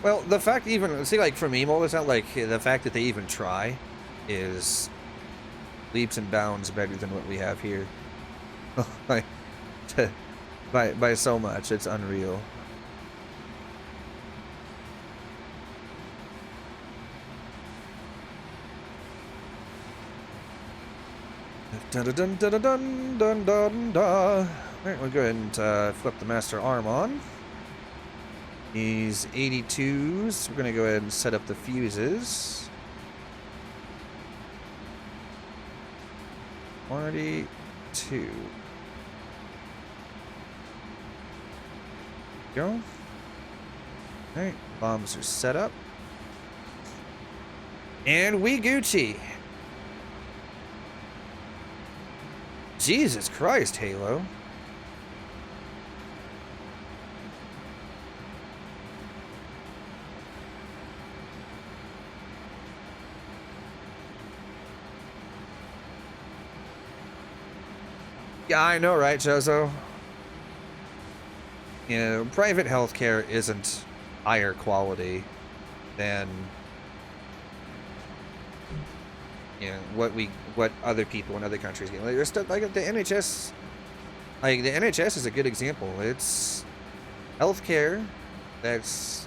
Well, the fact even, see, like, for me, it's not like the fact that they even try is leaps and bounds better than what we have here. Like, by so much, it's unreal. Dun-dun-dun-dun-dun-dun-dun. Alright, we'll go ahead and flip the master arm on. These 82s, we're going to go ahead and set up the fuses. 42. Go. Alright, bombs are set up. And we Gucci. Jesus Christ, Halo. Yeah, I know, right, Jozo? You know, private healthcare isn't higher quality than, you know, what other people in other countries get. Like, there's stuff like the NHS. Like, the NHS is a good example. It's healthcare that's,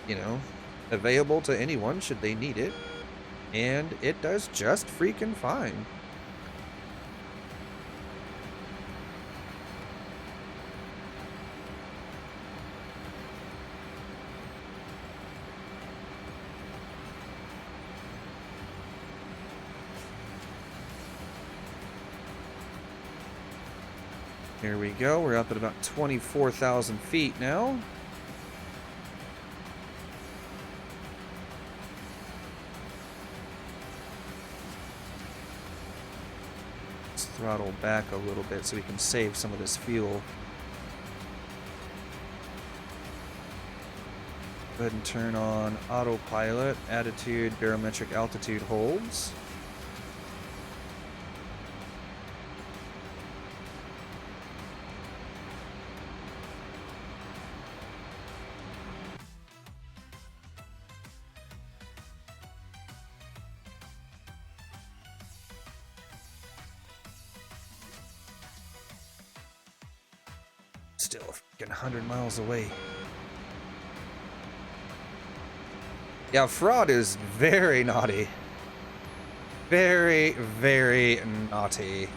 you know, available to anyone should they need it, and it does just freaking fine. Here we go. We're up at about 24,000 feet now. Let's throttle back a little bit so we can save some of this fuel. Go ahead and turn on autopilot, attitude, barometric altitude holds. still fucking 100 miles away. Yeah, fraud is very naughty. Very, very naughty.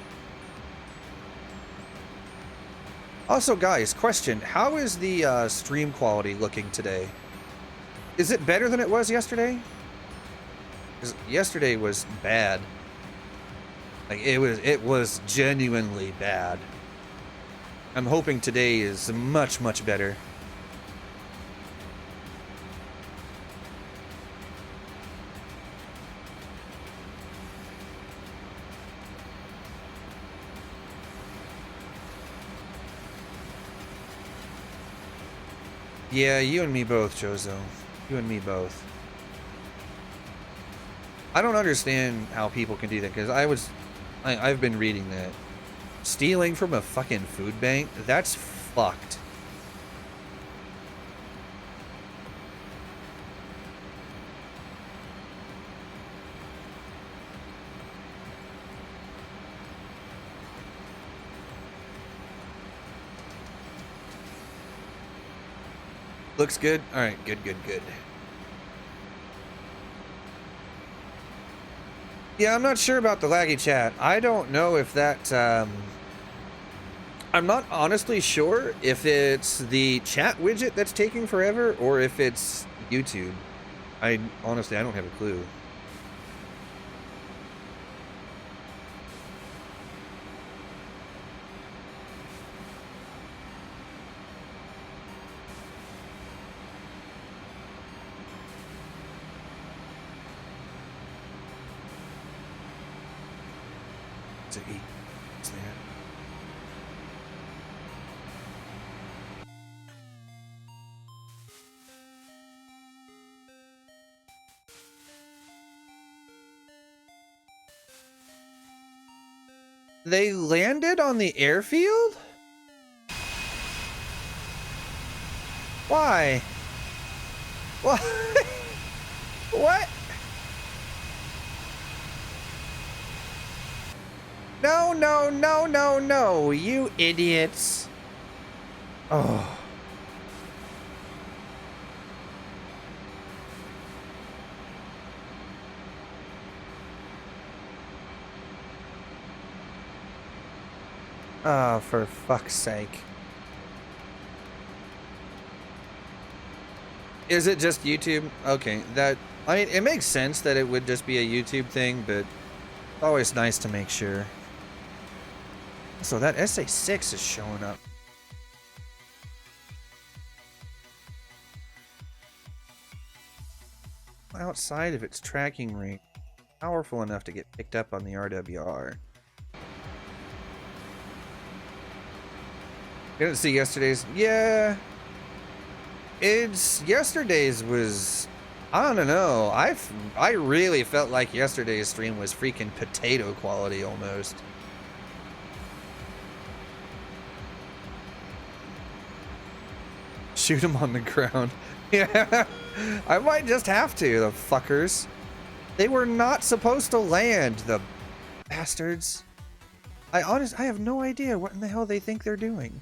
Also, guys, question. How is the stream quality looking today? Is it better than it was yesterday? Because yesterday was bad. Like, it was genuinely bad. I'm hoping today is much, much better. Yeah, you and me both, Jozo. You and me both. I don't understand how people can do that, because I've been reading that. Stealing from a fucking food bank? That's fucked. Looks good? Alright, good, good, good. Yeah, I'm not sure about the laggy chat. I don't know if that, I'm not honestly sure if it's the chat widget that's taking forever or if it's YouTube. Honestly, I don't have a clue. To eat. What's there? They landed on the airfield? Why? What? What? No, no, no, no, no, you idiots. Oh. Oh, for fuck's sake. Is it just YouTube? Okay, I mean, it makes sense that it would just be a YouTube thing, but always nice to make sure. So that SA6 is showing up. Outside of its tracking rate, powerful enough to get picked up on the RWR. You didn't see yesterday's? Yeah. Yesterday's was, I don't know. I really felt like yesterday's stream was freaking potato quality almost. Shoot them on the ground. Yeah, I might just have to, the fuckers. They were not supposed to land, the bastards. I have no idea what in the hell they think they're doing.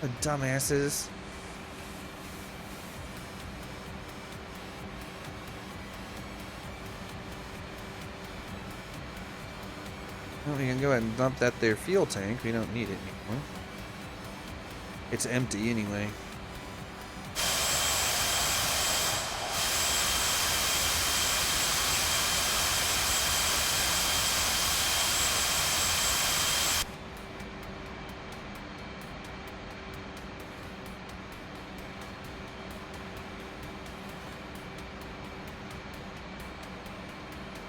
The dumbasses. Well, we can go ahead and dump that there fuel tank. We don't need it anymore. It's empty anyway.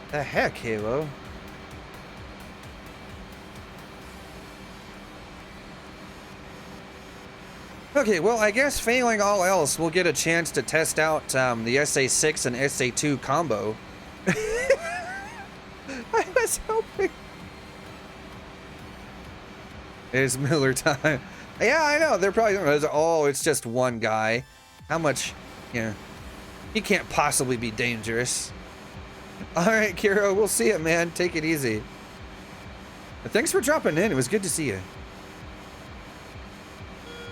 The heck, Halo? Okay, well, I guess failing all else, we'll get a chance to test out the SA6 and SA2 combo. I was hoping. It's Miller time. Yeah, I know. They're probably oh, it's just one guy. How much? Yeah, he can't possibly be dangerous. All right, Kiro, we'll see it, man. Take it easy. But thanks for dropping in. It was good to see you.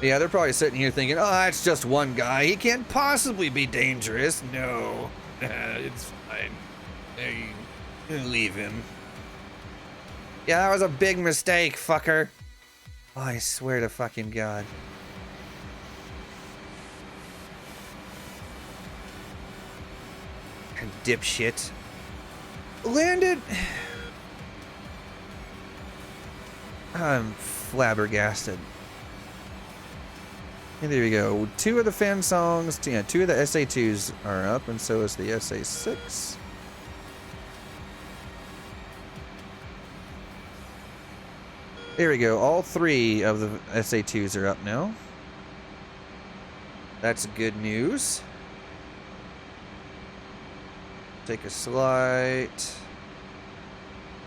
Yeah, they're probably sitting here thinking, oh, it's just one guy. He can't possibly be dangerous. No, it's fine. Hey, leave him. Yeah, that was a big mistake, fucker. Oh, I swear to fucking God. Dipshit. Landed. I'm flabbergasted. And there we go. 2 of the fan songs, yeah, 2 of the SA2s are up, and so is the SA6. There we go. All 3 of the SA2s are up now. That's good news. Take a slight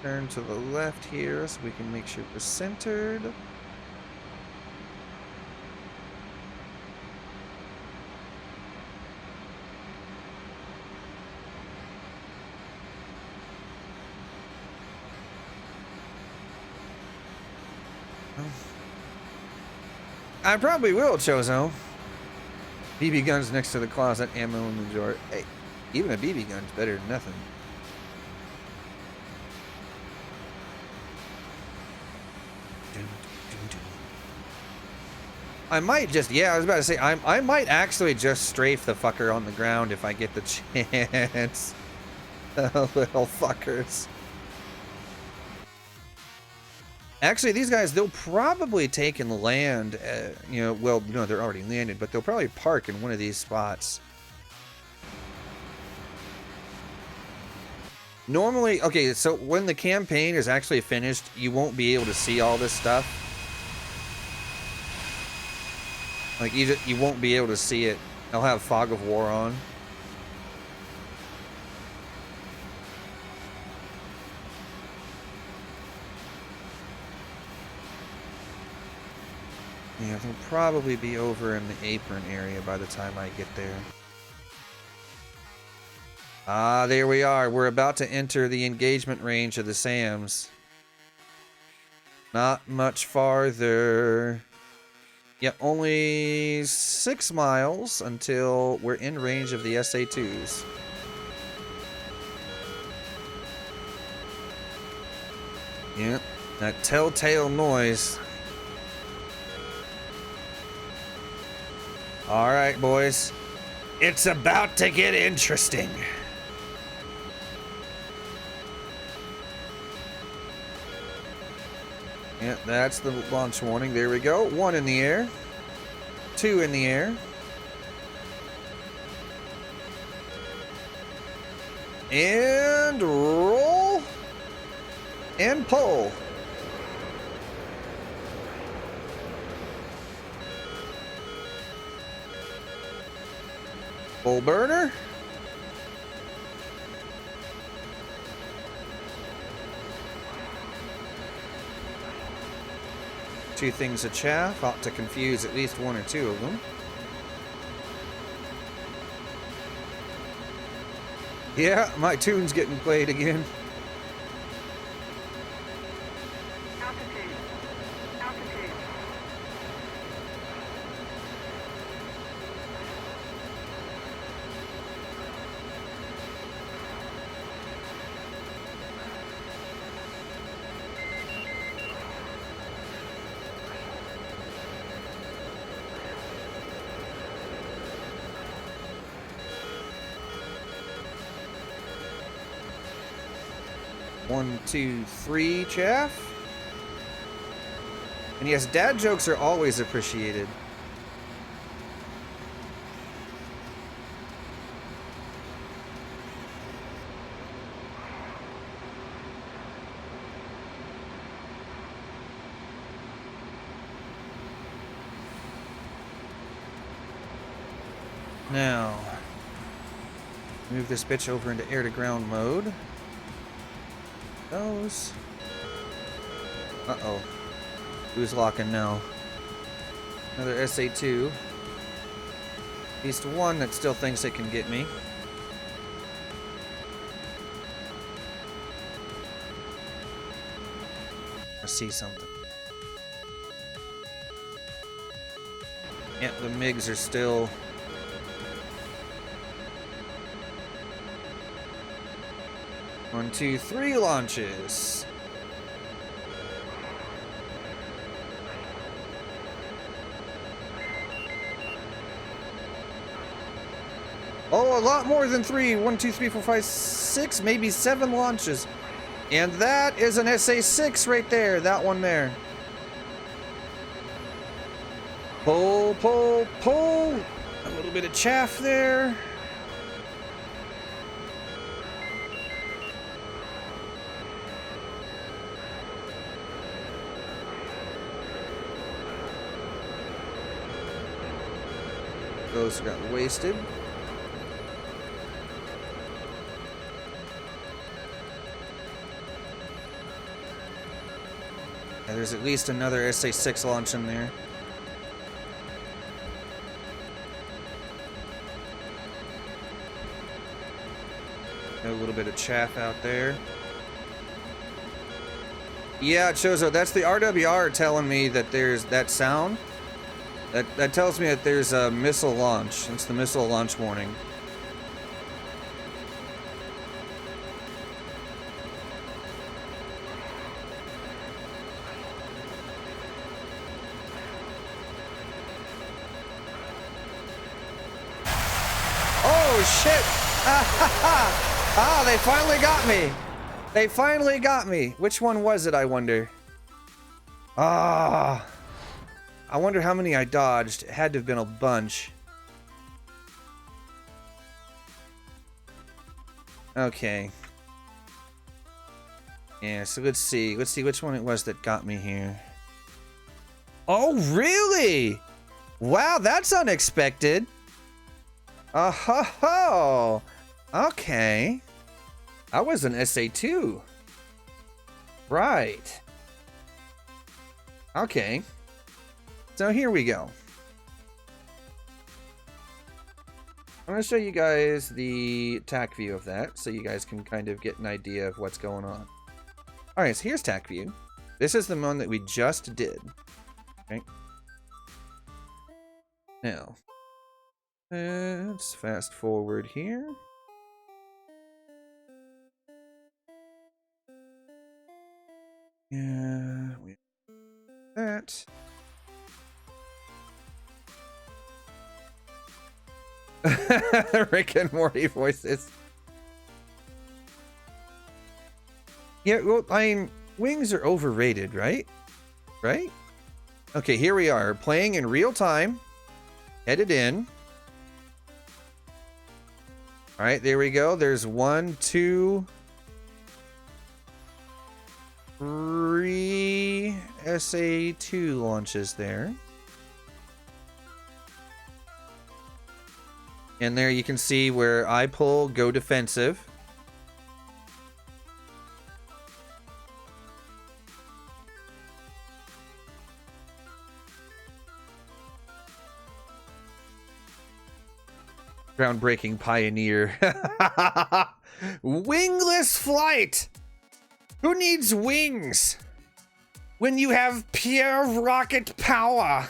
turn to the left here so we can make sure we're centered. I probably will, Chozo. BB guns next to the closet, ammo in the drawer. Hey, even a BB gun's better than nothing. I might just, yeah, I was about to say, I might actually just strafe the fucker on the ground if I get the chance. Little fuckers. Actually, these guys, they'll probably take and land, you know, well, no, they're already landed, but they'll probably park in one of these spots. Normally, okay, so when the campaign is actually finished, you won't be able to see all this stuff. Like, you won't be able to see it. I'll have Fog of War on. Yeah, they'll probably be over in the apron area by the time I get there. Ah, there we are. We're about to enter the engagement range of the SAMs. Not much farther. Yep, only 6 miles until we're in range of the SA2s. Yep, that telltale noise. All right, boys. It's about to get interesting. Yeah, that's the launch warning. There we go. 1 in the air. 2 in the air. And roll. And pull. Full burner. Two things of chaff ought to confuse at least 1 or 2 of them. Yeah, my tune's getting played again. Altitude. Altitude. One, two, three, chaff. And yes, dad jokes are always appreciated. Now, move this bitch over into air-to-ground mode. Those. Uh-oh. Who's locking now? Another SA2. At least one that still thinks it can get me. I see something. Yeah, the MiGs are still... One, two, three launches. Oh, a lot more than three. 1, 2, 3, 4, 5, 6, maybe 7 launches. And that is an SA6 right there. That one there. Pull, pull, pull. A little bit of chaff there. Those got wasted. Yeah, there's at least another SA6 launch in there. A little bit of chaff out there. Yeah, Chozo, that's the RWR telling me that there's that sound. That tells me that there's a missile launch. It's the missile launch warning. Oh shit! Ah, they finally got me. They finally got me. Which one was it, I wonder? Ah. I wonder how many I dodged. It had to have been a bunch. Okay. Yeah, so let's see. Let's see which one it was that got me here. Oh, really? Wow, that's unexpected. Oh, okay. That was an SA2. Right. Okay. So here we go. I'm going to show you guys the Tac View of that so you guys can kind of get an idea of what's going on. Alright, so here's Tac View. This is the one that we just did. Okay. Now, let's fast forward here. Yeah, we have that. Rick and Morty voices. Yeah, well, I mean, wings are overrated, right? Right? Okay, here we are, playing in real time. Headed in. Alright, there we go. There's 1, 2, 3 SA2 launches there. And there you can see where I pull, go defensive. Groundbreaking pioneer. Wingless flight! Who needs wings when you have pure rocket power?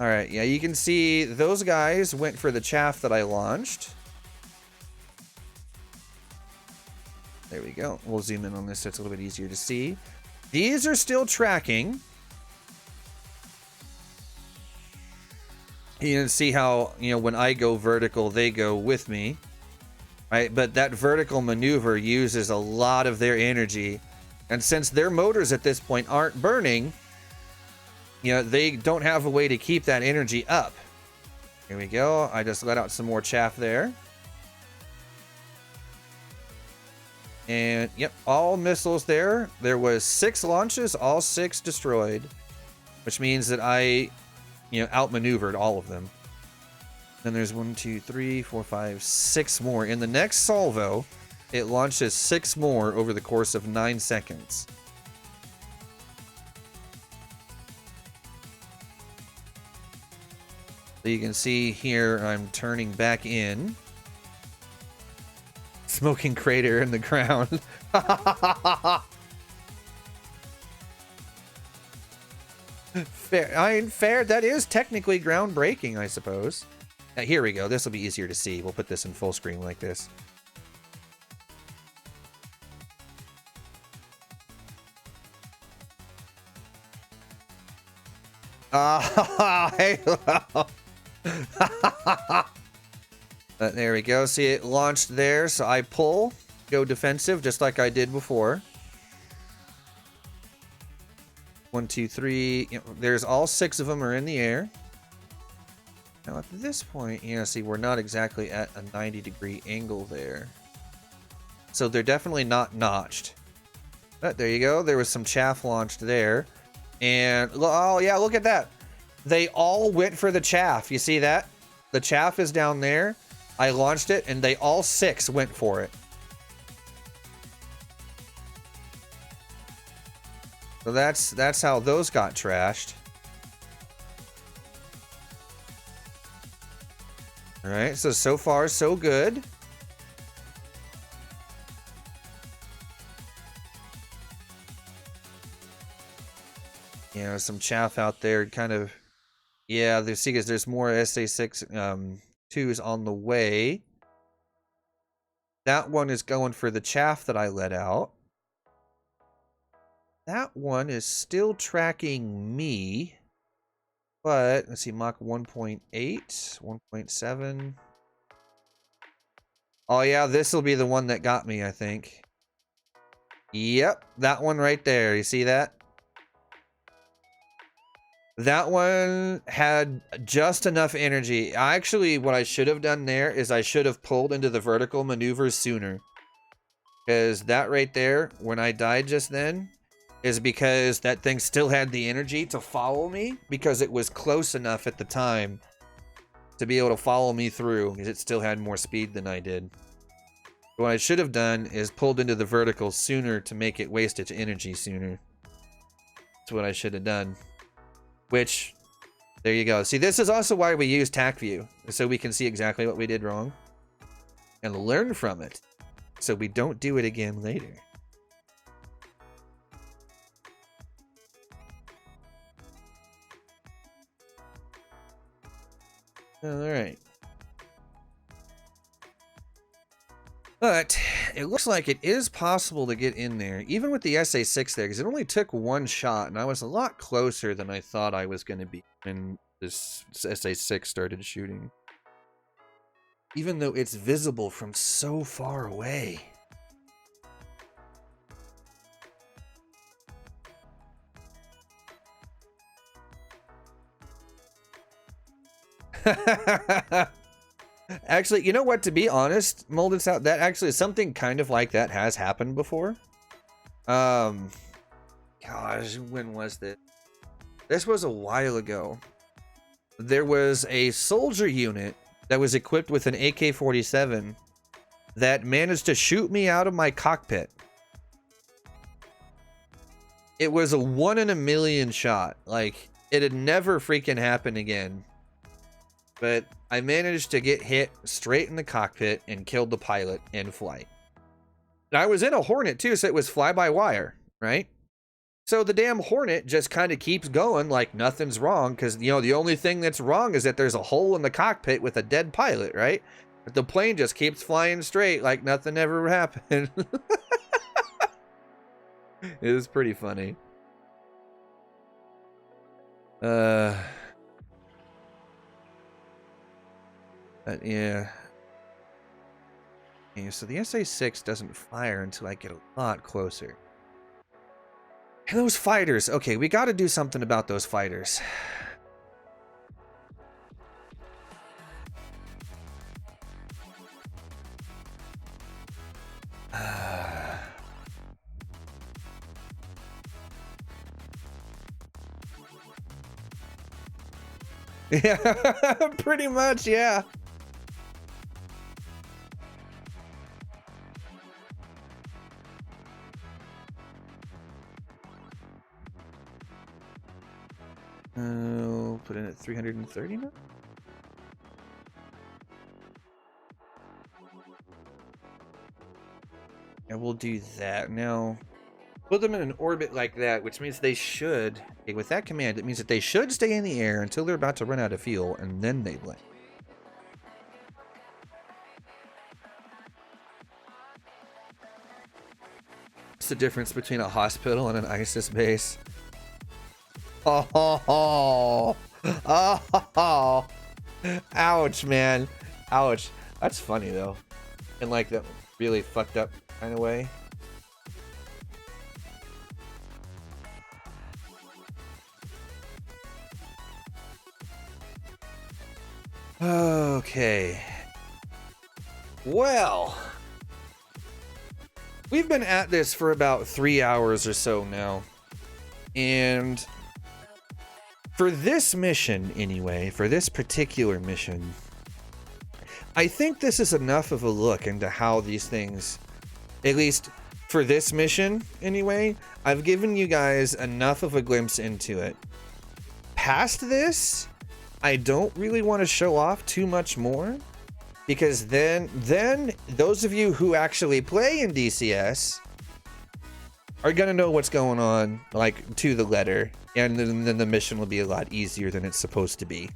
Alright, yeah, you can see those guys went for the chaff that I launched. There we go. We'll zoom in on this so it's a little bit easier to see. These are still tracking. You can see how, you know, when I go vertical, they go with me. Right? But that vertical maneuver uses a lot of their energy. And since their motors at this point aren't burning, you know, they don't have a way to keep that energy up. Here we go. I just let out some more chaff there. And, yep, all missiles there. There was 6 launches, all 6 destroyed. Which means that I, you know, outmaneuvered all of them. Then there's 1, 2, 3, 4, 5, 6 more. In the next salvo, it launches 6 more over the course of 9 seconds. So you can see here, I'm turning back in. Smoking crater in the ground. Fair. I mean, fair. That is technically groundbreaking, I suppose. Here we go. This will be easier to see. We'll put this in full screen like this. Halo. There we go. See, it launched there. So I pull, go defensive, just like I did before. 1, 2, 3. You know, there's all 6 of them are in the air. Now at this point, yeah, see, we're not exactly at a 90-degree angle there. So they're definitely not notched. But there you go. There was some chaff launched there. And, oh yeah, look at that. They all went for the chaff. You see that? The chaff is down there. I launched it, and they all 6 went for it. So that's how those got trashed. All right, so far so good. You know, some chaff out there, kind of. Yeah, there's more SA6 2s on the way. That one is going for the chaff that I let out. That one is still tracking me. But, let's see, Mach 1.8, 1.7. Oh, yeah, this will be the one that got me, I think. Yep, that one right there. You see that? That one had just enough energy. Actually, what I should have done there is I should have pulled into the vertical maneuvers sooner. Because that right there, when I died just then, is because that thing still had the energy to follow me because it was close enough at the time to be able to follow me through because it still had more speed than I did. What I should have done is pulled into the vertical sooner to make it waste its energy sooner. That's what I should have done. Which, there you go. See, this is also why we use Tac View, so we can see exactly what we did wrong and learn from it so we don't do it again later. Alright. But it looks like it is possible to get in there, even with the SA6 there, because it only took one shot, and I was a lot closer than I thought I was going to be when this SA6 started shooting. Even though it's visible from so far away. Actually, you know what? To be honest, Molded South, that actually is something kind of like that has happened before. Gosh, when was this? This was a while ago. There was a soldier unit that was equipped with an AK-47 that managed to shoot me out of my cockpit. It was a 1 in a million shot. Like, it had never freaking happened again. But I managed to get hit straight in the cockpit and killed the pilot in flight. And I was in a Hornet too, so it was fly-by-wire, right? So the damn Hornet just kind of keeps going like nothing's wrong, because, you know, the only thing that's wrong is that there's a hole in the cockpit with a dead pilot, right? But the plane just keeps flying straight like nothing ever happened. It was pretty funny. Yeah. Okay, so the SA6 doesn't fire until I get a lot closer. And those fighters. Okay, we got to do something about those fighters. Yeah, pretty much, yeah. Put in at 330 now. And we'll do that now. Put them in an orbit like that, which means they should, okay, with that command, it means that they should stay in the air until they're about to run out of fuel, and then they land. What's the difference between a hospital and an ISIS base? Oh, oh, oh, oh. Ouch, man. Ouch. That's funny, though. In like that really fucked up kind of way. Okay. Well, we've been at this for about 3 hours or so now. And for this mission, anyway, for this particular mission, I think this is enough of a look into how these things, at least for this mission, anyway, I've given you guys enough of a glimpse into it. Past this, I don't really want to show off too much more, because then those of you who actually play in DCS are gonna know what's going on, like, to the letter, and then the mission will be a lot easier than it's supposed to be,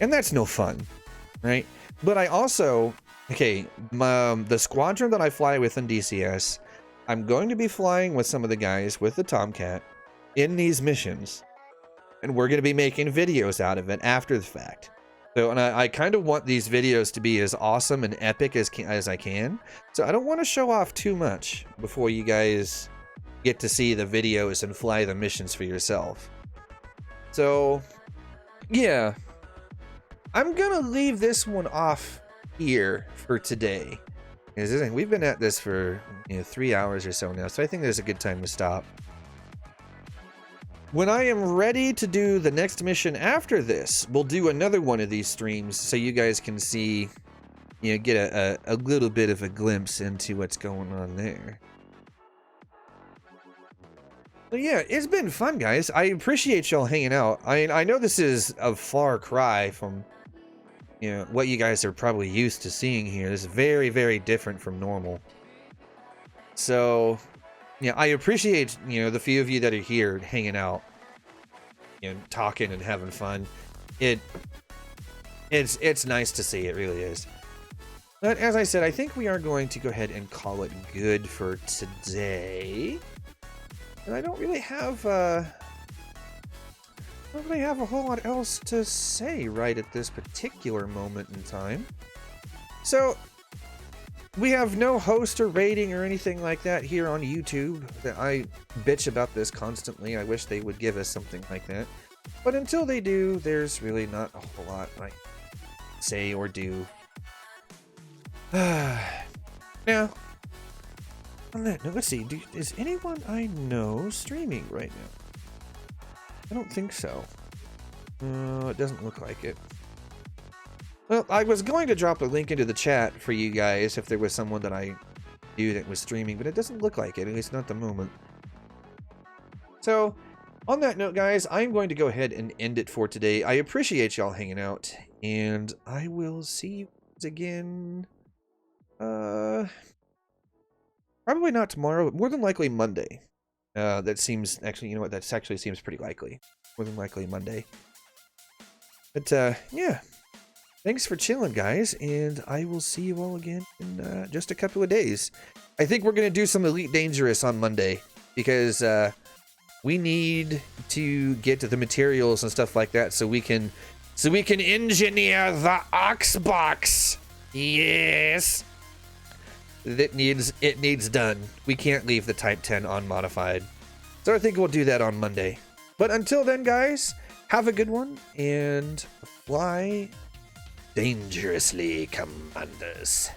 and that's no fun, right? But I also, okay, the squadron that I fly with in DCS, I'm going to be flying with some of the guys with the Tomcat in these missions. And we're going to be making videos out of it after the fact. So, and I kind of want these videos to be as awesome and epic as I can. So I don't want to show off too much before you guys get to see the videos and fly the missions for yourself. So, yeah. I'm going to leave this one off here for today. We've been at this for 3 hours or so now. So I think there's a good time to stop. When I am ready to do the next mission after this, we'll do another one of these streams so you guys can see, get a little bit of a glimpse into what's going on there. But yeah, it's been fun, guys. I appreciate y'all hanging out. I know this is a far cry from, what you guys are probably used to seeing here. This is very, very different from normal. So, yeah, I appreciate, the few of you that are here hanging out, talking and having fun. It's nice to see. It really is. But as I said, I think we are going to go ahead and call it good for today. And I don't really have a whole lot else to say right at this particular moment in time. So, we have no host or rating or anything like that here on YouTube. I bitch about this constantly. I wish they would give us something like that. But until they do, there's really not a whole lot I say or do. Now, on that note, let's see. Is anyone I know streaming right now? I don't think so. It doesn't look like it. Well, I was going to drop a link into the chat for you guys if there was someone that I knew that was streaming, but it doesn't look like it, at least not at the moment. So, on that note, guys, I'm going to go ahead and end it for today. I appreciate y'all hanging out, and I will see you guys again. Probably not tomorrow, but more than likely Monday. That seems, actually, you know what, that actually seems pretty likely. More than likely Monday. But, yeah. Thanks for chilling, guys, and I will see you all again in just a couple of days. I think we're going to do some Elite Dangerous on Monday, because we need to get to the materials and stuff like that so we can engineer the Oxbox. Yes. It needs done. We can't leave the Type 10 unmodified. So I think we'll do that on Monday. But until then, guys, have a good one, and fly dangerously, Commanders.